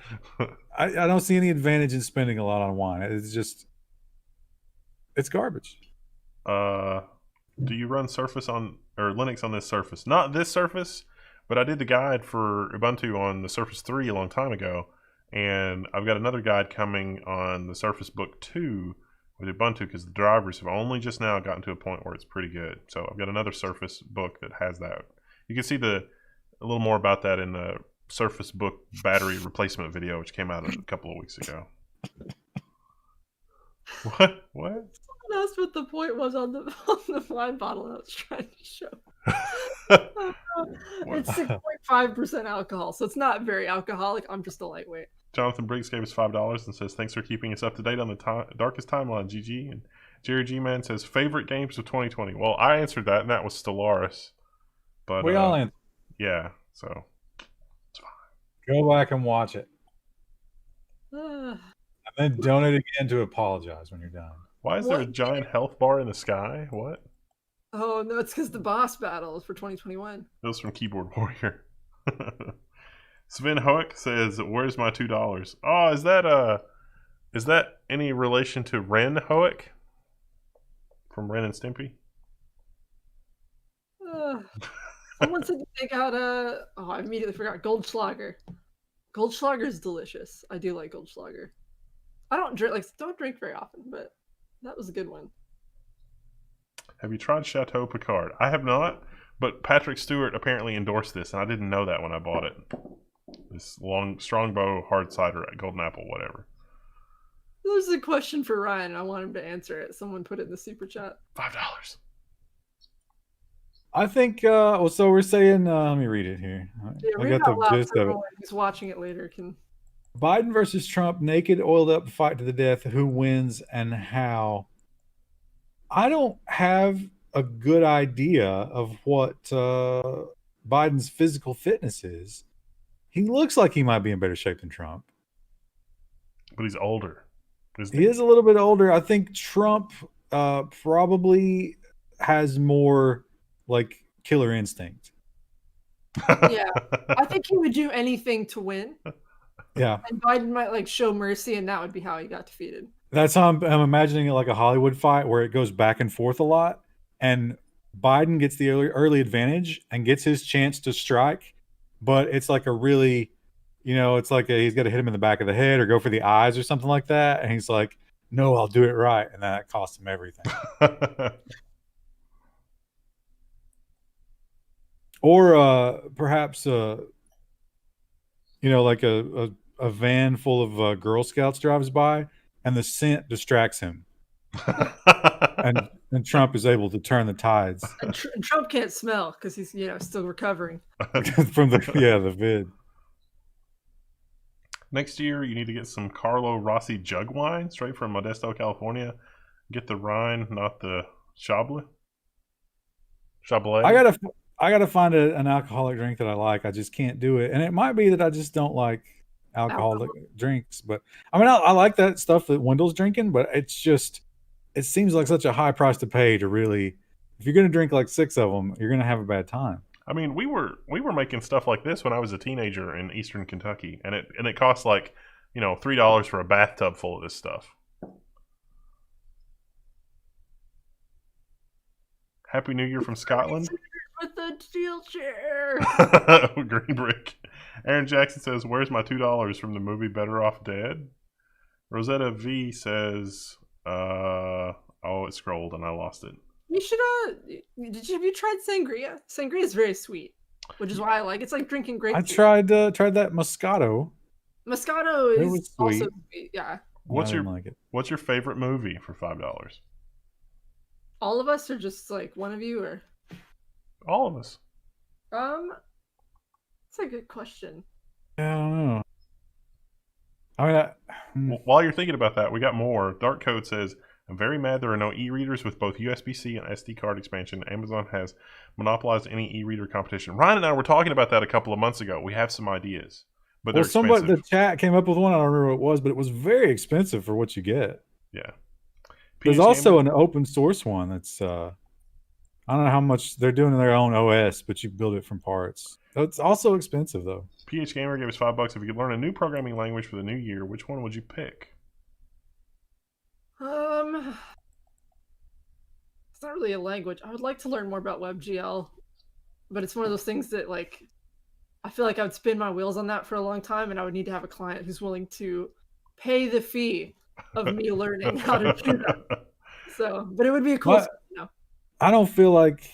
I don't see any advantage in spending a lot on wine. It's garbage. Do you run Surface on or Linux on this Surface? Not this Surface, but I did the guide for Ubuntu on the Surface 3 a long time ago, and I've got another guide coming on the Surface Book 2 with Ubuntu because the drivers have only just now gotten to a point where it's pretty good. So I've got another Surface book that has that. You can see a little more about that in the Surface Book battery replacement video, which came out a couple of weeks ago. What? Someone asked what the point was on the wine bottle I was trying to show. It's 6.5% alcohol, so it's not very alcoholic. I'm just a lightweight. Jonathan Briggs gave us $5 and says, thanks for keeping us up to date on the darkest timeline, GG. And Jerry G-Man says, favorite games of 2020. Well, I answered that, and that was Stellaris. But We all answered. Yeah, so it's fine. Go back and watch it. And then donate again to apologize when you're done. Why is there a giant health bar in the sky? What? Oh, no, it's because the boss battle is for 2021. It was from Keyboard Warrior. Sven Hoek says, where's my $2? Oh, is that any relation to Ren Hoek? From Ren and Stimpy? Someone said they got I immediately forgot. Goldschlager. Goldschlager is delicious. I do like Goldschlager. I don't drink very often, but that was a good one. Have you tried Chateau Picard? I have not, but Patrick Stewart apparently endorsed this, and I didn't know that when I bought it. This long Strongbow hard cider at Golden Apple, whatever. There's a question for Ryan, and I want him to answer it. Someone put it in the super chat. $5. I think, so we're saying, let me read it here. Yeah, I got the gist of it. Who's watching it later can. Biden versus Trump, naked, oiled up, fight to the death. Who wins and how? I don't have a good idea of what Biden's physical fitness is. He looks like he might be in better shape than Trump. But he's older. He is a little bit older. I think Trump probably has more like killer instinct. Yeah, I think he would do anything to win. Yeah, and Biden might show mercy, and that would be how he got defeated. That's how I'm imagining it, like a Hollywood fight where it goes back and forth a lot, and Biden gets the early advantage and gets his chance to strike, but it's like a really, it's like he's got to hit him in the back of the head or go for the eyes or something like that, and he's like, "No, I'll do it right," and that costs him everything. Or perhaps like a van full of Girl Scouts drives by and the scent distracts him. and Trump is able to turn the tides. And Trump can't smell because he's still recovering from the vid. Next year, you need to get some Carlo Rossi jug wine straight from Modesto, California. Get the Rhine, not the Chablis. I gotta find an alcoholic drink that I like. I just can't do it, and it might be that I just don't like alcoholic drinks. But I mean, I like that stuff that Wendell's drinking, but it seems like such a high price to pay to really. If you're gonna drink like 6 of them, you're gonna have a bad time. I mean, we were making stuff like this when I was a teenager in Eastern Kentucky, and it cost like $3 for a bathtub full of this stuff. Happy New Year from Scotland. With the steel chair. Green brick. Aaron Jackson says, where's my $2 from the movie Better Off Dead? Rosetta V says, I Oh, it scrolled and I lost it. You should have you tried sangria? Sangria is very sweet, which is why I like it. It's like drinking I grapefruit. tried that Moscato. Moscato It is was also sweet. sweet. Yeah. I didn't like it. What's your favorite movie for $5? All of us, or just like one of you, or All of us. that's a good question. Yeah, I don't know. I mean, While you're thinking about that, we got more. Dark Code says, I'm very mad there are no e-readers with both USB-C and SD card expansion. Amazon has monopolized any e-reader competition. Ryan and I were talking about that a couple of months ago. We have some ideas, but they're expensive. The chat came up with one. I don't remember what it was, but it was very expensive for what you get. Yeah. There's also an open source one that's I don't know how much they're doing their own OS, but you build it from parts. It's also expensive though. PH Gamer gave us $5 if you could learn a new programming language for the new year. Which one would you pick? It's not really a language. I would like to learn more about WebGL, but it's one of those things that like I feel like I would spin my wheels on that for a long time, and I would need to have a client who's willing to pay the fee of me learning how to do that. So, but it would be a cool. I don't feel like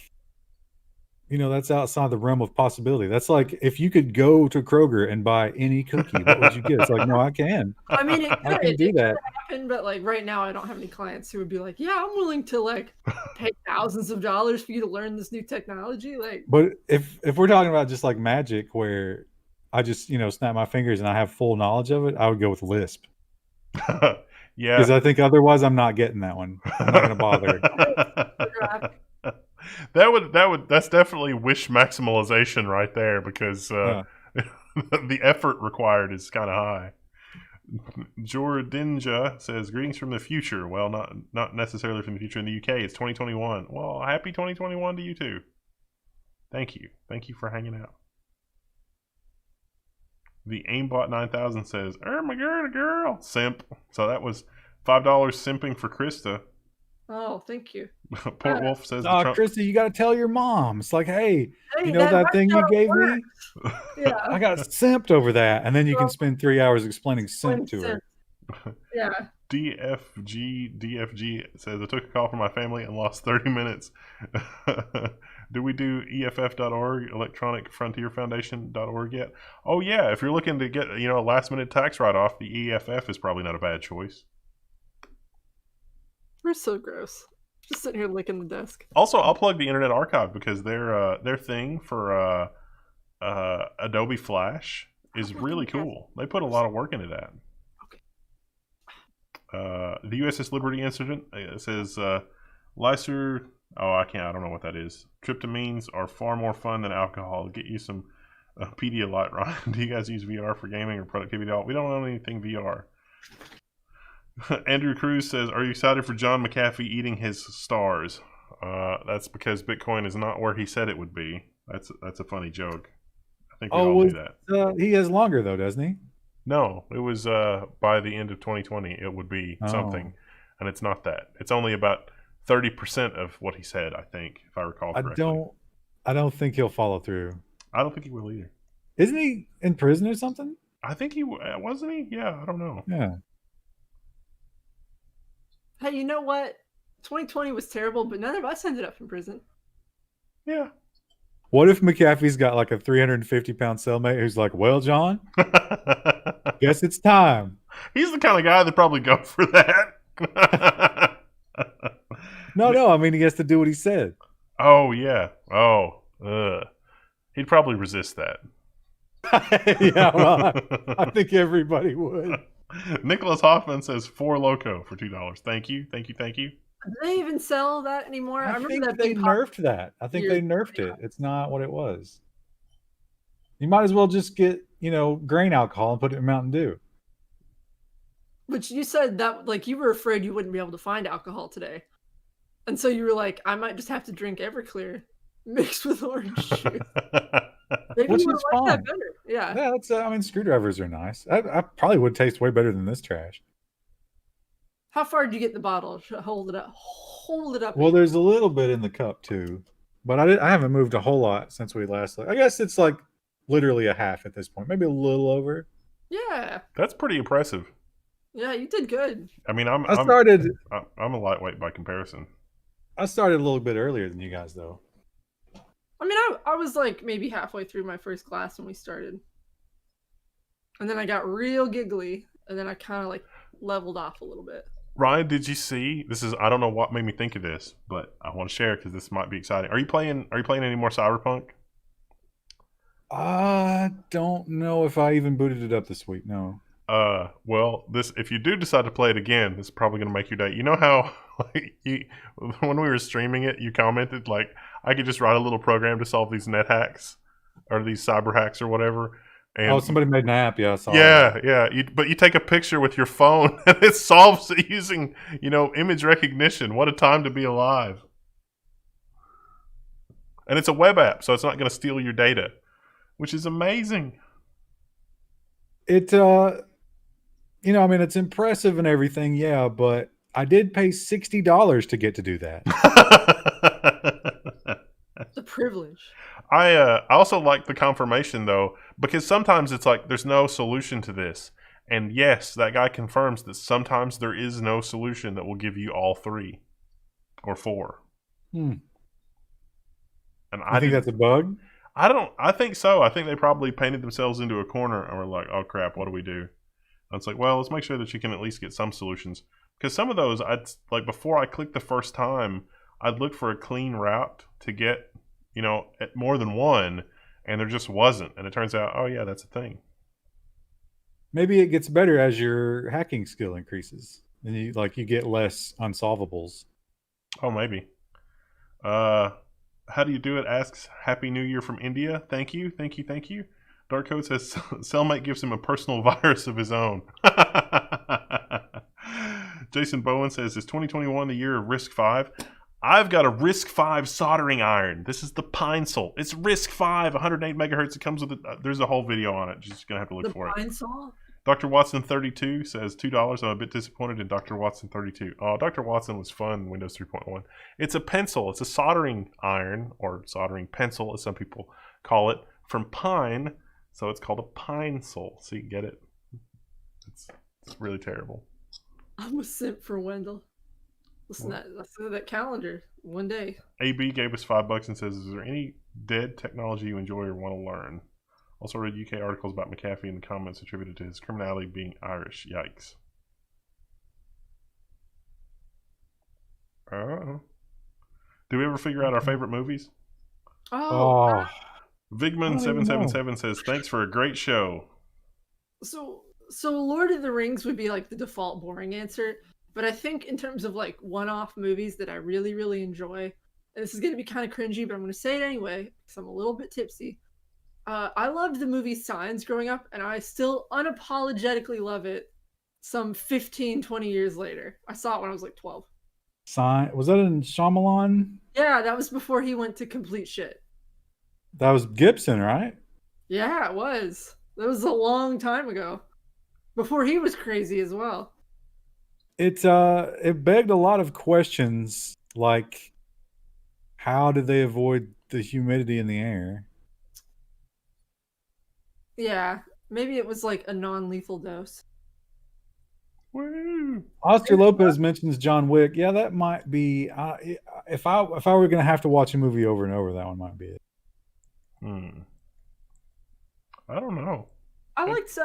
that's outside the realm of possibility. That's like if you could go to Kroger and buy any cookie, what would you get? It's like, no, I can. I mean, I can do that. Happen, but like right now, I don't have any clients who would be like, "Yeah, I'm willing to like pay thousands of dollars for you to learn this new technology." Like, but if we're talking about just like Magic, where I just snap my fingers and I have full knowledge of it, I would go with Lisp. Yeah, because I think otherwise I'm not getting that one. I'm not going to bother. That's definitely wish maximalization right there, because the effort required is kind of high. Jordinja says, greetings from the future. Well, not necessarily from the future in the UK. It's 2021. Well, happy 2021 to you too. Thank you for hanging out. The Aimbot 9000 says, my girl, simp. So that was $5 simping for Krista. Oh, thank you. Port Wolf says, Krista, you got to tell your mom. It's like, hey, you know that thing you gave me? Yeah. I got simped over that. And then you can spend 3 hours explaining simp to her. Yeah. DFG says, I took a call from my family and lost 30 minutes. Do we do EFF.org, Electronic Frontier Foundation.org yet? Oh, yeah. If you're looking to get a last-minute tax write-off, the EFF is probably not a bad choice. We're so gross. Just sitting here licking the desk. Also, I'll plug the Internet Archive, because their thing for Adobe Flash is really cool. They put a lot of work into that. Okay. The USS Liberty incident says, Lyser... Oh, I don't know what that is. Tryptamines are far more fun than alcohol. Get you some Pedialyte, Ryan. Do you guys use VR for gaming or productivity at all? We don't own anything VR. Andrew Cruz says, are you excited for John McAfee eating his stars? That's because Bitcoin is not where he said it would be. That's a funny joke. I think we all knew that. He has longer, though, doesn't he? No, it was by the end of 2020, it would be something. And it's not that. It's only about 30% of what he said, I think, if I recall correctly. I don't think he'll follow through. I don't think he will either. Isn't he in prison or something? I think he wasn't he? Yeah, I don't know. Yeah. Hey, you know what? 2020 was terrible, but none of us ended up in prison. Yeah. What if McAfee's got like a 350-pound cellmate who's like, well, John, guess it's time. He's the kind of guy that probably go for that. No, I mean, he has to do what he said. Oh, yeah. Oh, he'd probably resist that. Yeah, well, I think everybody would. Nicholas Hoffman says $4 Loco for $2. Thank you. Do they even sell that anymore? I remember that they nerfed that. I think they nerfed it. It's not what it was. You might as well just get, grain alcohol and put it in Mountain Dew. Which you said that, like, you were afraid you wouldn't be able to find alcohol today. And so you were like, I might just have to drink Everclear mixed with orange juice. Maybe Which you is would like fine. that better. Yeah. Yeah, that's, screwdrivers are nice. I probably would taste way better than this trash. How far did you get the bottle? Hold it up. Well, there's a little bit in the cup too, but I haven't moved a whole lot since we last. I guess it's like literally a half at this point, maybe a little over. Yeah. That's pretty impressive. Yeah, you did good. I mean, I started I'm a lightweight by comparison. a little bit earlier than you guys, though. I mean, I was like maybe halfway through my first class when we started. And then I got real giggly, and then I kind of like leveled off a little bit. Ryan, did you see? I don't know what made me think of this, but I want to share because this might be exciting. Are you playing any more Cyberpunk? I don't know if I even booted it up this week. No. Well, if you do decide to play it again, this is probably going to make your day. You know how when we were streaming it, you commented like I could just write a little program to solve these net hacks or these cyber hacks or whatever. And somebody made an app. Yeah, I saw yeah, but you take a picture with your phone and it solves it using image recognition. What a time to be alive! And it's a web app, so it's not going to steal your data, which is amazing. It I mean, it's impressive and everything, yeah, but I did pay $60 to get to do that. The privilege. I also like the confirmation though, because sometimes it's like there's no solution to this, and yes, that guy confirms that sometimes there is no solution that will give you all 3 or 4. And I think that's a bug. I think so. I think they probably painted themselves into a corner and were like, "Oh crap, what do we do?" And it's like, well, let's make sure that you can at least get some solutions, because some of those, I'd like before I clicked the first time, I'd look for a clean route to get at more than one, and there just wasn't. And it turns out, oh yeah, that's a thing. Maybe it gets better as your hacking skill increases, and you get less unsolvables. Oh, maybe. How do you do it? Asks Happy New Year from India. Thank you. Dark Code says Cellmate gives him a personal virus of his own. Jason Bowen says, is 2021 the year of Risk 5? I've got a Risk 5 soldering iron. This is the Pine Sol. It's Risk 5, 108 megahertz. It comes with there's a whole video on it. You're just going to have to look for it. The Pine Sol? Dr. Watson 32 says $2. I'm a bit disappointed in Dr. Watson 32. Oh, Dr. Watson was fun in Windows 3.1. It's a pencil. It's a soldering iron, or soldering pencil, as some people call it, from pine. So it's called a Pine Sol. So you get it. It's really terrible. I'm a simp for Wendell. Listen to that calendar one day. AB gave us $5 and says, is there any dead technology you enjoy or want to learn? Also read UK articles about McAfee in the comments attributed to his criminality being Irish. Yikes. Do we ever figure out our favorite movies? Oh. Vigman777 says, thanks for a great show. So Lord of the Rings would be like the default boring answer. But I think in terms of like one-off movies that I really, really enjoy, and this is going to be kind of cringy, but I'm going to say it anyway because I'm a little bit tipsy. I loved the movie Signs growing up, and I still unapologetically love it some 15, 20 years later. I saw it when I was like 12. Was that in Shyamalan? Yeah, that was before he went to complete shit. That was Gibson, right? Yeah, it was. That was a long time ago. Before he was crazy as well. It begged a lot of questions, like how did they avoid the humidity in the air? Yeah, maybe it was like a non-lethal dose. Woo! Oscar Lopez mentions John Wick. Yeah, that might be. If I were going to have to watch a movie over and over, that one might be it. I don't know. I liked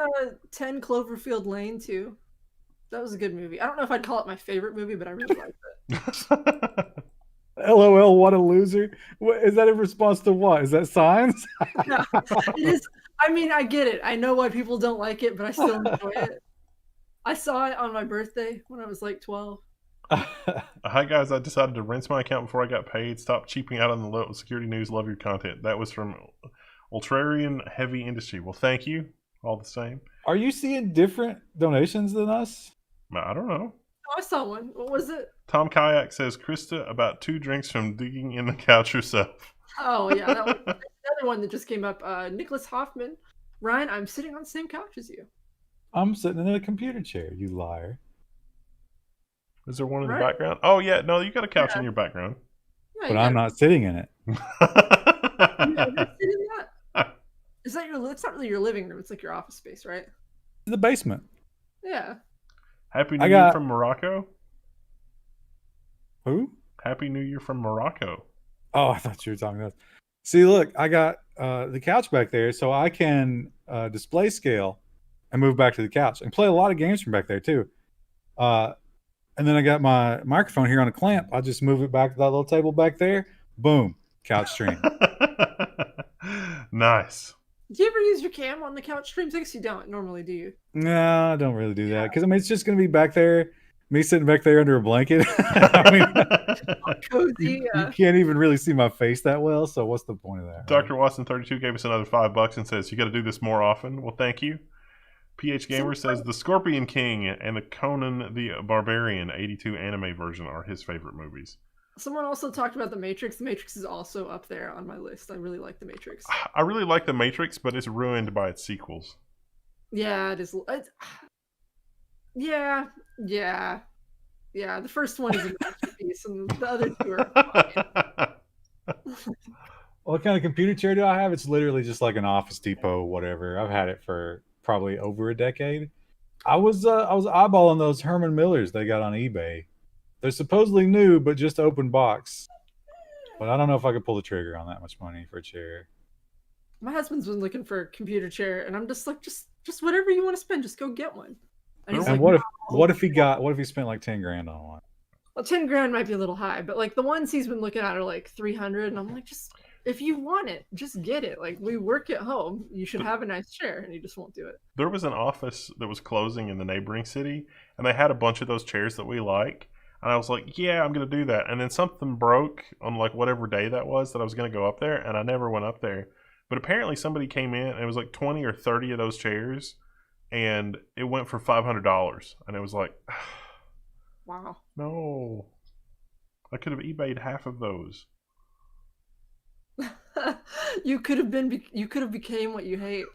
10 Cloverfield Lane too. That was a good movie. I don't know if I'd call it my favorite movie, but I really liked it. LOL, what a loser. What, is that in response to what? Is that Signs? No, it is. I mean, I get it. I know why people don't like it, but I still enjoy it. I saw it on my birthday when I was like 12. Hi guys, I decided to rinse my account before I got paid. Stop cheaping out on the low security news. Love your content. That was from Ultrarian Heavy Industry. Well, thank you. All the same. Are you seeing different donations than us? I don't know. Oh, I saw one. What was it? Tom Kayak says, Krista, about 2 drinks from digging in the couch yourself. Oh, yeah. That was another one that just came up. Nicholas Hoffman. Ryan, I'm sitting on the same couch as you. I'm sitting in a computer chair, you liar. Is there one in the background? Oh, yeah. No, you got a couch in your background. Yeah, but I'm not sitting in it. You're sitting in that? It's not really your living room. It's like your office space, right? The basement. Yeah. Happy New I Year got from Morocco. who? Happy New Year from Morocco. Oh, I thought you were talking to us. See, look, I got the couch back there, so I can display scale and move back to the couch and play a lot of games from back there too. And then I got my microphone here on a clamp. I just move it back to that little table back there. Boom, couch stream. Nice. Do you ever use your cam on the couch streams? I guess you don't normally, do you? No, I don't really do that because I mean it's just gonna be back there, me sitting back there under a blanket. I mean, Cozy. you can't even really see my face that well. So what's the point of that? Right? Dr. Watson 32 gave us another $5 and says, "You got to do this more often." Well, thank you. PH Gamer says the Scorpion King and the Conan the Barbarian 82 anime version are his favorite movies. Someone also talked about The Matrix. The Matrix is also up there on my list. I really like The Matrix. I really like The Matrix, but it's ruined by its sequels. Yeah, it is. Yeah. The first one is a masterpiece, and the other two are fine. What kind of computer chair do I have? It's literally just like an Office Depot, whatever. I've had it for probably over a decade. I was eyeballing those Herman Millers they got on eBay. They're supposedly new, but just open box. But I don't know if I could pull the trigger on that much money for a chair. My husband's been looking for a computer chair, and I'm just like, just whatever you want to spend, just go get one. And he's And like, what if he spent like 10 grand on one? well, 10 grand might be a little high, but like the ones he's been looking at are like 300, and I'm like, just if you want it, just get it. Like, we work at home, you should have a nice chair, and he just won't do it. There was an office that was closing in the neighboring city, and they had a bunch of those chairs that we like. And I was like, yeah, I'm going to do that. And then something broke on like whatever day that was that I was going to go up there, and I never went up there. But apparently somebody came in, and it was like 20 or 30 of those chairs, and it went for $500. And it was like, Wow. no. I could have eBayed half of those. You could have became what you hate.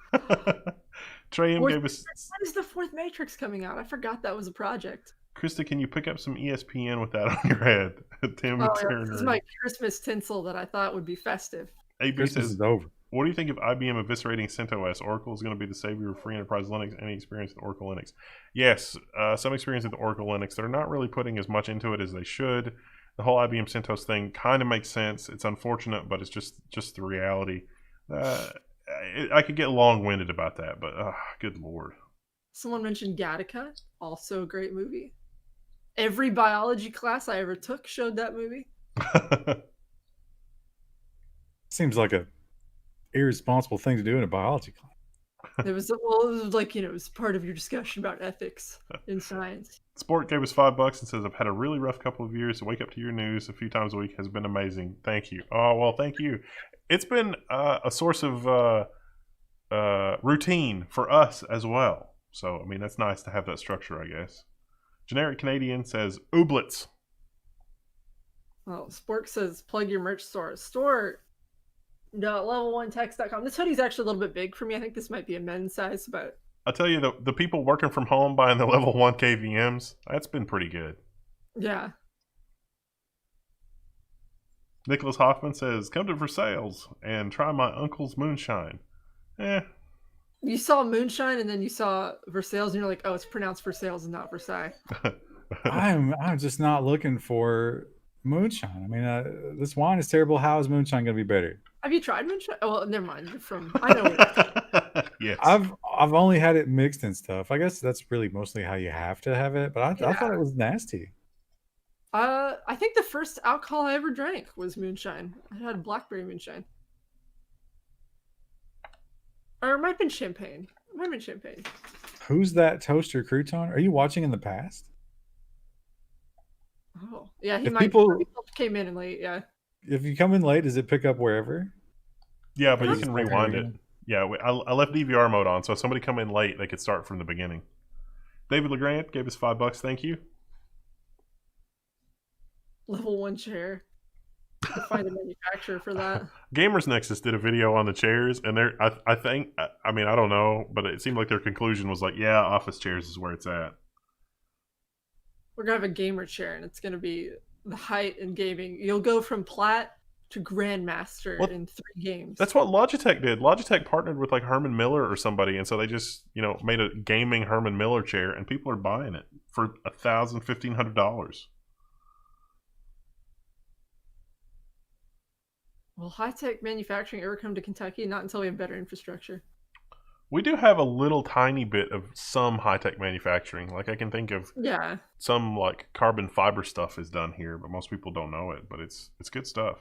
Trey M gave us... When is the fourth Matrix coming out? I forgot that was a project. Krista, can you pick up some ESPN with that on your head? Tim Turner. This is my Christmas tinsel that I thought would be festive. AB Christmas says, is over. what do you think of IBM eviscerating CentOS? Oracle is going to be the savior of free enterprise Linux. Any experience with Oracle Linux? Yes, some experience with Oracle Linux. They're not really putting as much into it as they should. The whole IBM CentOS thing kind of makes sense. It's unfortunate, but it's just the reality. I could get long-winded about that, but good lord. Someone mentioned Gattaca, also a great movie. Every biology class I ever took showed that movie. Seems like a irresponsible thing to do in a biology class. It was like, it was part of your discussion about ethics in science. Sport gave us $5 and says, I've had a really rough couple of years. To wake up to your news a few times a week has been amazing. Thank you. Oh, well, thank you. It's been a source of routine for us as well. So, I mean, that's nice to have that structure, I guess. Generic Canadian says, ooblets. Well, Spork says, plug your merch store. Store.level1text.com. This hoodie's actually a little bit big for me. I think this might be a men's size, but I'll tell you, the people working from home buying the level 1 KVMs, that's been pretty good. yeah. Nicholas Hoffman says, come to Versailles and try my uncle's moonshine. You saw moonshine and then you saw Versailles and you're like, oh, it's pronounced Versailles and not Versailles. I'm just not looking for moonshine. I mean, this wine is terrible. How is moonshine going to be better? Have you tried moonshine? Oh, well, never mind. You're from... I know it. Yes. I've only had it mixed and stuff. I guess that's really mostly how you have to have it, but I thought it was nasty. I think the first alcohol I ever drank was moonshine. I had blackberry moonshine. Or it might have been champagne. Who's that toaster crouton? Are you watching in the past? Oh, yeah, he If might people came in late, yeah. If you come in late, does it pick up wherever? Yeah, but you Is can it rewind it. again? Yeah, I left DVR mode on, so if somebody come in late, they could start from the beginning. David LeGrand gave us $5. Thank you. Level 1 chair. Find a manufacturer for that. Gamers Nexus did a video on the chairs, and I think, I mean, I don't know, but it seemed like their conclusion was like, yeah, office chairs is where it's at. We're gonna have a gamer chair, and it's gonna be the height in gaming. You'll go from plat to Grandmaster Well, in 3 games. That's what Logitech did. Logitech partnered with like Herman Miller or somebody, and so they just made a gaming Herman Miller chair, and people are buying it for $1,000, $1,500. Will high-tech manufacturing ever come to Kentucky? Not until we have better infrastructure. We do have a little tiny bit of some high-tech manufacturing. Like I can think of some like carbon fiber stuff is done here, but most people don't know it. But it's good stuff.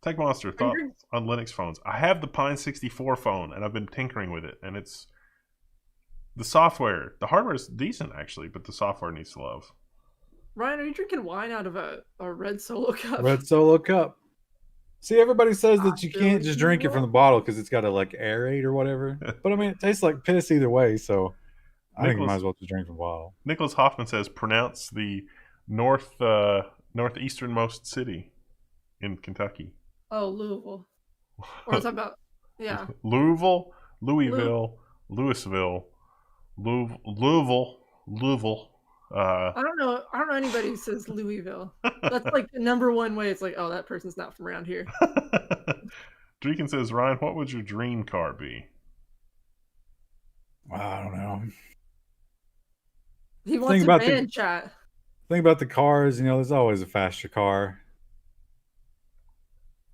Tech Monster thoughts on Linux phones. I have the Pine 64 phone, and I've been tinkering with it, and it's the software. The hardware is decent actually, but the software needs love. Ryan, are you drinking wine out of a red Solo cup? Red Solo cup. See, everybody says that you can't just drink it from the bottle because it's got to like aerate or whatever. But I mean, it tastes like piss either way, so I think you might as well just drink from the bottle. Nicholas Hoffman says pronounce the northeasternmost city in Kentucky. Oh, Louisville. Or it's about Louisville, Louisville, Louisville, Louisville. I don't know anybody who says Louisville. That's like the number one way. It's like, oh, that person's not from around here. Dreeken says, Ryan, what would your dream car be? I don't know. He wants a van chat. Think about the cars. There's always a faster car.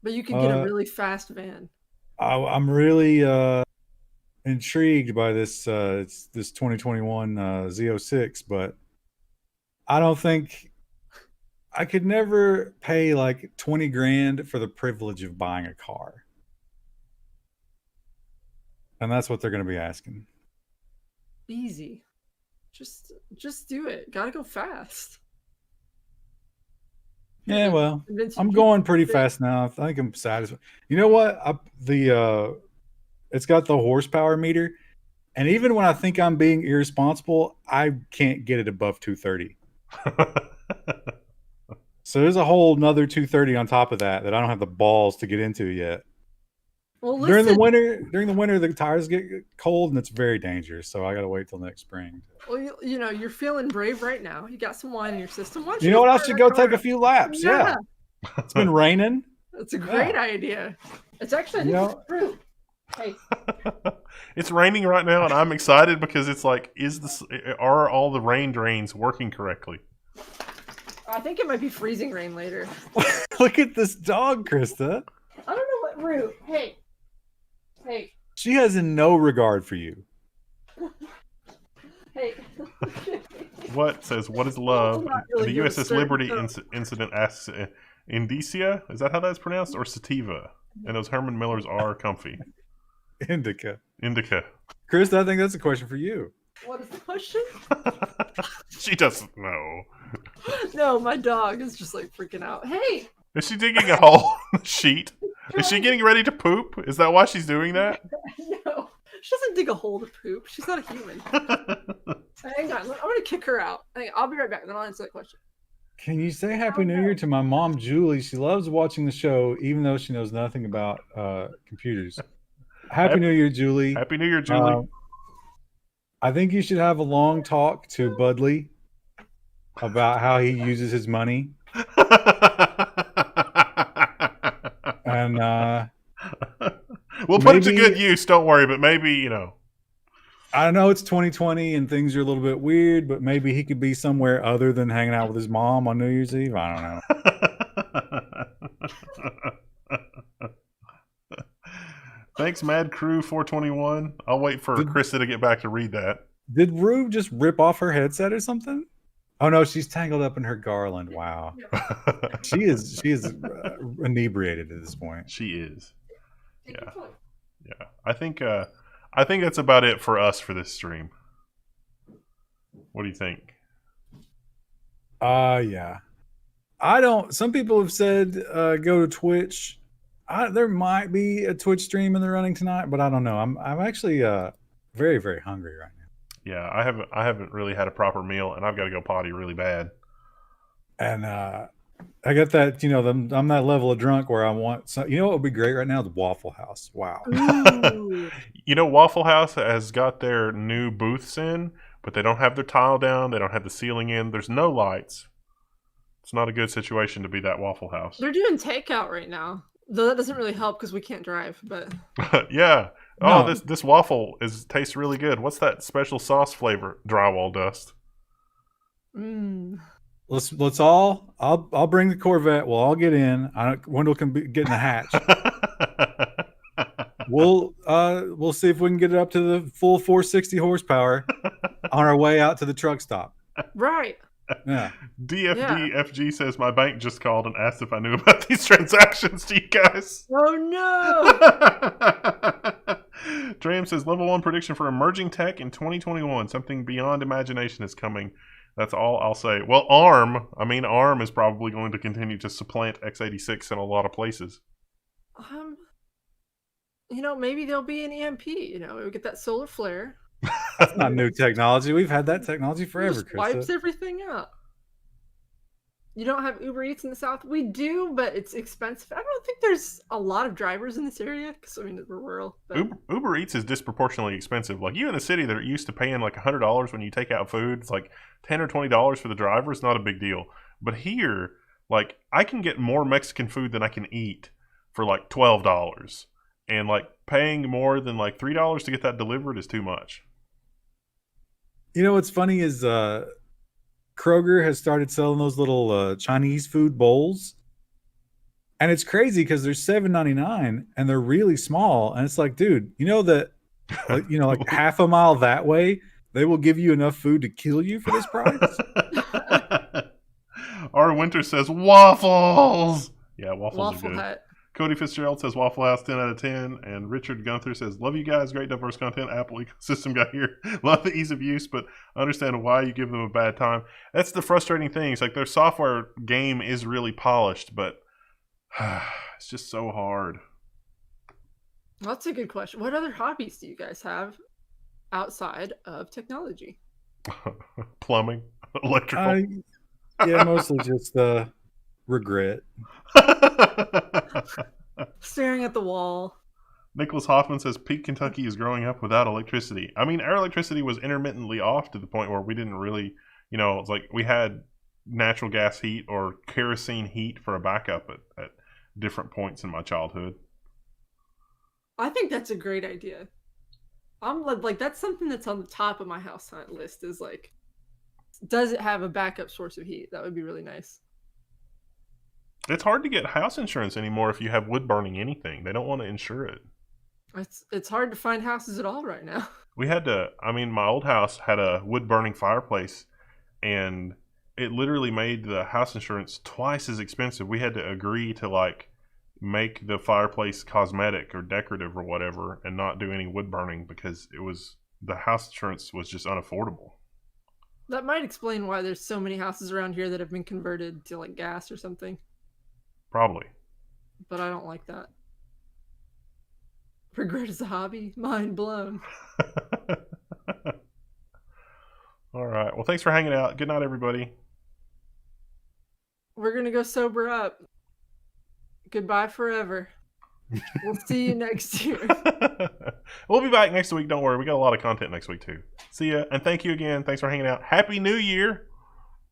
But you could get a really fast van. I'm really intrigued by this 2021 Z06, but I don't think I could never pay like 20 grand for the privilege of buying a car. And that's what they're going to be asking. Easy. Just do it. Gotta go fast. Yeah, well, I'm going pretty fast now. I think I'm satisfied. You know what? It's got the horsepower meter, and even when I think I'm being irresponsible, I can't get it above 230. So there's a whole another 230 on top of that I don't have the balls to get into yet. Well, during the winter, the tires get cold and it's very dangerous. So I got to wait till next spring. Well, you're feeling brave right now. You got some wine in your system. You know what? I should go take a few laps. Yeah. It's been raining. That's a great idea. It's actually fruit. Hey. It's raining right now, and I'm excited because it's like, are all the rain drains working correctly? I think it might be freezing rain later. Look at this dog, Krista. I don't know what root. Hey. She has no regard for you. Hey. What says, what is love? Really the USS Liberty incident asks, Indicia? Is that how that's pronounced? Or sativa? And those Herman Millers are comfy. Indica. Chris, I think that's a question for you. What is the question? She doesn't know. No, my dog is just like freaking out. Hey! Is she digging a hole in the sheet? Is she getting ready to poop? Is that why she's doing that? No. She doesn't dig a hole to poop. She's not a human. Hang on. I'm going to kick her out. I'll be right back. Then I'll answer that question. Can you say Happy New Year to my mom, Julie? She loves watching the show, even though she knows nothing about computers. Happy New Year, Julie. Happy New Year, Julie. I think you should have a long talk to Budley about how he uses his money. And we'll put it to good use, don't worry, but maybe, I know it's 2020 and things are a little bit weird, but maybe he could be somewhere other than hanging out with his mom on New Year's Eve. I don't know. Thanks, Mad Crew 421. I'll wait for Krista to get back to read that. Did Rube just rip off her headset or something? Oh no, she's tangled up in her garland. Wow. She is inebriated at this point. She is. Yeah. I think that's about it for us for this stream. What do you think? Yeah. Some people have said go to Twitch. There might be a Twitch stream in the running tonight, but I don't know. I'm actually very, very hungry right now. Yeah, I haven't really had a proper meal, and I've got to go potty really bad. And I got that, I'm that level of drunk where I want some. You know what would be great right now? The Waffle House. Wow. Waffle House has got their new booths in, but they don't have their tile down. They don't have the ceiling in. There's no lights. It's not a good situation to be that Waffle House. They're doing takeout right now. Though that doesn't really help because we can't drive. But Yeah. No. Oh, this waffle tastes really good. What's that special sauce flavor? Drywall dust. Let's all. I'll bring the Corvette. We'll all get in. Wendell can get in the hatch. We'll see if we can get it up to the full 460 horsepower on our way out to the truck stop. right. Yeah. DFDFG says my bank just called and asked if I knew about these transactions to you guys. Oh no. Dram says level 1 prediction for emerging tech in 2021. Something beyond imagination is coming. That's all I'll say. Well, ARM is probably going to continue to supplant x86 in a lot of places. Maybe there'll be an EMP. We get that solar flare. That's not new technology. We've had that technology forever, Just wipes Krista. everything out. You don't have Uber Eats in the South? We do, but it's expensive. I don't think there's a lot of drivers in this area because we're rural. But... Uber Eats is disproportionately expensive. Like you in the city that are used to paying like $100 when you take out food, it's like $10 or $20 for the driver. It's not a big deal. But here, like I can get more Mexican food than I can eat for like $12, and like paying more than like $3 to get that delivered is too much. You know what's funny is Kroger has started selling those little Chinese food bowls, and it's crazy because they're $7.99 and they're really small. And it's like, dude, you know that, like half a mile that way, they will give you enough food to kill you for this price. Our Winter says waffles. Yeah, waffles Waffle are good. Hut. Cody Fitzgerald says Waffle House 10 out of 10. And Richard Gunther says, love you guys. Great diverse content. Apple ecosystem got here. Love the ease of use, but understand why you give them a bad time. That's the frustrating thing. It's like their software game is really polished, but it's just so hard. That's a good question. What other hobbies do you guys have outside of technology? Plumbing, electrical. Yeah, mostly just regret. Staring at the wall. Nicholas Hoffman says Peak Kentucky is growing up without electricity. I mean, our electricity was intermittently off to the point where we didn't really, it's like we had natural gas heat or kerosene heat for a backup at different points in my childhood. I think that's a great idea. I'm like that's something that's on the top of my house hunt list is like, does it have a backup source of heat? That would be really nice. It's hard to get house insurance anymore if you have wood burning anything. They don't want to insure it. It's hard to find houses at all right now. We had to, my old house had a wood burning fireplace, and it literally made the house insurance twice as expensive. We had to agree to like make the fireplace cosmetic or decorative or whatever and not do any wood burning because the house insurance was just unaffordable. That might explain why there's so many houses around here that have been converted to like gas or something. Probably. But I don't like that. Regret is a hobby. Mind blown. All right. Well, thanks for hanging out. Good night, everybody. We're going to go sober up. Goodbye forever. We'll see you next year. We'll be back next week. Don't worry. We got a lot of content next week, too. See ya. And thank you again. Thanks for hanging out. Happy New Year.